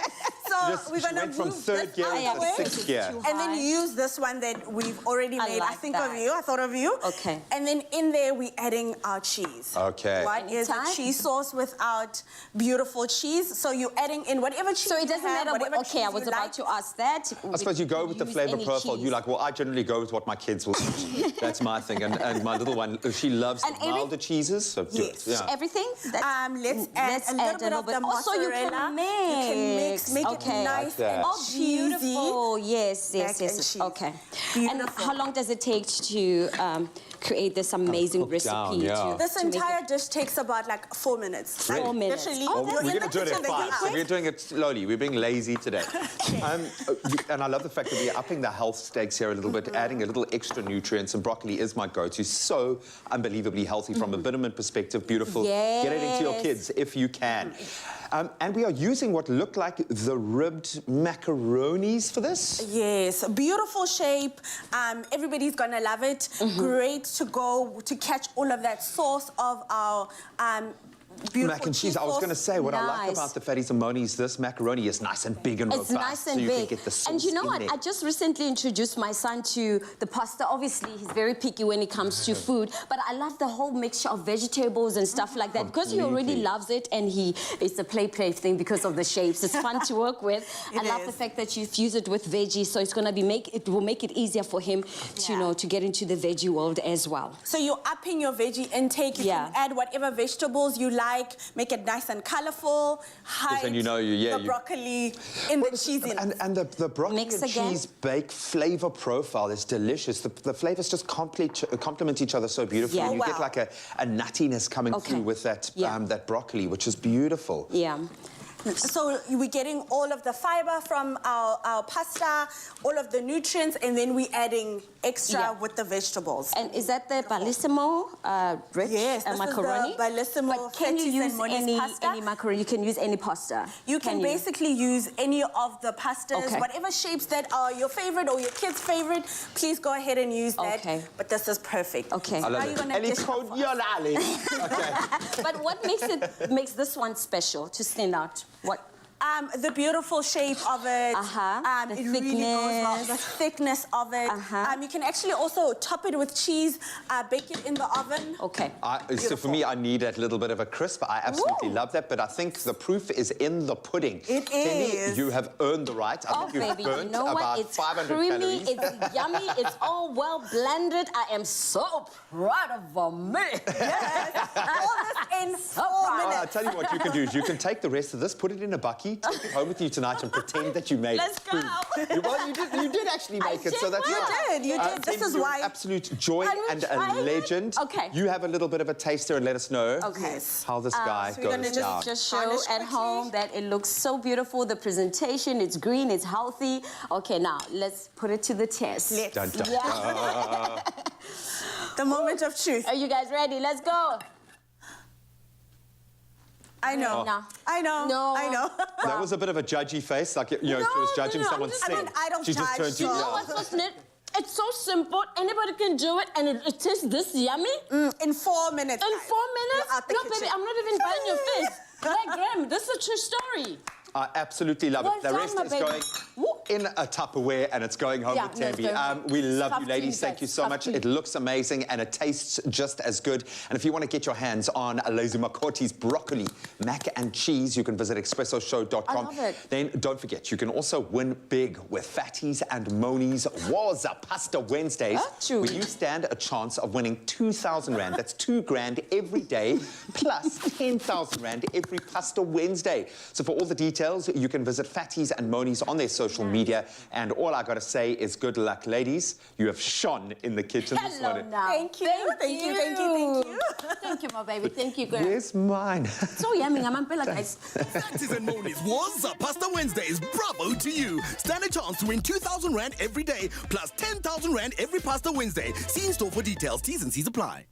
So we're She gonna went from move third this gear out into the way. sixth gear. And then you use this one that we've already made. I like think that. of you. I thought of you. Okay. And then in there we're adding our cheese. Okay. What is a cheese sauce without beautiful cheese? So you're adding in whatever cheese. So it doesn't you have, matter. whatever Okay, I cheese was you about like. to ask that. I suppose you go with the flavor profile. You like, well, I generally go with what my kids will eat. That's my thing. And my little one, she loves milder cheeses. So do it. Yeah. Everything? Let's add a little bit of the mozzarella. Also, you can mix. Make it nice and cheesy. Beautiful. Yes. Okay. Beautiful. And how long does it take to create this amazing recipe? This entire dish takes about like 4 minutes. 4 minutes. Literally, We're going to do it in 5. So we're doing it slowly. We're being lazy today. And I love the fact that we're upping the health stakes here a little bit, adding a little extra nutrients. And broccoli is my go-to. So unbelievably healthy from a vitamin perspective. Beautiful. Yes. Get it into your kids if you can. And we are using what look like the ribbed macaronis for this. Yes, beautiful shape. Everybody's gonna love it. Great to go to catch all of that sauce of our beautiful mac and cheese. I was going to say, what I like about the fatty zimonis, this macaroni is nice and big and robust. It's nice and so you big. Can get the sauce and you know in what? there. I just recently introduced my son to the pasta. Obviously, he's very picky when it comes to food, but I love the whole mixture of vegetables and stuff like that because he already loves it, and it's a play thing because of the shapes. It's fun to work with. I love the fact that you fuse it with veggies, so it's going to be it will make it easier for him to to get into the veggie world as well. So you're upping your veggie intake. You can add whatever vegetables you like. Make it nice and colorful. Hide the broccoli in the cheesiness. And the broccoli Mix and again. cheese bake flavor profile is delicious. The flavors just complement each other so beautifully. Yeah. You get like a nuttiness coming through with that that broccoli, which is beautiful. Yeah. So we're getting all of the fiber from our pasta, all of the nutrients, and then we're adding extra with the vegetables. And is that the bellissimo rich macaroni? Is the bellissimo. But can you use any macaroni? You can use any pasta. You can basically use any of the pastas, whatever shapes that are your favorite or your kid's favorite. Please go ahead and use that. But this is perfect. Okay. I love it. And it's called Yolali. But what makes this one special to stand out? What? The beautiful shape of it. The it really goes well. The thickness of it. You can actually also top it with cheese, bake it in the oven. Okay. So for me, I need a little bit of a crisp. I absolutely love that, but I think the proof is in the pudding. It Kenny, is. you have earned the right. I think you've burnt about It's 500 creamy, calories. it's yummy, it's all well blended. I am so proud of me. Yes. All this in 4 minutes. I'll tell you what you can do is you can take the rest of this, put it in a bucket, take it home with you tonight and pretend that you made Let's food. go. Well, you did actually make it, so that's You right. did. This is why. Absolute joy Can we and try a it? legend. Okay. You have a little bit of a taster and let us know how this guy so we're gonna goes down. Just show at home that it looks so beautiful. The presentation, it's green, it's healthy. Okay, now let's put it to the test. Dun, dun, dun. The moment of truth. Are you guys ready? Let's go. I know. No. I know. No. I know. That was a bit of a judgy face, like she was judging someone's sin. I don't She just judge, turned to so- you. You know what's so snit? It's so simple. Anybody can do it, and it tastes this yummy. In 4 minutes. In 4 minutes? Out the No, kitchen. baby, I'm not even biting your face. Like, Graham, this is a true story. I absolutely love it. Well The done, rest my is baby. going Woo. in a Tupperware and it's going home with Tambi. We love you, ladies. Thank you so much. It looks amazing and it tastes just as good. And if you want to get your hands on Lazy Makoti's broccoli, mac and cheese, you can visit expressoshow.com. I love it. Then don't forget, you can also win big with Fatties and Moni's Waza Pasta Wednesdays, where you stand a chance of winning 2,000 Rand. That's 2 grand every day, plus 10,000 Rand every Pasta Wednesday. So for all the details, you can visit Fatties and Moni's on their social media. And all I got to say is good luck, ladies. You have shone in the kitchen this morning. Thank you. Thank you. Thank you, my baby. Thank you, girl. Where's mine? So yummy. I'm guys. Fatties and Moni's Waza Pasta Wednesdays. Bravo to you. Stand a chance to win 2,000 Rand every day, plus 10,000 Rand every Pasta Wednesday. See in store for details. T's and C's apply.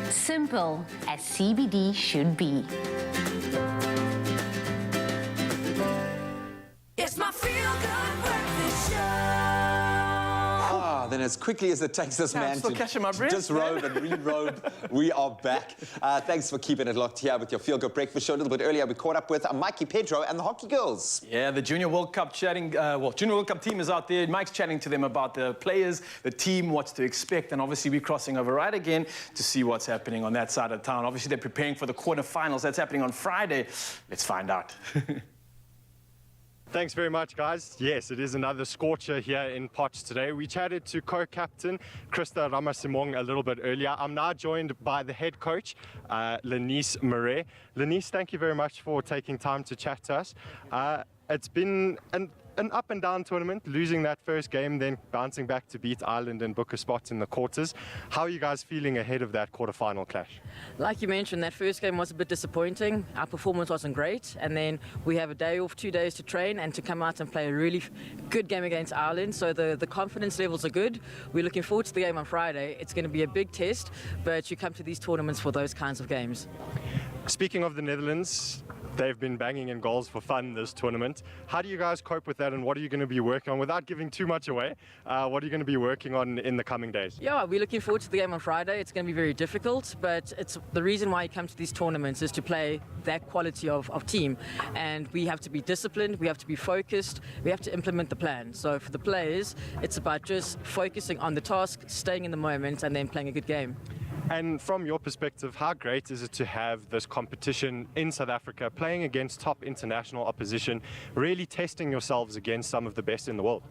Simple as CBD should be. It's my feel-good breakfast show. Then as quickly as it takes this man still to catching my breath, disrobe and re-robe, we are back. Thanks for keeping it locked here with your Feel Good Breakfast Show. A little bit earlier, we caught up with Mikey Pedro and the hockey girls. Yeah, the Junior World Cup chatting, Junior World Cup team is out there. Mike's chatting to them about the players, the team, what's to expect, and obviously we're crossing over right again to see what's happening on that side of town. Obviously, they're preparing for the quarterfinals. That's happening on Friday. Let's find out. Thanks very much, guys. Yes, it is another scorcher here in Potch today. We chatted to co-captain Krista Ramasimong a little bit earlier. I'm now joined by the head coach, Lenice Murray. Lenice, thank you very much for taking time to chat to us. It's been an up and down tournament, losing that first game, then bouncing back to beat Ireland and book a spot in the quarters. How are you guys feeling ahead of that quarterfinal clash? Like you mentioned, that first game was a bit disappointing. Our performance wasn't great, and then we have a day off, 2 days to train and to come out and play a really good game against Ireland. So the confidence levels are good. We're looking forward to the game on Friday. It's going to be a big test, but you come to these tournaments for those kinds of games. Speaking of the Netherlands, they've been banging in goals for fun this tournament. How do you guys cope with that, and what are you going to be working on? Without giving too much away, what are you going to be working on in the coming days? Yeah, we're looking forward to the game on Friday. It's going to be very difficult, but it's the reason why you come to these tournaments is to play that quality of team. And we have to be disciplined, we have to be focused, we have to implement the plan. So for the players, it's about just focusing on the task, staying in the moment, and then playing a good game. And from your perspective, how great is it to have this competition in South Africa, playing against top international opposition, really testing yourselves against some of the best in the world?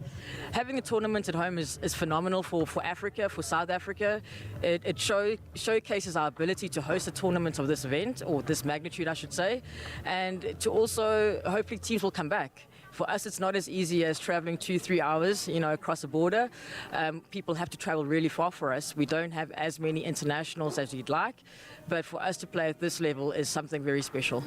Having a tournament at home is phenomenal for Africa, for South Africa. It showcases our ability to host a tournament of this event, or this magnitude, I should say, and to also, hopefully teams will come back. For us, it's not as easy as traveling 2-3 hours, across a border. People have to travel really far for us. We don't have as many internationals as we'd like, but for us to play at this level is something very special.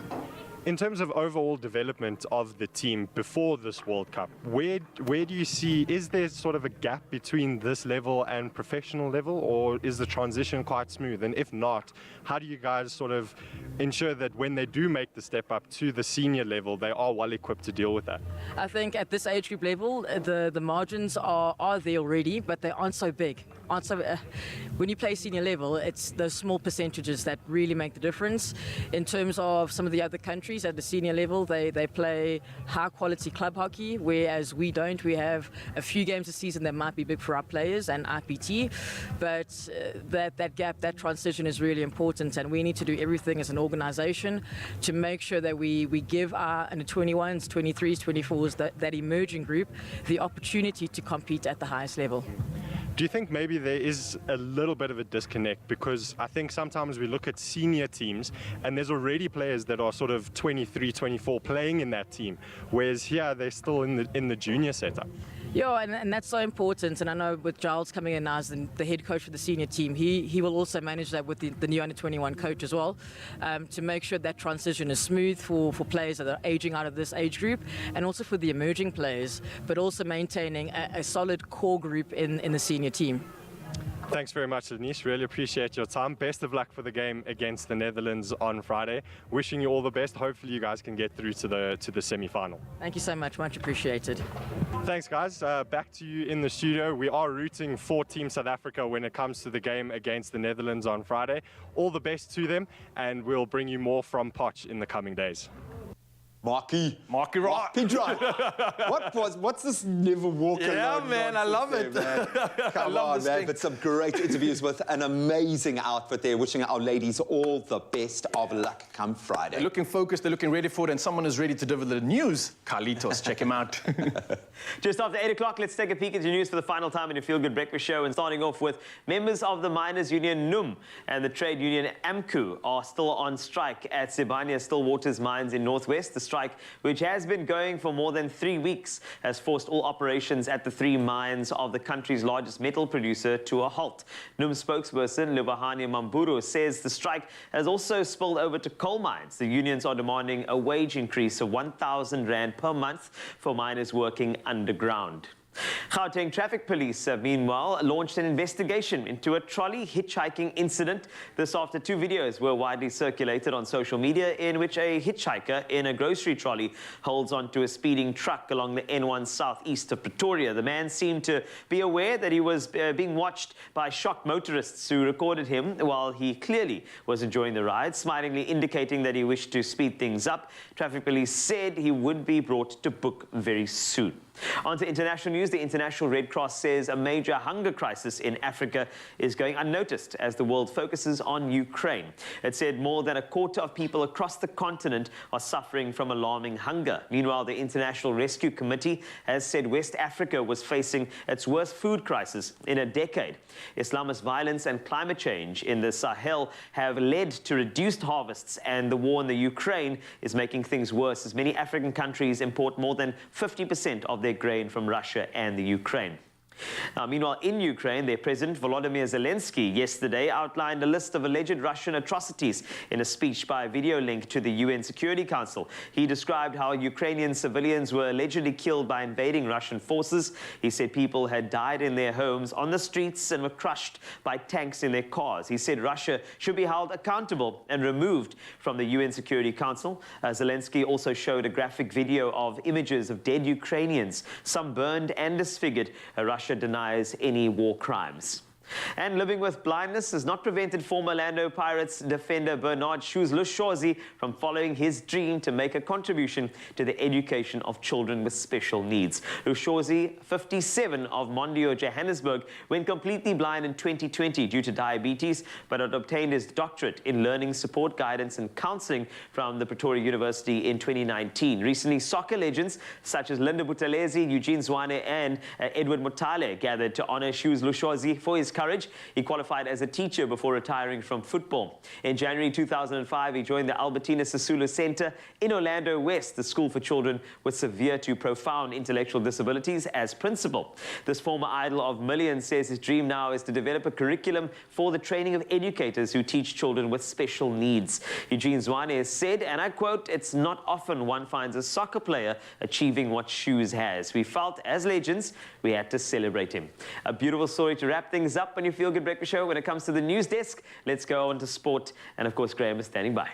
In terms of overall development of the team before this World Cup, where do you see, is there sort of a gap between this level and professional level, or is the transition quite smooth? And if not, how do you guys sort of ensure that when they do make the step up to the senior level, they are well equipped to deal with that? I think at this age group level, the margins are there already, but they aren't so big. When you play senior level, it's those small percentages that really make the difference. In terms of some of the other countries at the senior level, they play high quality club hockey, whereas we don't. We have a few games a season that might be big for our players and IPT, but that gap, that transition is really important, and we need to do everything as an organization to make sure that we give our under 21s, 23s, 24s, that emerging group the opportunity to compete at the highest level. Do you think maybe there is a little bit of a disconnect? Because I think sometimes we look at senior teams and there's already players that are sort of 23, 24 playing in that team, whereas here they're still in the junior setup. Yeah, and that's so important. And I know with Giles coming in now as the head coach for the senior team, he will also manage that with the new under-21 coach as well, to make sure that transition is smooth for players that are aging out of this age group, and also for the emerging players, but also maintaining a solid core group in the senior team. Thanks very much, Denise. Really appreciate your time. Best of luck for the game against the Netherlands on Friday. Wishing you all the best. Hopefully you guys can get through to the semi-final. Thank you so much. Much appreciated. Thanks, guys. Back to you in the studio. We are rooting for Team South Africa when it comes to the game against the Netherlands on Friday. All the best to them, and we'll bring you more from Potch in the coming days. Marky Rock. What's this never walk alone? Yeah, man, I love it. Come on, man. But some great interviews with an amazing outfit there. Wishing our ladies all the best of luck come Friday. They're looking focused, they're looking ready for it, and someone is ready to deliver the news. Carlitos, check him out. Just after 8 o'clock, let's take a peek at your news for the final time in your Feel Good Breakfast Show. And starting off with members of the miners' union NUM and the trade union AMCU are still on strike at Sibanye-Stillwater's mines in Northwest. The strike, which has been going for more than 3 weeks, has forced all operations at the 3 mines of the country's largest metal producer to a halt. NUM spokesperson Lubahani Mamburu says the strike has also spilled over to coal mines. The unions are demanding a wage increase of 1,000 rand per month for miners working underground. Gauteng Traffic Police have meanwhile launched an investigation into a trolley hitchhiking incident. This after 2 videos were widely circulated on social media in which a hitchhiker in a grocery trolley holds onto a speeding truck along the N1 southeast of Pretoria. The man seemed to be aware that he was being watched by shocked motorists who recorded him while he clearly was enjoying the ride, smilingly indicating that he wished to speed things up. Traffic Police said he would be brought to book very soon. On to international news. The International Red Cross says a major hunger crisis in Africa is going unnoticed as the world focuses on Ukraine. It said more than a quarter of people across the continent are suffering from alarming hunger. Meanwhile, the International Rescue Committee has said West Africa was facing its worst food crisis in a decade. Islamist violence and climate change in the Sahel have led to reduced harvests, and the war in the Ukraine is making things worse as many African countries import more than 50% of their grain from Russia and the Ukraine. Now, meanwhile, in Ukraine, their President Volodymyr Zelensky yesterday outlined a list of alleged Russian atrocities in a speech by video link to the UN Security Council. He described how Ukrainian civilians were allegedly killed by invading Russian forces. He said people had died in their homes, on the streets, and were crushed by tanks in their cars. He said Russia should be held accountable and removed from the UN Security Council. Zelensky also showed a graphic video of images of dead Ukrainians, some burned and disfigured. Russia denies any war crimes. And living with blindness has not prevented former Orlando Pirates defender Bernard "Shoes" Lushozi from following his dream to make a contribution to the education of children with special needs. Lushozi, 57, of Mondio, Johannesburg, went completely blind in 2020 due to diabetes, but had obtained his doctorate in learning support, guidance and counseling from the Pretoria University in 2019. Recently, soccer legends such as Linda Buthelezi, Eugene Zwane and Edward Motale gathered to honor "Shoes" Lushozi for his courage. He qualified as a teacher before retiring from football. In January 2005, he joined the Albertina Sisulu Center in Orlando West, the school for children with severe to profound intellectual disabilities, as principal. This former idol of millions says his dream now is to develop a curriculum for the training of educators who teach children with special needs. Eugene Zwane has said, and I quote, "It's not often one finds a soccer player achieving what Shoes has. We felt, as legends, we had to celebrate him." A beautiful story to wrap things up on your Feel Good Breakfast Show. When it comes to the news desk, let's go on to sport. And of course, Graham is standing by.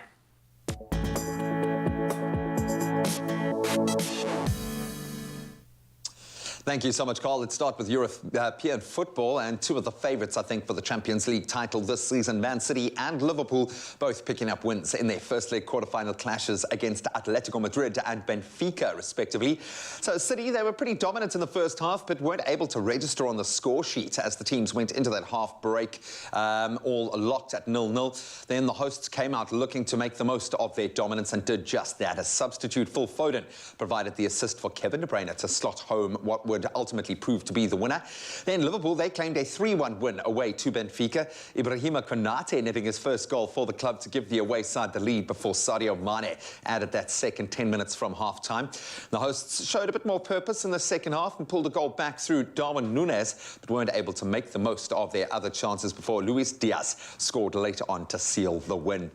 Thank you so much, Carl. Let's start with European football, and two of the favourites, I think, for the Champions League title this season, Man City and Liverpool, both picking up wins in their first leg quarter-final clashes against Atletico Madrid and Benfica, respectively. So City, they were pretty dominant in the first half, but weren't able to register on the score sheet as the teams went into that half break, all locked at 0-0. Then the hosts came out looking to make the most of their dominance and did just that. A substitute, Phil Foden, provided the assist for Kevin De Bruyne to slot home what would ultimately prove to be the winner. Then Liverpool, they claimed a 3-1 win away to Benfica. Ibrahima Konate netting his first goal for the club to give the away side the lead before Sadio Mane added that second 10 minutes from half-time. The hosts showed a bit more purpose in the second half and pulled a goal back through Darwin Núñez, but weren't able to make the most of their other chances before Luis Diaz scored later on to seal the win.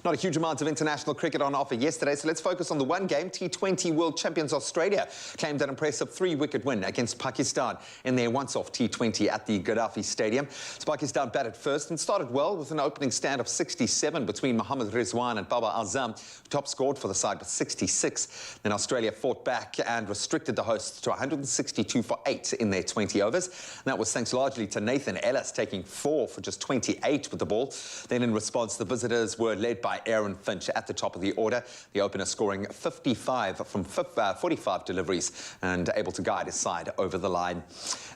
Not a huge amount of international cricket on offer yesterday, so let's focus on the one game. T20 World Champions Australia claimed an impressive 3-wicket win against Pakistan in their once-off T20 at the Gaddafi Stadium. So Pakistan batted first and started well with an opening stand of 67 between Mohammad Rizwan and Babar Azam, who top scored for the side with 66. Then Australia fought back and restricted the hosts to 162 for 8 in their 20 overs. And that was thanks largely to Nathan Ellis taking 4 for just 28 with the ball. Then in response, the visitors were led by Aaron Finch at the top of the order, the opener scoring 55 from 45 deliveries and able to guide his side over the line.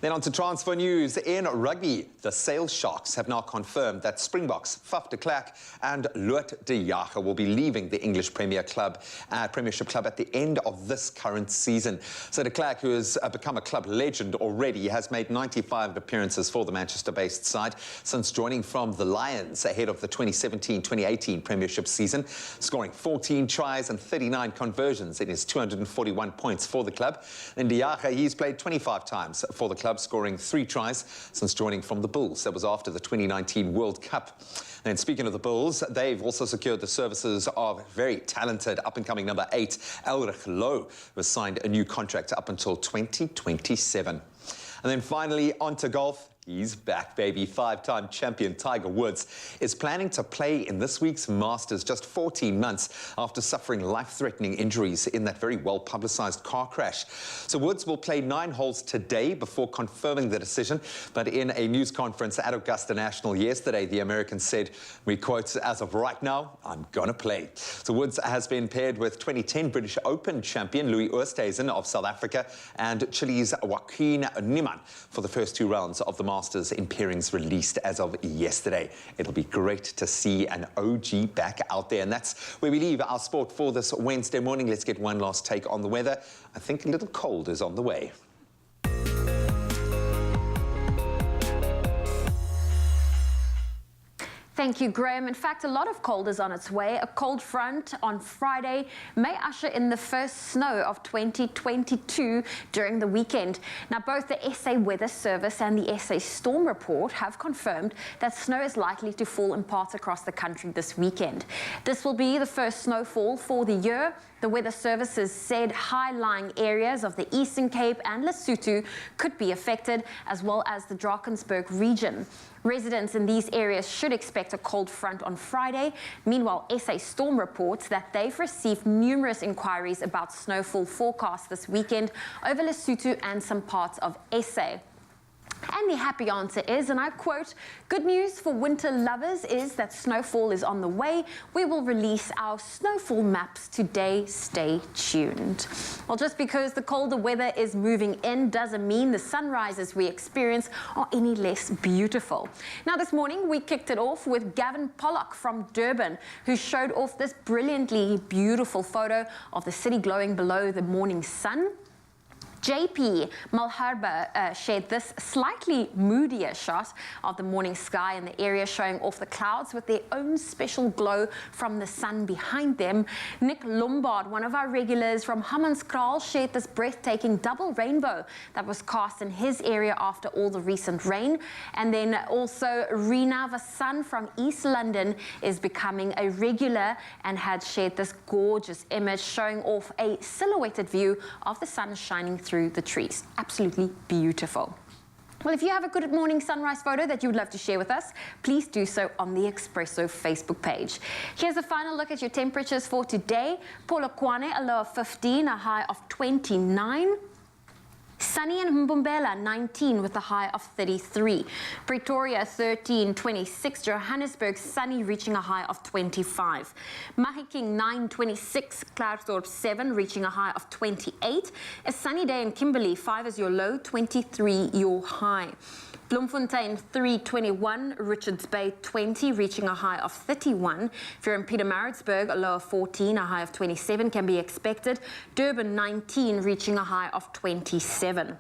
Then on to transfer news. In rugby, the Sales Sharks have now confirmed that Springboks, Faf de Klerk and Loet de Jager will be leaving the English Premiership Club at the end of this current season. So de Klerk, who has become a club legend already, has made 95 appearances for the Manchester-based side since joining from the Lions ahead of the 2017-2018 Premiership season, scoring 14 tries and 39 conversions in his 241 points for the club. In de Jager, he's played 25 times for the club, scoring 3 tries since joining from the Bulls. That was after the 2019 World Cup. And speaking of the Bulls, they've also secured the services of very talented up-and-coming number 8, Elrich Lowe, who has signed a new contract up until 2027. And then finally, on to golf. He's back, baby. 5-time champion Tiger Woods is planning to play in this week's Masters just 14 months after suffering life-threatening injuries in that very well-publicized car crash. So Woods will play 9 holes today before confirming the decision. But in a news conference at Augusta National yesterday, the American said, we quote, "As of right now, I'm gonna play." So Woods has been paired with 2010 British Open champion Louis Oosthuizen of South Africa and Chile's Joaquin Niemann for the first 2 rounds of the Masters in pairings released as of yesterday. It'll be great to see an OG back out there. And that's where we leave our sport for this Wednesday morning. Let's get one last take on the weather. I think a little cold is on the way. Thank you, Graham. In fact, a lot of cold is on its way. A cold front on Friday may usher in the first snow of 2022 during the weekend. Now, both the SA Weather Service and the SA Storm Report have confirmed that snow is likely to fall in parts across the country this weekend. This will be the first snowfall for the year. The Weather Services said high-lying areas of the Eastern Cape and Lesotho could be affected, as well as the Drakensberg region. Residents in these areas should expect a cold front on Friday. Meanwhile, SA Storm reports that they've received numerous inquiries about snowfall forecasts this weekend over Lesotho and some parts of SA. And the happy answer is, and I quote, good news for winter lovers is that snowfall is on the way. We will release our snowfall maps today. Stay tuned. Well, just because the colder weather is moving in doesn't mean the sunrises we experience are any less beautiful. Now, this morning we kicked it off with Gavin Pollock from Durban, who showed off this brilliantly beautiful photo of the city glowing below the morning sun. JP Malharba shared this slightly moodier shot of the morning sky in the area, showing off the clouds with their own special glow from the sun behind them. Nick Lombard, one of our regulars from Hammanskraal, shared this breathtaking double rainbow that was cast in his area after all the recent rain. And then also Rina Vasan from East London is becoming a regular and had shared this gorgeous image showing off a silhouetted view of the sun shining through the trees. Absolutely beautiful. Well, if you have a good morning sunrise photo that you would love to share with us, please do so on the Expresso Facebook page. Here's a final look at your temperatures for today. Polokwane, a low of 15, a high of 29. Sunny in Mbombela, 19 with a high of 33. Pretoria, 13, 26. Johannesburg, sunny, reaching a high of 25. Mahikeng, 9, 26. Klerksdorp, 7, reaching a high of 28. A sunny day in Kimberley, 5 is your low, 23 your high. Bloemfontein, 321, Richards Bay, 20, reaching a high of 31. If you're in Pietermaritzburg, a low of 14, a high of 27 can be expected. Durban, 19, reaching a high of 27.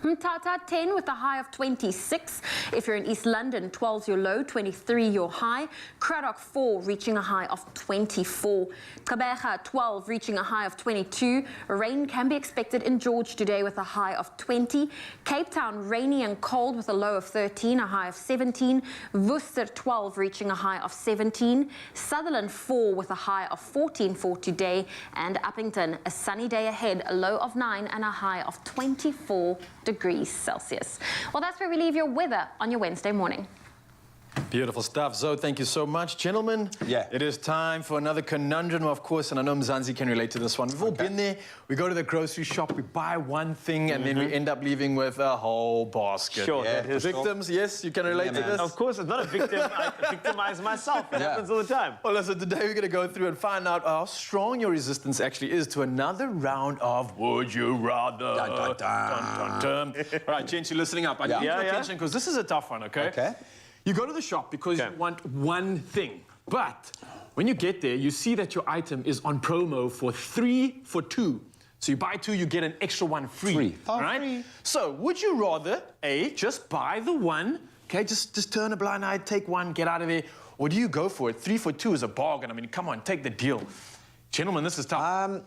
Mthatha, 10 with a high of 26. If you're in East London, 12 your low, 23 your high. Cradock, 4, reaching a high of 24. Gqeberha, 12, reaching a high of 22. Rain can be expected in George today with a high of 20. Cape Town, rainy and cold with a low of 13, a high of 17. Worcester, 12, reaching a high of 17. Sutherland, 4 with a high of 14 for today. And Uppington, a sunny day ahead, a low of 9 and a high of 24 degrees Celsius. Well, that's where we leave your weather on your Wednesday morning. Beautiful stuff. Zoe, thank you so much. Gentlemen, it is time for another conundrum, of course, and I know Mzansi can relate to this one. We've all been there. We go to the grocery shop, we buy one thing, and then we end up leaving with a whole basket. Sure. Yeah. Victims, yes, you can relate to this? Of course, it's not a victim. I victimize myself. It happens all the time. Well, listen, today we're going to go through and find out how strong your resistance actually is to another round of Would You Rather. Dun, dun, dun. Dun, dun. All right, gents, you're listening up. I need your attention because this is a tough one, okay? Okay. You go to the shop because you want one thing, but when you get there, you see that your item is on promo for 3 for 2. So you buy 2, you get an extra one free. All right? Free. So would you rather, A, just buy the one, okay, just turn a blind eye, take one, get out of there, or do you go for it? 3 for 2 is a bargain. I mean, come on, take the deal. Gentlemen, this is tough.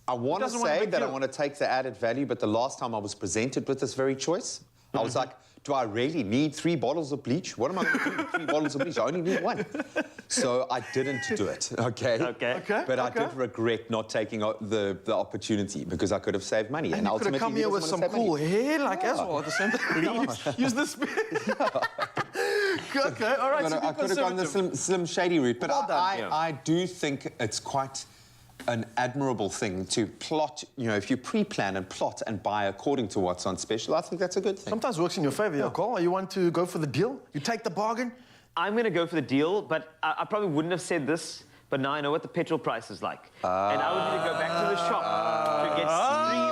I want to say that I want to take the added value, but the last time I was presented with this very choice, I was like, do I really need 3 bottles of bleach? What am I going to do with 3 bottles of bleach? I only need 1. So I didn't do it, okay? But I did regret not taking the opportunity because I could have saved money. And you could have come here with some cool hair, like as well, at the same time. Use this. Okay, all right. I could have gone the slim shady route, but I do think it's quite an admirable thing to plot, you know, if you pre-plan and plot and buy according to what's on special, I think that's a good thing. Sometimes works in your favor, Cole. You want to go for the deal? You take the bargain? I'm going to go for the deal, but I probably wouldn't have said this, but now I know what the petrol price is like. And I would need to go back to the shop to get 3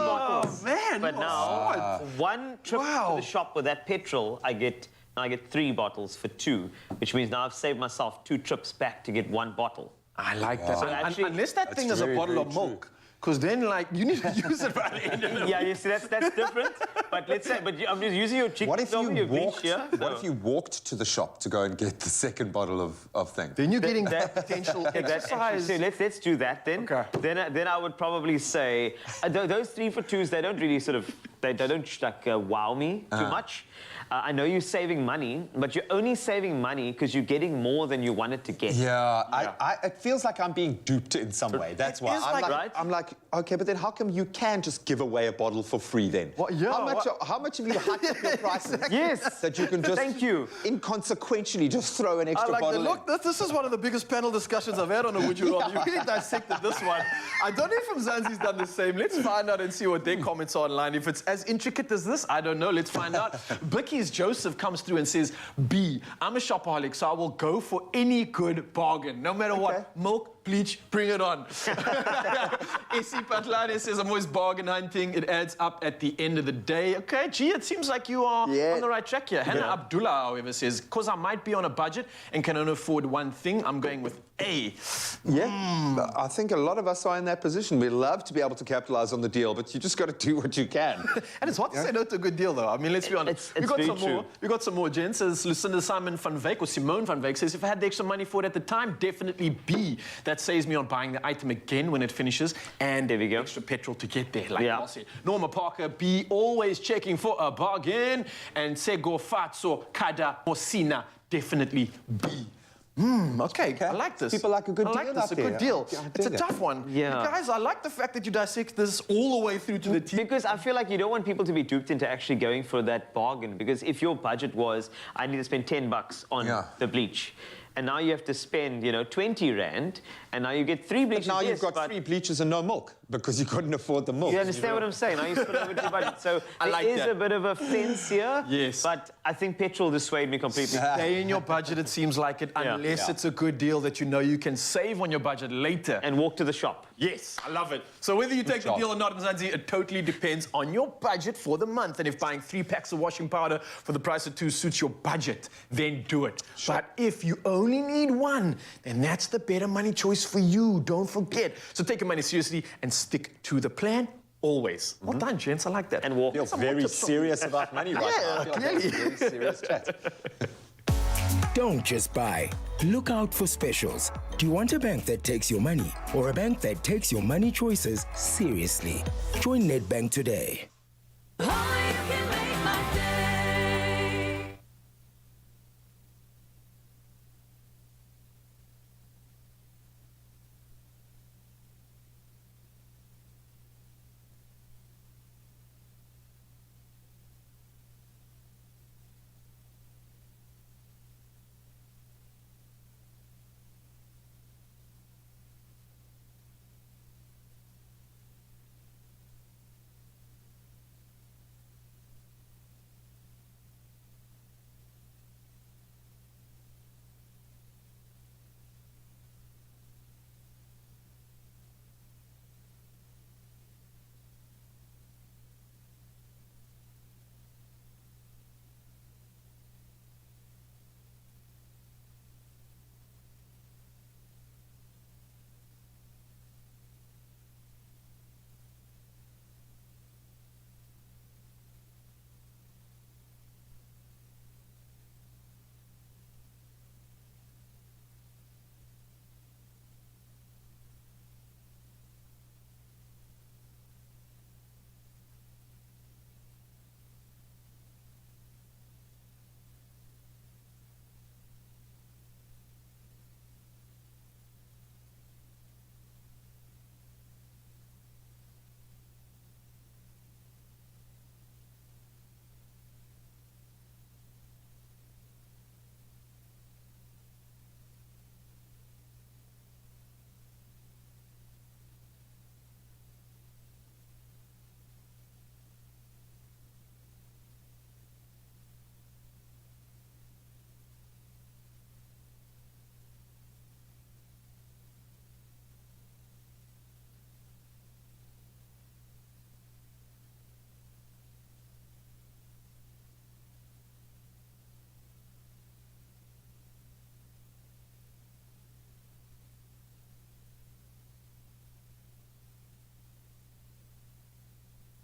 bottles. Man, but now, one trip to the shop with that petrol, I get 3 bottles for 2, which means now I've saved myself 2 trips back to get 1 bottle. I like that. So actually, unless that thing is a bottle of milk, because then, like, you need to use it by the end of the week. Yeah, you see, that's different. But let's say, I'm just using your chicken. What if you walked to the shop to go and get the second bottle of thing? Then you're getting that potential exercise. So let's do that then. Okay. Then I would probably say those 3 for 2s, they don't really sort of they don't like wow me too much. I know you're saving money, but you're only saving money because you're getting more than you wanted to get. Yeah, it feels like I'm being duped in some way. That's why I'm like, okay, but then how come you can just give away a bottle for free then? What? Yeah, how much have you hiked up your prices? Yes, that you can just inconsequentially just throw an extra bottle. Look, this is one of the biggest panel discussions I've had on a Would You Rather. You really dissected this one. I don't know if Mzansi's done the same. Let's find out and see what their comments are online. If it's as as intricate as this? I don't know. Let's find out. Bicky's Joseph comes through and says, B, I'm a shopaholic, so I will go for any good bargain, no matter what. Milk, bleach, bring it on. Essie Patlane says, I'm always bargain hunting. It adds up at the end of the day. Okay, gee, it seems like you are on the right track here. Hannah Abdullah, however, says, because I might be on a budget and can only afford one thing, I'm going with A. Yeah, I think a lot of us are in that position. We love to be able to capitalize on the deal, but you just got to do what you can. And it's hard to say no to a good deal, though. I mean, let's be honest. It's very true. We got some more, gents. As Lucinda Simon van Wyk, or Simone van Wyk, says, if I had the extra money for it at the time, definitely B. That saves me on buying the item again when it finishes, and there we go. Extra petrol to get there, like I said. Norma Parker, B, always checking for a bargain. And Sego Fatso Kada Mosina, definitely B. Okay, I like this. People like a good deal. I like this, a good deal. It's a tough one. Yeah. Guys, I like the fact that you dissect this all the way through to the T. Because I feel like you don't want people to be duped into actually going for that bargain. Because if your budget was, I need to spend $10 on the bleach, and now you have to spend, 20 Rand, and now you get 3 bleaches. But now you've got 3 bleaches and no milk, because you couldn't afford the milk. You understand what I'm saying? Now you split over your budget. So there is a bit of a fence here. Yes. But I think petrol dissuaded me completely. Stay in your budget, it seems like it, unless it's a good deal that you know you can save on your budget later. And walk to the shop. Yes, I love it. So whether you take the deal or not, Mzansi, it totally depends on your budget for the month. And if buying 3 packs of washing powder for the price of 2 suits your budget, then do it. But if you only need 1, then that's the better money choice for you. Don't forget. So take your money seriously and stick to the plan always. Well done, gents. I like that. And walk. You're very serious about money right now. Yeah, clearly. Very serious chat. Don't just buy. Look out for specials. Do you want a bank that takes your money or a bank that takes your money choices seriously? Join Nedbank today.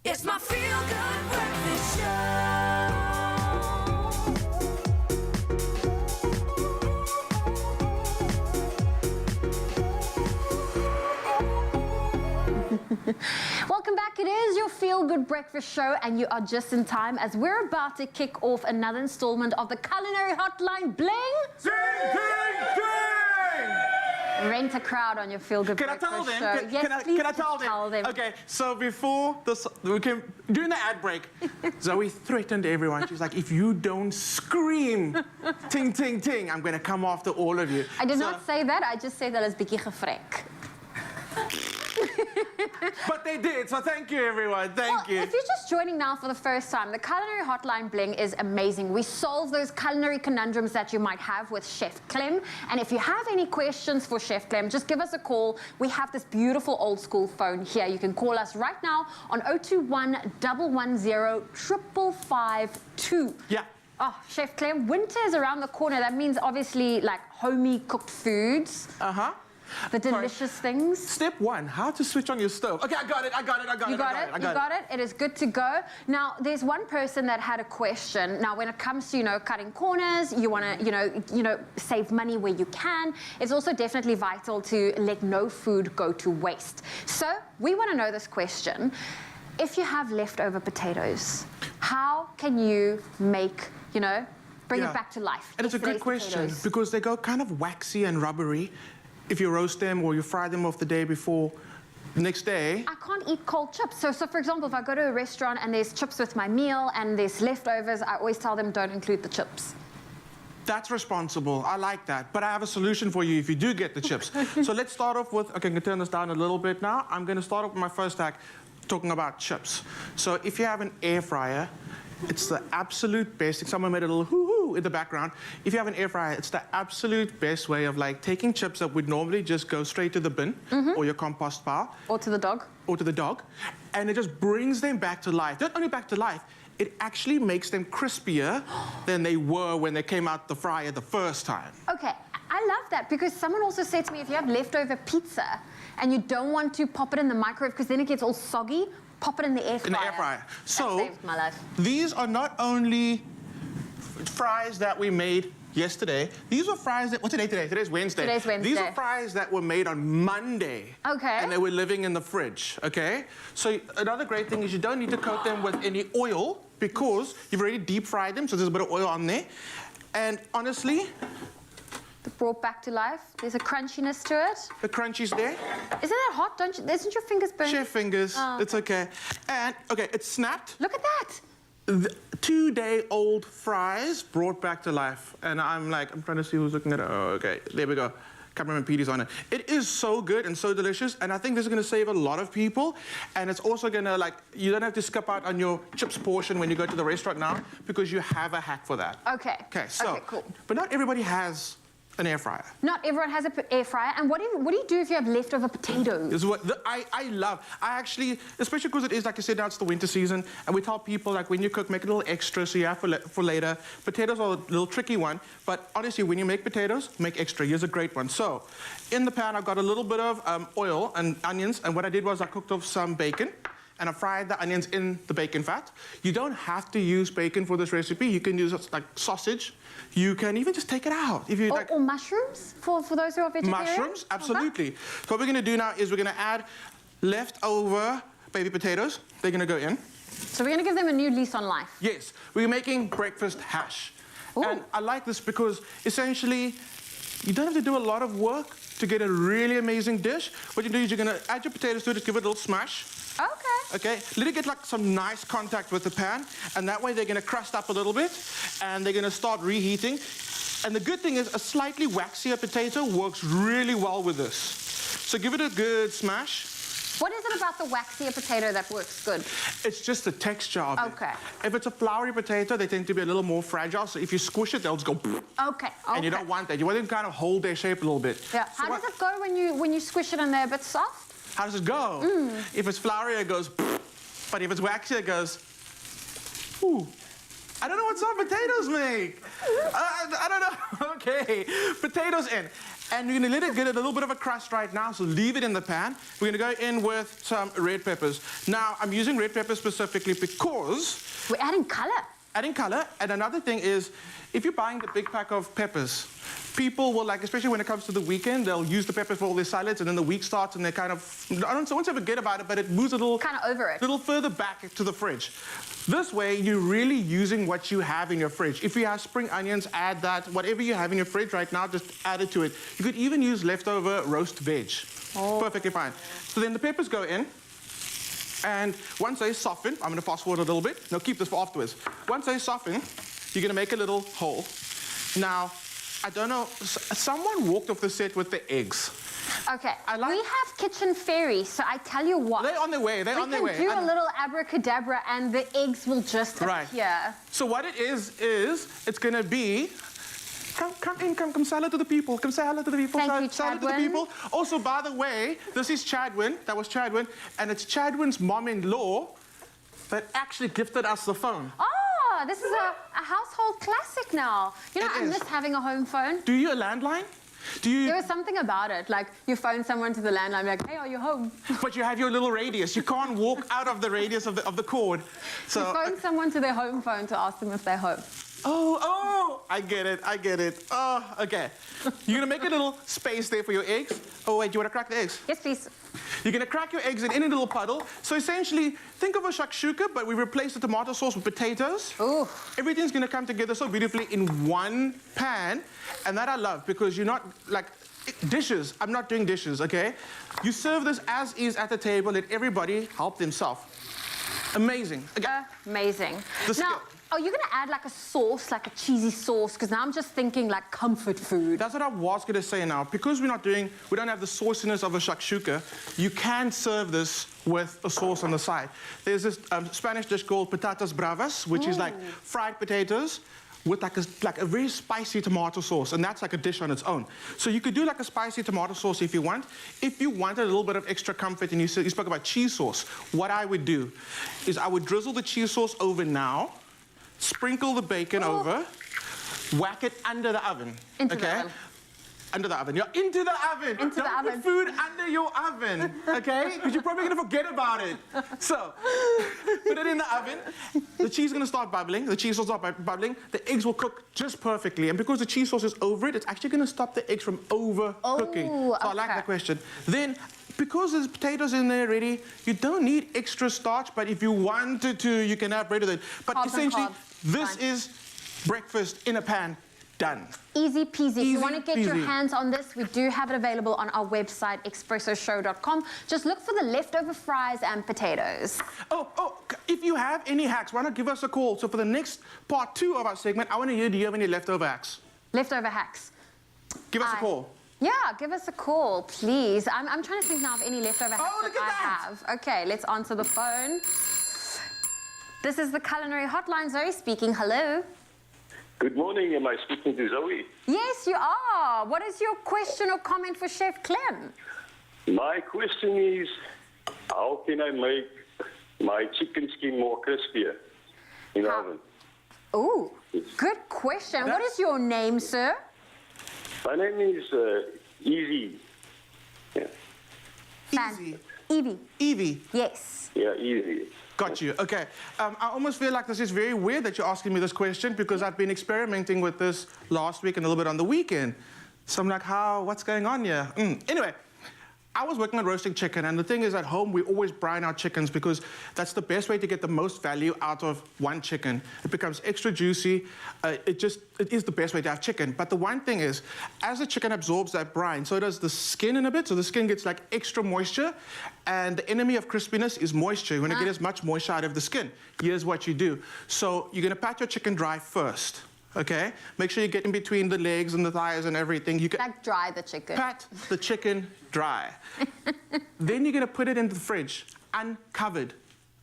It's my feel-good breakfast show. Welcome back. It is your Feel Good Breakfast Show, and you are just in time as we're about to kick off another installment of the Culinary Hotline Bling. Ding, ding, ding! Rent a crowd on your Feel Good Breakfast Show. Yes, please can I tell them? Okay, so before this, during the ad break, Zoe threatened everyone. She's like, if you don't scream, ting, ting, ting, I'm going to come after all of you. I did not say that. I just said that as Bikkie Gefrek. But they did, so thank you, everyone. Thank you. If you're just joining now for the first time, the Culinary Hotline Bling is amazing. We solve those culinary conundrums that you might have with Chef Clem. And if you have any questions for Chef Clem, just give us a call. We have this beautiful old school phone here. You can call us right now on 021 110 5552. Yeah. Oh, Chef Clem, winter is around the corner. That means obviously like homey cooked foods. Uh-huh. The delicious things. Step 1, how to switch on your stove. Okay, I got it. You got it? It is good to go. Now, there's one person that had a question. Now, when it comes to, cutting corners, you want to, save money where you can. It's also definitely vital to let no food go to waste. So, we want to know this question. If you have leftover potatoes, how can you make, bring it back to life? And it's a good question because they go kind of waxy and rubbery. If you roast them or you fry them off the day before, the next day... I can't eat cold chips. So for example, if I go to a restaurant and there's chips with my meal and there's leftovers, I always tell them don't include the chips. That's responsible. I like that. But I have a solution for you if you do get the chips. So let's start off with... Okay, I'm going to turn this down a little bit now. I'm going to start off with my first hack talking about chips. So if you have an air fryer, it's the absolute best. Someone made a little hoo-hoo in the background. If you have an air fryer, it's the absolute best way of taking chips that would normally just go straight to the bin or your compost pile. Or to the dog. Or to the dog. And it just brings them back to life. Not only back to life, it actually makes them crispier than they were when they came out the fryer the first time. Okay, I love that because someone also said to me, if you have leftover pizza and you don't want to pop it in the microwave because then it gets all soggy, pop it in the air fryer. In the air fryer. So, that saved my life. These are not only fries that we made yesterday. These are fries that... What's today? Today's Wednesday. Today's Wednesday. These are fries that were made on Monday. Okay. And they were living in the fridge, okay? So another great thing is you don't need to coat them with any oil because you've already deep fried them, so there's a bit of oil on there. And honestly... Brought back to life. There's a crunchiness to it. The crunchy's there. Isn't that hot? Isn't your fingers burning? Chef fingers. Oh. It's okay. And, okay, it's snapped. Look at that. The 2-day-old fries brought back to life. And I'm trying to see who's looking at it. Oh, okay, there we go. Cameraman Petey's on it. It is so good and so delicious, and I think this is gonna save a lot of people. And it's also gonna, you don't have to skip out on your chips portion when you go to the restaurant now because you have a hack for that. Okay. Okay, so. Okay, cool. But not everybody has an air fryer. Not everyone has an air fryer. And what do you do if you have leftover potatoes? This is what I love. I actually, especially because it is, like I said, now it's the winter season, and we tell people, when you cook, make it a little extra so you have for later. Potatoes are a little tricky one, but honestly, when you make potatoes, make extra. Here's a great one. So, in the pan, I've got a little bit of oil and onions, and what I did was I cooked up some bacon, and I fried the onions in the bacon fat. You don't have to use bacon for this recipe. You can use sausage. You can even just take it out. If you or mushrooms for those who are vegetarian? Mushrooms, absolutely. Okay. So what we're going to do now is we're going to add leftover baby potatoes. They're going to go in. So we're going to give them a new lease on life. Yes. We're making breakfast hash. Ooh. And I like this because essentially you don't have to do a lot of work to get a really amazing dish. What you do is you're going to add your potatoes to it, just give it a little smash. Okay. Okay, let it get some nice contact with the pan, and that way they're going to crust up a little bit, and they're going to start reheating. And the good thing is a slightly waxier potato works really well with this. So give it a good smash. What is it about the waxier potato that works good? It's just the texture of it. Okay. If it's a floury potato, they tend to be a little more fragile, so if you squish it, they'll just go... Okay. And you don't want that. You want them to kind of hold their shape a little bit. Yeah. So how does it go when you squish it and they're a bit soft? How does it go? If it's floury, it goes, but if it's waxy, it goes, ooh. I don't know what soft potatoes make. I don't know. Okay, potatoes in. And you're gonna let it get a little bit of a crust right now, so leave it in the pan. We're gonna go in with some red peppers. Now, I'm using red peppers specifically because... We're adding color. Adding color, and another thing is, if you're buying the big pack of peppers, people will especially when it comes to the weekend, they'll use the peppers for all their salads, and then the week starts and they kind of, I don't want to forget about it, but it moves a little... Kind of over it. A little further back to the fridge. This way, you're really using what you have in your fridge. If you have spring onions, add that. Whatever you have in your fridge right now, just add it to it. You could even use leftover roast veg. Oh. Perfectly fine. So then the peppers go in. And once they soften, I'm going to fast forward a little bit. No, keep this for afterwards. Once they soften, you're going to make a little hole. Now, I don't know, someone walked off the set with the eggs. Okay, we have kitchen fairies, so I tell you what. They're on their way, they're on their way. We can do a little abracadabra and the eggs will just appear. So what it is it's going to be... Come say hello to the people. Come say hello to the people. Thank you, say hello to the people. Also, by the way, this is Chadwin. That was Chadwin. And it's Chadwin's mom-in-law that actually gifted us the phone. Oh, this is a household classic now. You know, I miss having a home phone. Do you a landline? There was something about it, like you phone someone to the landline, like, hey, are you home? But you have your little radius. You can't walk out of the radius of the cord. So you phone someone to their home phone to ask them if they're home. Oh, I get it. Oh, okay. You're gonna make a little space there for your eggs. Oh, wait, you wanna crack the eggs? Yes, please. You're gonna crack your eggs in any little puddle. So essentially, think of a shakshuka, but we replace the tomato sauce with potatoes. Ooh. Everything's gonna come together so beautifully in one pan. And that I love, because you're not, like, dishes. I'm not doing dishes, okay? You serve this as is at the table, let everybody help themselves. Amazing. Okay. Amazing. Now, are you going to add like a sauce, like a cheesy sauce? Because now I'm just thinking like comfort food. That's what I was going to say now. Because we don't have the sauciness of a shakshuka, you can serve this with a sauce on the side. There's this Spanish dish called patatas bravas, which is like fried potatoes with like a very spicy tomato sauce, and that's like a dish on its own. So you could do like a spicy tomato sauce if you want. If you want a little bit of extra comfort, and you spoke about cheese sauce, what I would do is I would drizzle the cheese sauce over now, sprinkle the bacon over, whack it under the oven. Into the oven. Under the oven. You're into the oven. Into the oven. Don't put food under your oven, okay? Because you're probably going to forget about it. So, put it in the oven. The cheese is going to start bubbling. The cheese will start bubbling. The eggs will cook just perfectly. And because the cheese sauce is over it, it's actually going to stop the eggs from overcooking. So I like that question. Then, because there's potatoes in there already, you don't need extra starch, but if you wanted to, you can have bread with it. But essentially, this is breakfast in a pan. Done. Easy peasy. If you want to get your hands on this, we do have it available on our website, expressoshow.com. Just look for the leftover fries and potatoes. Oh, if you have any hacks, why not give us a call? So for the next part 2 of our segment, I want to hear, do you have any leftover hacks? Leftover hacks. Give us a call. Yeah, give us a call, please. I'm trying to think now of any leftover hacks that I have. Okay, let's answer the phone. This is the Culinary Hotline. Zoe speaking. Hello. Good morning. Am I speaking to Zoe? Yes, you are. What is your question or comment for Chef Clem? My question is, how can I make my chicken skin more crispier in the oven? Oh, good question. What is your name, sir? My name is Easy. Yeah. Easy. Evie. Evie. Yes. Yeah, Easy. Got you. Okay. I almost feel like this is very weird that you're asking me this question, because I've been experimenting with this last week and a little bit on the weekend. So I'm like, what's going on here? Anyway, I was working on roasting chicken, and the thing is, at home, we always brine our chickens because that's the best way to get the most value out of one chicken. It becomes extra juicy. It is the best way to have chicken. But the one thing is, as the chicken absorbs that brine, so does the skin in a bit, so the skin gets like extra moisture, and the enemy of crispiness is moisture. You want to get as much moisture out of the skin. Here's what you do. So you're going to pat your chicken dry first. Okay? Make sure you get in between the legs and the thighs and everything. You can like dry the chicken. Pat the chicken dry. Then you're going to put it into the fridge, uncovered.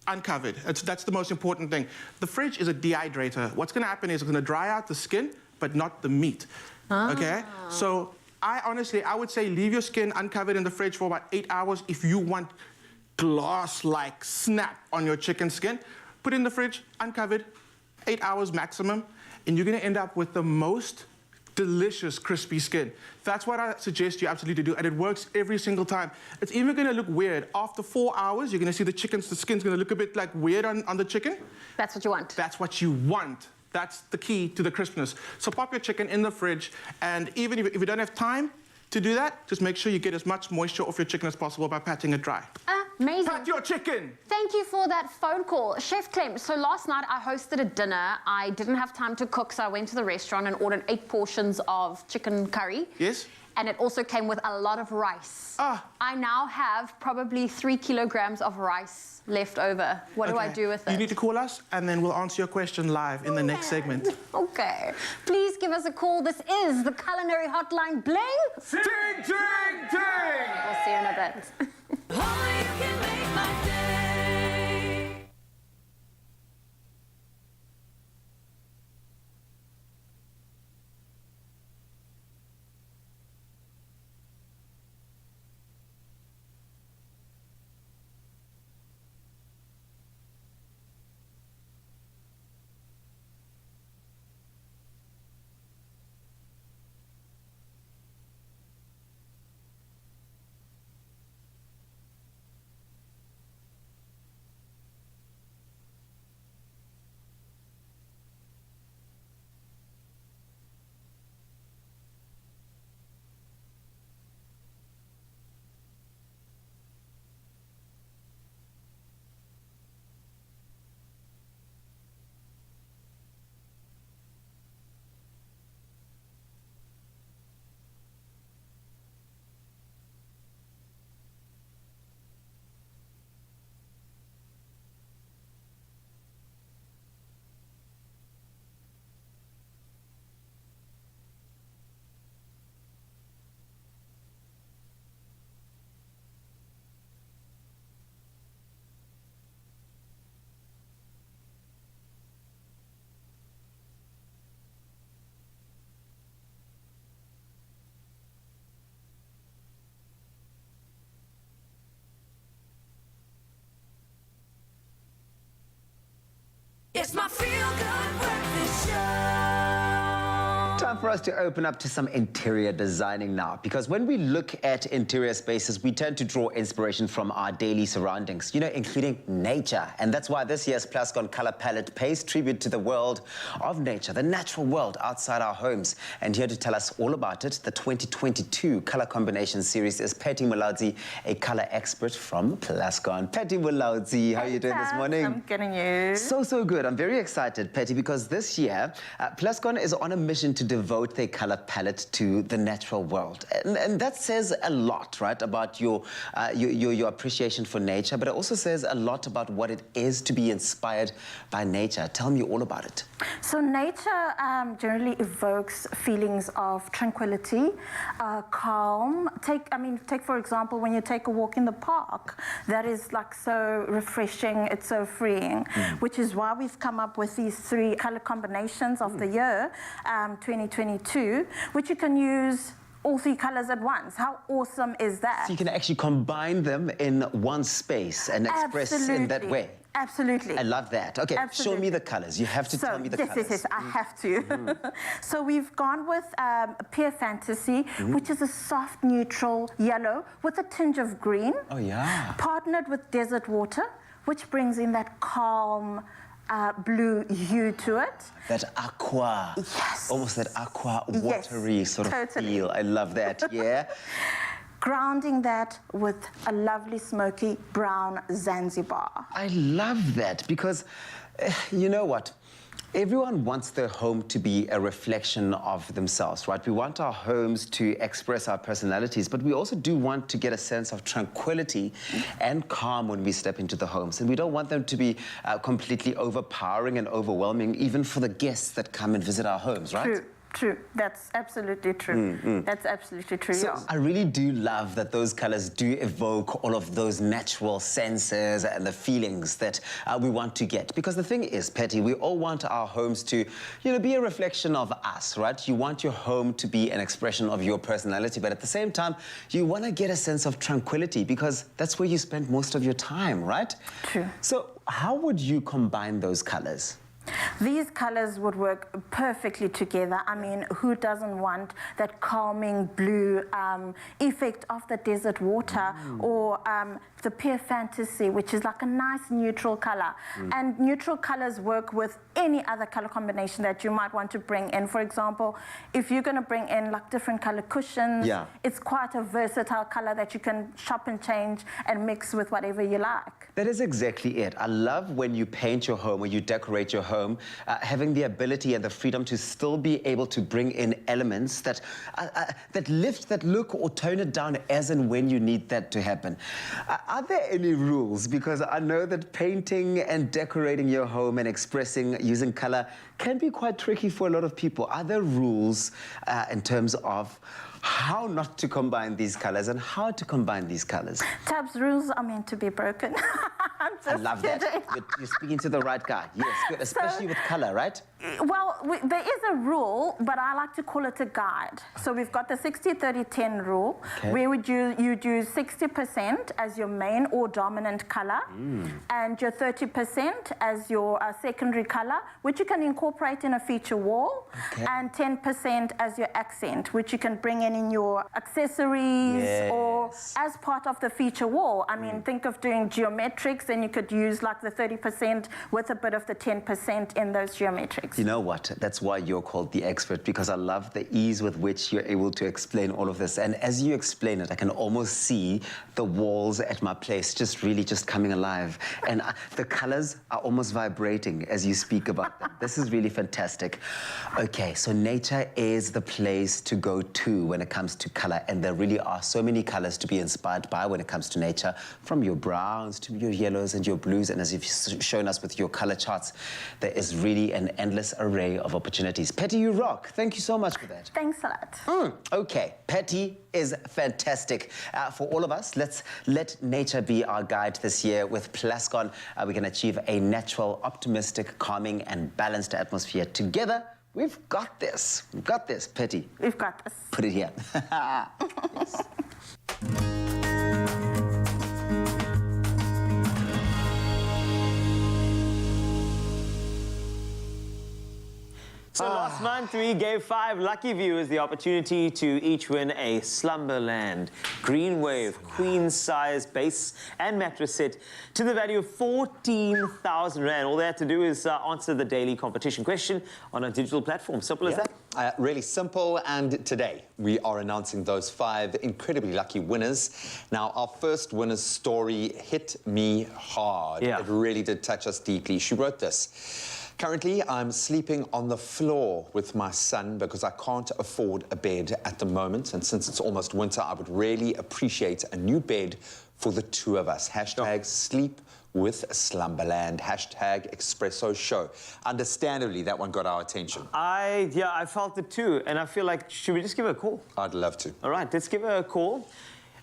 Uncovered. That's the most important thing. The fridge is a dehydrator. What's going to happen is it's going to dry out the skin, but not the meat. Okay? So I would say leave your skin uncovered in the fridge for about 8 hours if you want glass-like snap on your chicken skin. Put it in the fridge, uncovered, 8 hours maximum. And you're going to end up with the most delicious crispy skin. That's what I suggest you absolutely do, and it works every single time. It's even going to look weird. After 4 hours, you're going to see the skin's going to look a bit like weird on the chicken. That's what you want. That's what you want. That's the key to the crispness. So pop your chicken in the fridge, and even if you don't have time to do that, just make sure you get as much moisture off your chicken as possible by patting it dry. Amazing. Pat your chicken. Thank you for that phone call. Chef Clem, so last night I hosted a dinner. I didn't have time to cook, so I went to the restaurant and ordered 8 portions of chicken curry. Yes. And it also came with a lot of rice. I now have probably 3 kilograms of rice left over. What do I do with it? You need to call us, and then we'll answer your question live in the next segment. Okay. Please give us a call. This is the Culinary Hotline. Bling! Ting, ting, ting! We'll see you in a bit. It's my feel-good breakfast show. Time for us to open up to some interior designing now, because when we look at interior spaces, we tend to draw inspiration from our daily surroundings, you know, including nature. And that's why this year's Plascon color palette pays tribute to the world of nature, the natural world outside our homes. And here to tell us all about it, the 2022 color combination series is Patty Mulaudzi, a color expert from Plascon. Patty Mulaudzi, how are you doing this morning? I'm getting you. So good. I'm very excited, Patty, because this year, Plascon is on a mission to devote their color palette to the natural world. And that says a lot, right, about your appreciation for nature, but it also says a lot about what it is to be inspired by nature. Tell me all about it. So nature generally evokes feelings of tranquility, calm. Take for example, when you take a walk in the park, that is like so refreshing, it's so freeing, which is why we've come up with these 3 color combinations of the year, 2022, which you can use all 3 colors at once. How awesome is that? So you can actually combine them in one space and express in that way. Absolutely. I love that. Okay, Absolutely. Show me the colors. You have to tell me the colors. Yes, I have to. So we've gone with Pure Fantasy, which is a soft, neutral yellow with a tinge of green. Oh, yeah. Partnered with Desert Water, which brings in that calm, blue hue to it. That aqua. Yes. Almost that aqua watery sort of feel. I love that, yeah. Grounding that with a lovely smoky brown Zanzibar. I love that because, you know what? Everyone wants their home to be a reflection of themselves, right? We want our homes to express our personalities, but we also do want to get a sense of tranquility and calm when we step into the homes. And we don't want them to be completely overpowering and overwhelming, even for the guests that come and visit our homes, right? True. That's absolutely true. That's absolutely true. So I really do love that those colors do evoke all of those natural senses and the feelings that we want to get. Because the thing is, Patty, we all want our homes to, you know, be a reflection of us, right? You want your home to be an expression of your personality, but at the same time, you want to get a sense of tranquility because that's where you spend most of your time, right? True. So how would you combine those colors? These colors would work perfectly together. I mean, who doesn't want that calming blue effect of the desert water or the Pure Fantasy, which is like a nice neutral color. And neutral colors work with any other color combination that you might want to bring in. For example, if you're going to bring in like different color cushions, it's quite a versatile color that you can shop and change and mix with whatever you like. That is exactly it. I love when you paint your home or you decorate your home, having the ability and the freedom to still be able to bring in elements that lift that look or tone it down as and when you need that to happen. Are there any rules? Because I know that painting and decorating your home and expressing using color can be quite tricky for a lot of people. Are there rules in terms of how not to combine these colors and how to combine these colors? Tab's rules are meant to be broken. I'm just I love kidding. that. You're speaking to the right guy. Yes, good. Especially with color, right? Well, there is a rule, but I like to call it a guide. So we've got the 60-30-10 rule, where you do 60% as your main or dominant color, and your 30% as your secondary color, which you can incorporate in a feature wall, and 10% as your accent, which you can bring in your accessories or as part of the feature wall. I mean, think of doing geometrics, and you could use like the 30% with a bit of the 10% in those geometrics. You know what? That's why you're called the expert, because I love the ease with which you're able to explain all of this. And as you explain it, I can almost see the walls at my place just really just coming alive. And the colors are almost vibrating as you speak about them. This is really fantastic. Okay, so nature is the place to go to when it comes to color. And there really are so many colors to be inspired by when it comes to nature, from your browns to your yellows and your blues. And as you've shown us with your color charts, there is really an endless array of opportunities. Petty, you rock. Thank you so much for that. Thanks a lot. Okay, Petty is fantastic. For all of us, let's let nature be our guide this year. With Plascon, we can achieve a natural, optimistic, calming and balanced atmosphere. Together, we've got this. We've got this, Petty. We've got this. Put it here. Yes. So last month, we gave 5 lucky viewers the opportunity to each win a Slumberland Green Wave queen-size base and mattress set to the value of 14,000 Rand. All they had to do is answer the daily competition question on a digital platform. Simple as that. Really simple, and today we are announcing those 5 incredibly lucky winners. Now, our first winner's story hit me hard. It really did touch us deeply. She wrote this. Currently, I'm sleeping on the floor with my son because I can't afford a bed at the moment. And since it's almost winter, I would really appreciate a new bed for the 2 of us. Hashtag sleep with Slumberland. Hashtag Expresso show. Understandably, that one got our attention. I felt it too. And I feel like, should we just give her a call? I'd love to. All right, let's give her a call.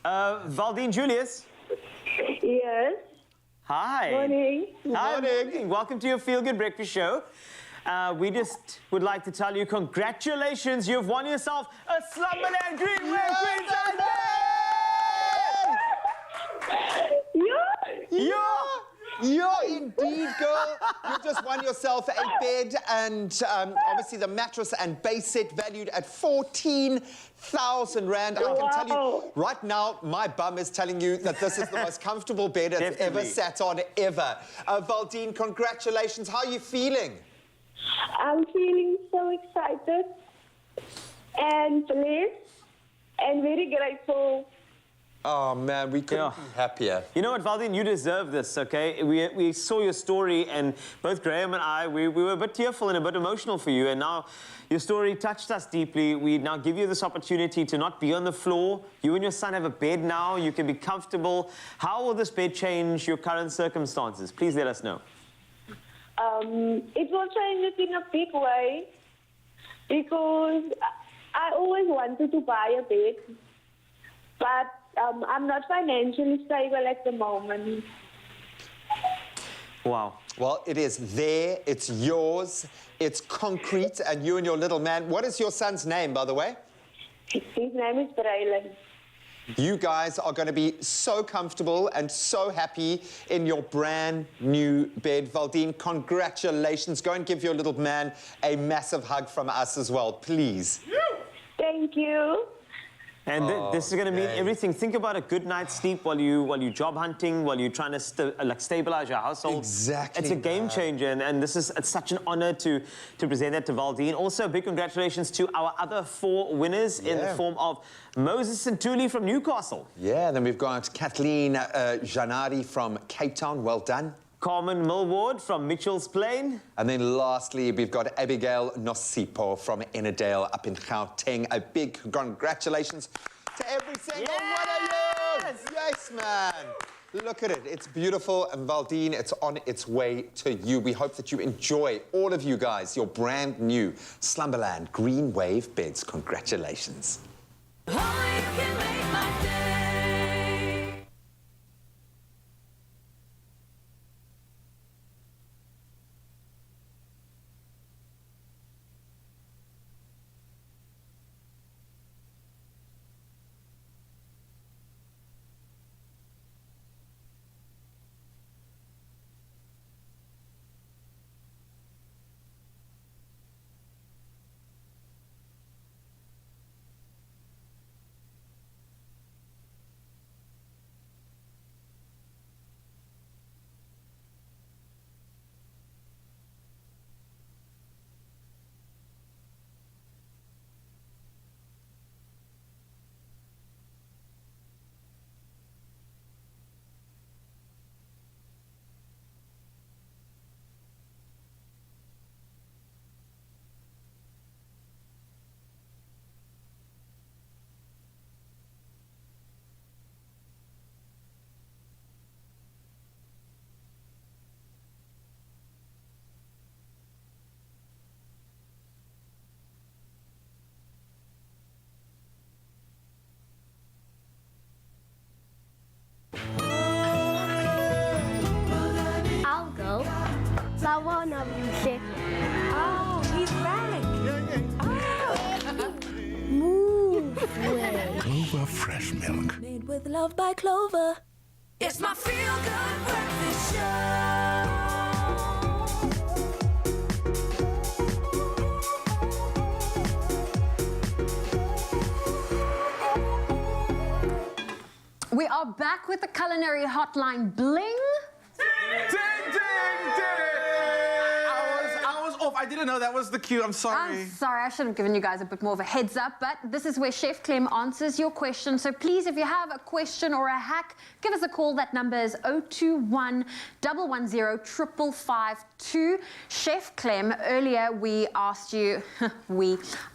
Valdine Julius? Yes. Hi. Morning. Hi, morning. Welcome to your Feel Good Breakfast Show. We just would like to tell you, congratulations, you've won yourself a Slumberland Green Wave Queen Size Bed! Yeah, indeed, girl. You just won yourself a bed and obviously the mattress and base set valued at 14,000 Rand. I can tell you right now, my bum is telling you that this is the most comfortable bed it's ever sat on, ever. Valdine, congratulations. How are you feeling? I'm feeling so excited and blessed and very grateful. Oh, man, we couldn't be happier. You know what, Valdine, you deserve this, okay? We saw your story, and both Graham and I, we were a bit tearful and a bit emotional for you, and now your story touched us deeply. We now give you this opportunity to not be on the floor. You and your son have a bed now. You can be comfortable. How will this bed change your current circumstances? Please let us know. It will change it in a big way because I always wanted to buy a bed, but I'm not financially stable at the moment. Wow. Well, it is there. It's yours. It's concrete. And you and your little man. What is your son's name, by the way? His name is Braylon. You guys are going to be so comfortable and so happy in your brand new bed. Valdine, congratulations. Go and give your little man a massive hug from us as well, please. Thank you. And this is going to mean everything. Think about a good night's sleep while you job hunting, while you're trying to stabilize your household. Exactly. It's a game changer, and it's such an honor to present that to Valdine. Also, big congratulations to our other 4 winners in the form of Moses Santuli from Newcastle. Yeah, then we've got Kathleen Janari from Cape Town. Well done. Carmen Millward from Mitchell's Plain. And then lastly, we've got Abigail Nosipo from Ennerdale up in Gauteng. A big congratulations to every single one of you. Yes, man. Look at it. It's beautiful. And Valdine, it's on its way to you. We hope that you enjoy, all of you guys, your brand new Slumberland Green Wave beds. Congratulations. I'll go. I want to music. Oh, he's back. Oh. Move way. Clover fresh milk. Made with love by Clover. It's my feel-good breakfast show. We are back with the Culinary Hotline Bling. Ding, ding, ding! I was off. I didn't know that was the cue. I'm sorry. I'm sorry, I should have given you guys a bit more of a heads up, but this is where Chef Clem answers your question. So please, if you have a question or a hack, give us a call. That number is 021 110 5552. Chef Clem, earlier we asked you,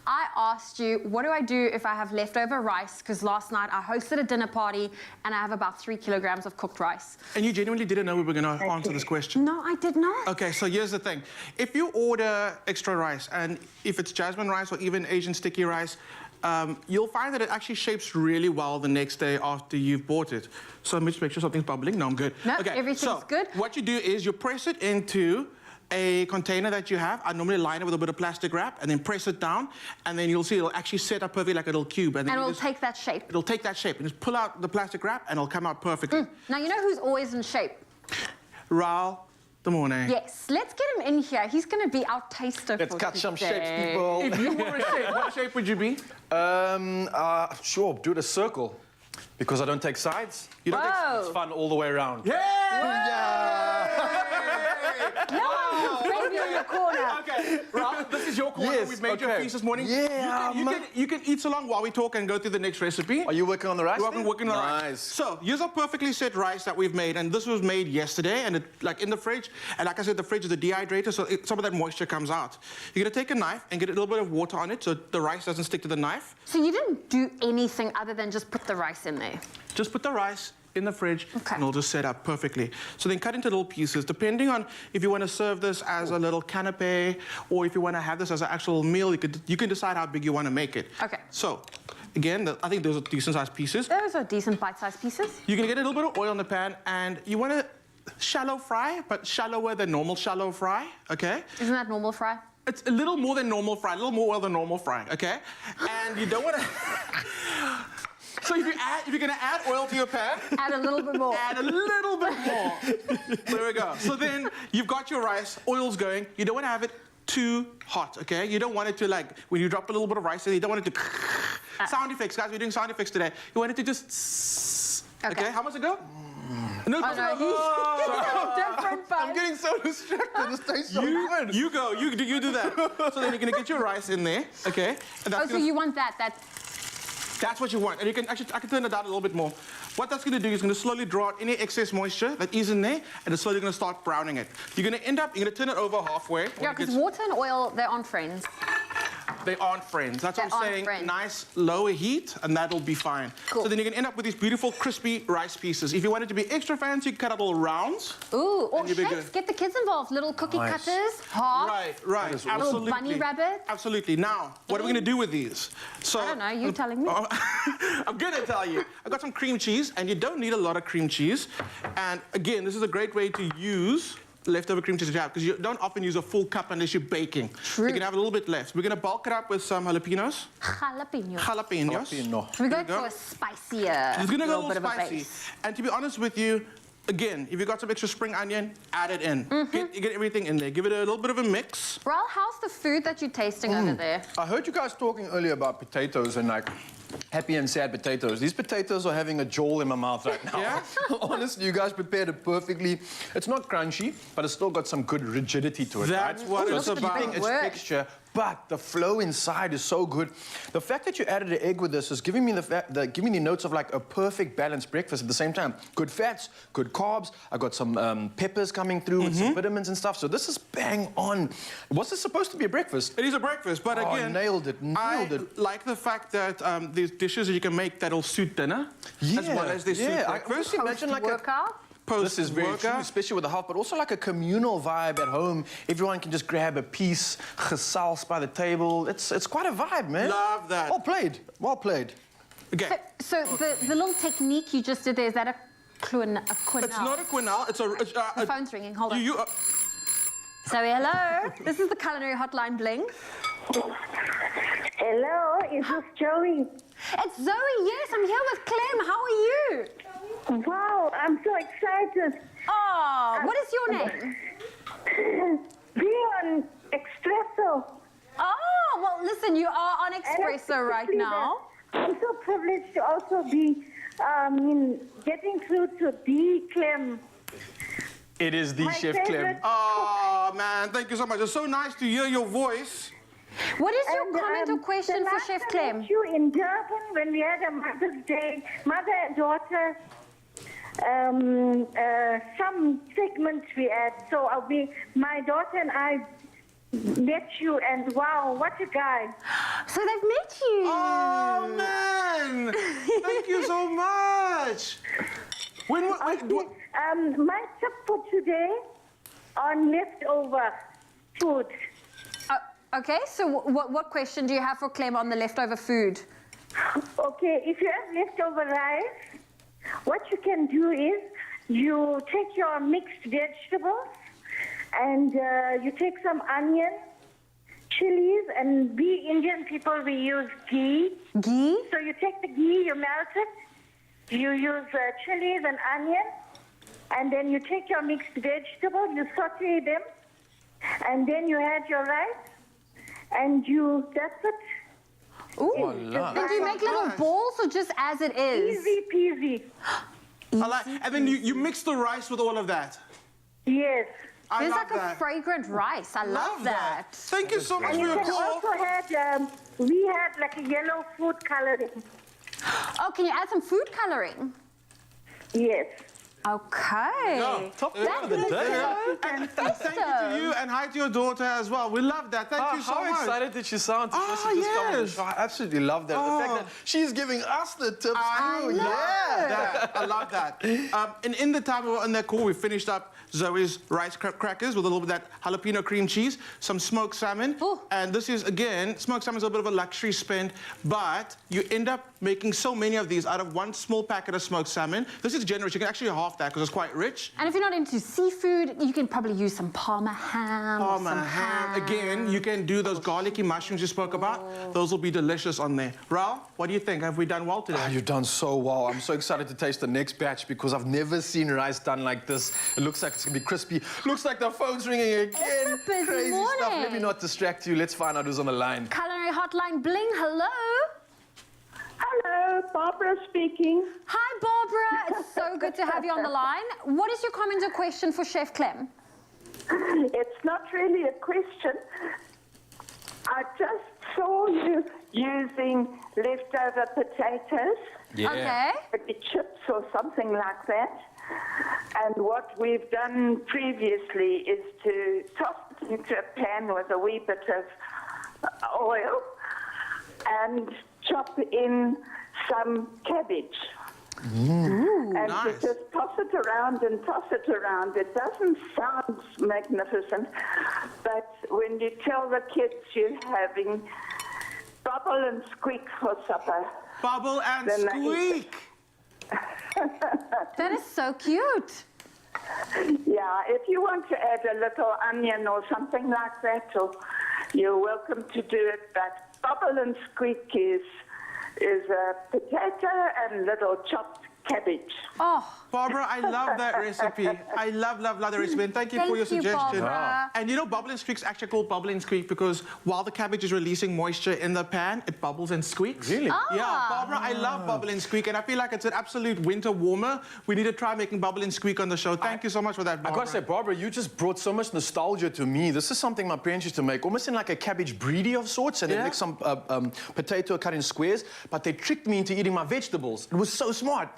I asked you, what do I do if I have leftover rice? Because last night I hosted a dinner party and I have about 3 kilograms of cooked rice. And you genuinely didn't know we were going to answer this question? No, I did not. Okay, so here's the thing. If you order extra rice, and if it's jasmine rice or even Asian sticky rice, you'll find that it actually shapes really well the next day after you've bought it. So just make sure something's bubbling. No, I'm good. No, okay, everything's good. What you do is you press it into a container that you have. I normally line it with a bit of plastic wrap and then press it down, and then you'll see it'll actually set up perfectly like a little cube. And then it'll take that shape. It'll take that shape. And just pull out the plastic wrap and it'll come out perfectly. Now, you know who's always in shape? Raul, the morning. Yes, let's get him in here. He's going to be our taster Let's for cut some today. shapes, people. If you were a shape, what shape would you be? Sure, do it a circle. Because I don't take sides. You don't take, it's fun all the way around. No one's baby in the corner. Okay, Raul, this is your corner. Yes, We've made your feast this morning. Yeah, you can eat so long while we talk and go through the next recipe. Are you working on the rice? We're working on the rice. Nice. So here's our perfectly set rice that we've made, and this was made yesterday, and like in the fridge. And like I said, the fridge is a dehydrator, so some of that moisture comes out. You're gonna take a knife and get a little bit of water on it, so the rice doesn't stick to the knife. So you didn't do anything other than just put the rice in there? Just put the rice in the fridge, and it'll just set up perfectly. So then cut into little pieces, depending on if you want to serve this as a little canapé or if you want to have this as an actual meal. You can decide how big you want to make it. Okay. So, again, I think those are decent-sized pieces. Those are decent bite-sized pieces. You can get a little bit of oil in the pan, and you want to shallow fry, but shallower than normal shallow fry, okay? Isn't that normal fry? It's a little more than normal fry, a little more oil than normal fry, okay? And you don't want to... So if you're going to add oil to your pan... Add a little bit more. Add a little bit more. There we go. So then you've got your rice, oil's going. You don't want to have it too hot, okay? You don't want it to, like, when you drop a little bit of rice in, you don't want it to... Sound effects, guys, we're doing sound effects today. You want it to just... Okay, how much it go? No, different, but... I'm getting so distracted. This tastes so good. You go. You do that. So then you're going to get your rice in there, okay? And that's so you want that... That's what you want. And you can actually, I can turn it down a little bit more. What that's going to do is going to slowly draw out any excess moisture that is in there, and it's slowly going to start browning it. You're going to turn it over halfway. Yeah, because water and oil, they aren't friends. they aren't friends. That's what I'm saying. Friends. Nice lower heat, and that'll be fine. Cool. So then you can end up with these beautiful crispy rice pieces. If you want it to be extra fancy, you cut out little rounds. Ooh, or chefs, get the kids involved. Little cookie cutters, hearts. Right, absolutely. Little bunny rabbits. Absolutely. Now, what are we going to do with these? So, I don't know, you telling me. I'm going to tell you. I got some cream cheese, and you don't need a lot of cream cheese. And again, this is a great way to use leftover cream cheese that you have, because you don't often use a full cup unless you're baking. True. You can have a little bit left. We're going to bulk it up with some jalapenos. Jalapeno. Jalapeno. We're going for a spicier. It's going to go a bit little of a spicy. base. And to be honest with you, again, if you've got some extra spring onion, add it in. Get everything in there. Give it a little bit of a mix. Ral, how's the food that you're tasting over there? I heard you guys talking earlier about potatoes and like happy and sad potatoes. These potatoes are having a jaw in my mouth right now. Yeah? Honestly, you guys prepared it perfectly. It's not crunchy, but it's still got some good rigidity to it. That's what it's about. Keeping its texture, but the flow inside is so good. The fact that you added an egg with this is giving me the notes of like a perfect balanced breakfast at the same time. Good fats, good carbs. I got some peppers coming through with some vitamins and stuff. So this is bang on. Was this supposed to be a breakfast? It is a breakfast, but again, nailed it. I like the fact that these dishes that you can make that'll suit dinner as well as they suit breakfast. Imagine like this is very true, especially with the health, but also like a communal vibe at home. Everyone can just grab a piece, gesels by the table. It's quite a vibe, man. Love that. Well played. Well played. Okay. So the little technique you just did there, is that a quenelle? It's not a quenelle. It's a... the phone's ringing. Hold on. Zoe, hello. This is the Culinary Hotline Bling. Hello, is this Joey? It's Zoe, yes. I'm here with Clem. How are you? Wow, I'm so excited. Oh, what is your name? Being on Expresso. Oh, well, listen, you are on Expresso right now. I'm so privileged to also be getting through to the Clem. It is the Chef Clem. Oh, man, thank you so much. It's so nice to hear your voice. What is your comment or question for Chef Clem? I met you in Durban when we had a Mother's Day, mother and daughter, some segments we had. So my daughter and I met you, and wow, what a guy. So they've met you. Oh, man. Thank you so much. My tip for today on leftover food. Okay, so what question do you have for Clem on the leftover food? Okay, if you have leftover rice, what you can do is you take your mixed vegetables and you take some onion, chilies, and we Indian people, we use ghee. Ghee? So you take the ghee, you melt it, you use chilies and onion, and then you take your mixed vegetables, you saute them, and then you add your rice, and that's it. Ooh. Then do you make little balls or just as it is? Easy peasy. And then you mix the rice with all of that? Yes. There's like a fragrant rice. I love that. Thank you so much for and your you can call. also we had like a yellow food coloring. Oh, can you add some food coloring? Yes. Okay. Top tip of the day. And thank you to you, and hi to your daughter as well. We love that. Thank you so much. How excited did she sound to just come on the show? I absolutely love that. The fact that she's giving us the tips too. I love that. And in the time we were on that call, we finished up Zoe's rice crackers with a little bit of that jalapeno cream cheese, some smoked salmon. And this is, again, smoked salmon is a little bit of a luxury spend, but you end up making so many of these out of one small packet of smoked salmon. This is generous. You can actually half that because it's quite rich. And if you're not into seafood, you can probably use some Parma ham. Parma ham. Again, you can do those garlicky mushrooms you spoke about. Those will be delicious on there. Raul, what do you think? Have we done well today? You've done so well. I'm so excited to taste the next batch because I've never seen rice done like this. It looks like it's going to be crispy. Looks like the phone's ringing again. It's a busy Crazy morning. stuff. Let me not distract you. Let's find out who's on the line. Culinary Hotline Bling, hello. Hello, Barbara speaking. Hi, Barbara. It's so good to have you on the line. What is your comment or question for Chef Clem? It's not really a question. I just saw you using leftover potatoes. Yeah. Okay. Maybe chips or something like that. And what we've done previously is to toss it into a pan with a wee bit of oil and chop in some cabbage. Ooh, and nice. you just toss it around and toss it around. It doesn't sound magnificent, but when you tell the kids you're having bubble and squeak for supper. Bubble and squeak! That is so cute. Yeah, if you want to add a little onion or something like that, you're welcome to do it, but bubble and squeak is a potato and little chopped cabbage. Oh, Barbara, I love that recipe. I love the recipe, and thank you for your suggestion. And you know, bubble and squeak is actually called bubble and squeak because while the cabbage is releasing moisture in the pan, it bubbles and squeaks. Really? Yeah, Barbara, I love bubble and squeak, and I feel like it's an absolute winter warmer. We need to try making bubble and squeak on the show. Thank you so much for that, Barbara. I gotta say, Barbara, you just brought so much nostalgia to me. This is something my parents used to make, almost in like a cabbage breidy of sorts, and they make some potato cut in squares, but they tricked me into eating my vegetables. It was so smart.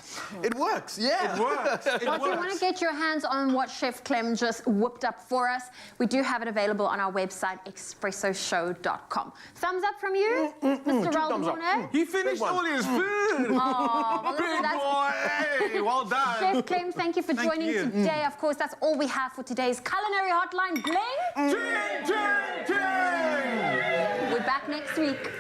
It works, yeah. It works. If you want to get your hands on what Chef Clem just whipped up for us, we do have it available on our website, expressoshow.com. Thumbs up from you, Mr. Raul. He finished all his food. Oh, well, big boy. Hey, well done. Chef Clem, thank you for joining today. Of course, that's all we have for today's Culinary Hotline Bling. Ting, ting, ting. We're back next week.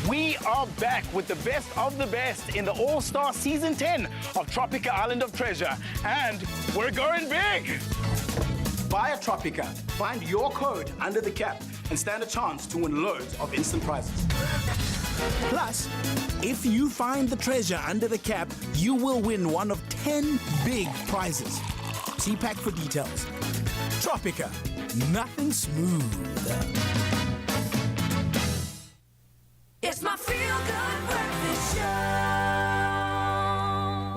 We are back with the best of the best in the All-Star Season 10 of Tropica Island of Treasure. And we're going big! Buy a Tropica, find your code under the cap, and stand a chance to win loads of instant prizes. Plus, if you find the treasure under the cap, you will win one of 10 big prizes. See pack for details. Tropica, nothing smoother. It's my feel-good breakfast show.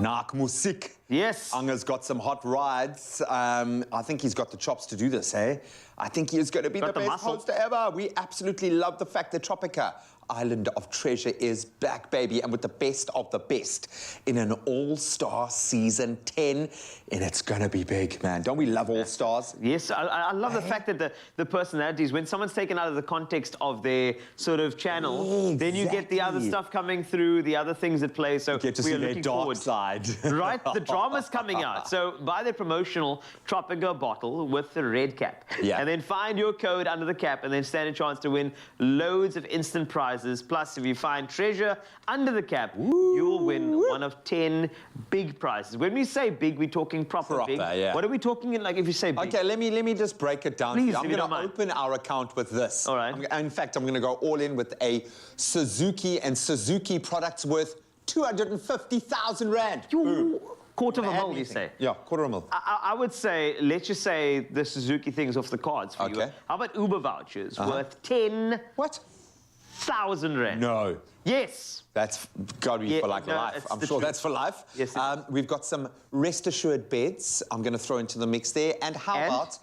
Nak Musik. Yes. Anger's got some hot rides. I think he's got the chops to do this, eh? I think he is going to be the best host ever. We absolutely love the fact that Tropica Island of Treasure is back, baby, and with the best of the best in an all-star season 10, and it's gonna be big, man. Don't we love all-stars? Yes, I love the fact that the personalities, when someone's taken out of the context of their sort of channel, then you get the other stuff coming through, the other things at play, so you get to see their dark side. Right, the drama's coming out. So buy their promotional Tropica bottle with the red cap. Yeah. And then find your code under the cap and then stand a chance to win loads of instant prizes. Plus, if you find treasure under the cap, you'll win one of 10 big prizes. When we say big, we're talking proper big. Yeah. What are we talking in, like, if you say big? Okay, let me just break it down. Please, I'm going to open our account with this. All right. In fact, I'm going to go all in with a Suzuki and Suzuki products worth 250,000 Rand. Quarter of a mil, you say? Yeah, quarter of a mil. I would say, let's just say the Suzuki thing's off the cards for you. How about Uber vouchers worth 10... What? 1,000 rand. No. Yes. That's got to be for like life. I'm sure that's for life. Yes. We've got some Rest Assured beds I'm going to throw into the mix there. And how about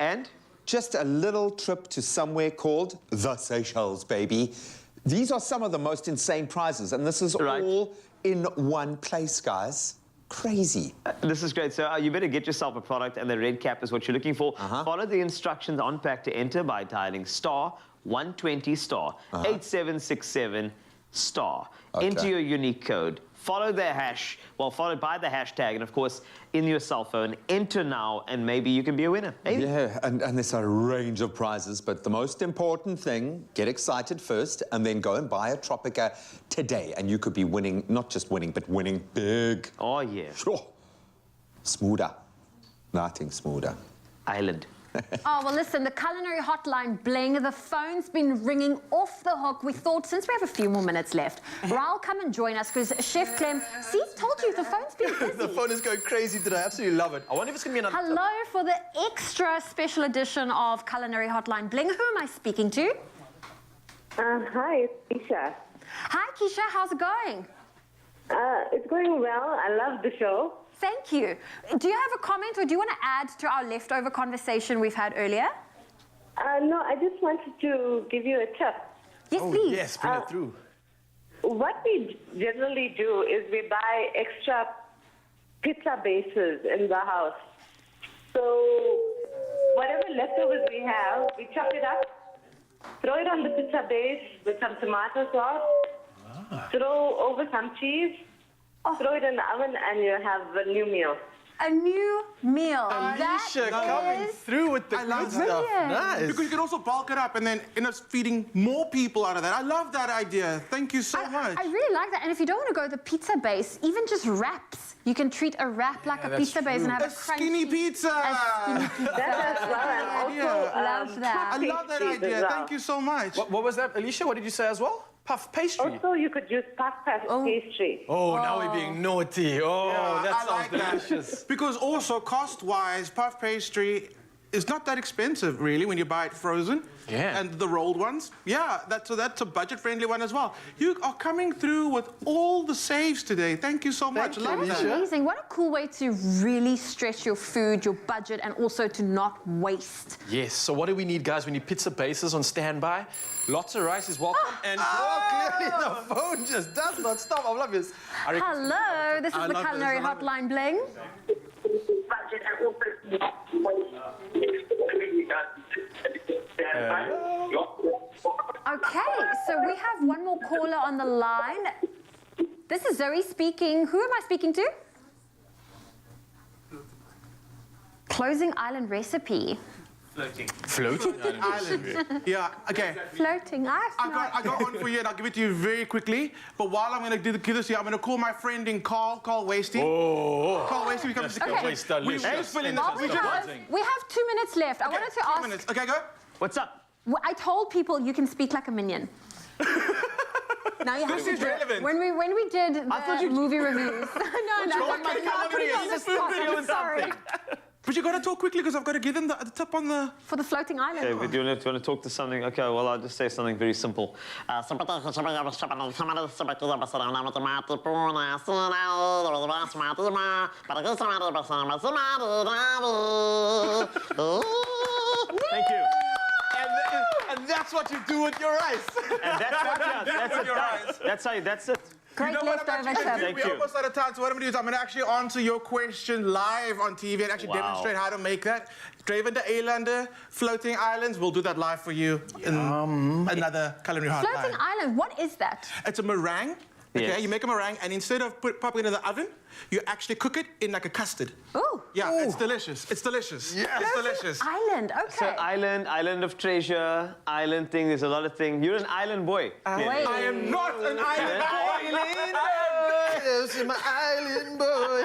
just a little trip to somewhere called the Seychelles, baby. These are some of the most insane prizes, and this is all in one place, guys. Crazy. This is great. So you better get yourself a product, and the red cap is what you're looking for. Follow the instructions on pack to enter by dialing *120*8767*. Enter your unique code. Follow the hash, followed by the hashtag, and of course, in your cell phone, enter now, and maybe you can be a winner. Maybe. Yeah, and there's a range of prizes, but the most important thing, get excited first, and then go and buy a Tropica today, and you could be winning, not just winning, but winning big. Oh, yeah. Sure. Smoother. Nothing smoother. Island. Oh, well, listen, the Culinary hotline bling. The phone's been ringing off the hook. We thought, since we have a few more minutes left, Raul, come and join us, because Chef Clem, see, told you, the phone's been busy. The phone is going crazy today. I absolutely love it. I wonder if it's going to be another... Hello for the extra special edition of Culinary Hotline Bling. Who am I speaking to? Hi, it's Keisha. Hi, Keisha. How's it going? It's going well. I love the show. Thank you. Do you have a comment, or do you want to add to our leftover conversation we've had earlier? No, I just wanted to give you a tip. Yes, please. Yes, bring it through. What we generally do is we buy extra pizza bases in the house. So whatever leftovers we have, we chop it up, throw it on the pizza base with some tomato sauce, throw over some cheese, throw it in the oven, and you have a new meal. A new meal. Alicia coming through with the good stuff. Nice. Because you can also bulk it up and then end up feeding more people out of that. I love that idea. Thank you so much. I really like that. And if you don't want to go the pizza base, even just wraps. You can treat a wrap like a pizza base and have a skinny pizza. A skinny pizza. That as well. And also, love that. I love that idea. Well. Thank you so much. What was that, Alicia? What did you say as well? Puff pastry. Also, you could use puff pastry. Oh, now we're being naughty. Oh, Yeah, that I sounds like delicious. That. Because also, cost-wise, puff pastry is not that expensive, really, when you buy it frozen. Yeah. And the rolled ones. Yeah, that's a budget-friendly one as well. You are coming through with all the saves today. Thank you so much. Love That's that. amazing. What a cool way to really stretch your food, your budget, and also to not waste. Yes, so what do we need, guys? We need pizza bases on standby. Lots of rice is welcome. And clearly the phone just does not stop. I love this. Hello, this is the Culinary Hotline Bling. Okay, so we have one more caller on the line. This is Zoe speaking. Who am I speaking to? Closing Island recipe. Floating Island. Yeah, okay. Floating ice. I got one for you, and I'll give it to you very quickly. But while I'm going to do this here, I'm going to call my friend in Carl Wasty. Oh. Carl Wasty, we come to We just fill in the We have 2 minutes left. I wanted to ask... 2 minutes. Okay, go. What's up? I told people you can speak like a minion. Now you have This to is do it. relevant. When we did the movie reviews. no, sorry. But you got to talk quickly because I've got to give them the tip on the... For the floating island. Okay, but do you want to talk to something? Okay, well, I'll just say something very simple. Thank you. And that's what you do with your rice. And that's it. Great leftover tip. We're almost out of time, so what I'm going to do is I'm going to actually answer your question live on TV and actually demonstrate how to make that. Dravende Eilanden, floating islands, we'll do that live for you in another culinary hotline. Floating island, what is that? It's a meringue. Okay, Yes. you make a meringue, and instead of popping it in the oven, you actually cook it in like a custard. Ooh. Yeah, it's delicious. It's delicious. Yes. It's delicious. Island, okay. So island of treasure, island thing, there's a lot of things. You're an island boy. I am not an island boy. Potatoes in my island boy.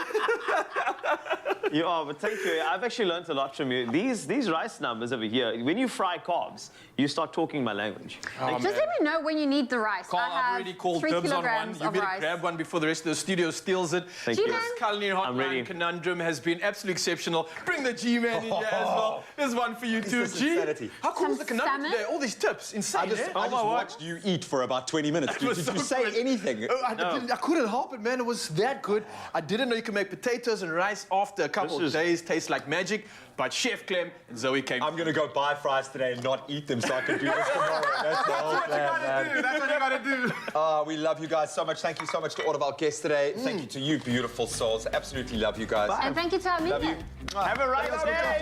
You are, but thank you. I've actually learned a lot from you. These rice numbers over here, when you fry carbs, you start talking my language. Just let me know when you need the rice. Carl, I've already called dibs on one. You better grab one before the rest of the studio steals it. Thank you. This Culinary Hotline Conundrum has been absolutely exceptional. Bring the G-Man in here as well. There's one for you too. G, how cool is the conundrum today? All these tips, insane. I just watched you eat for about 20 minutes. Did you say anything? I couldn't help it, man. It was that good. I didn't know you could make potatoes and rice after a couple of days. Tastes like magic. But Chef Clem and Zoe came. I'm going to go buy fries today and not eat them so I can do this tomorrow. That's the whole plan, man. That's what you got to do. We love you guys so much. Thank you so much to all of our guests today. Thank you to you, beautiful souls. Absolutely love you guys. And thank you to our media. Love you. Have a right day.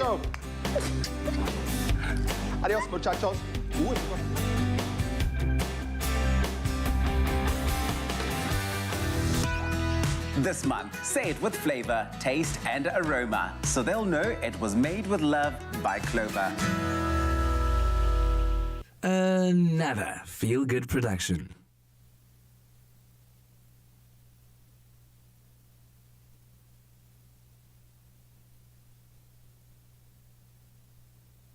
Adios, muchachos. This month, say it with flavor, taste, and aroma, so they'll know it was made with love by Clover. Another feel-good production.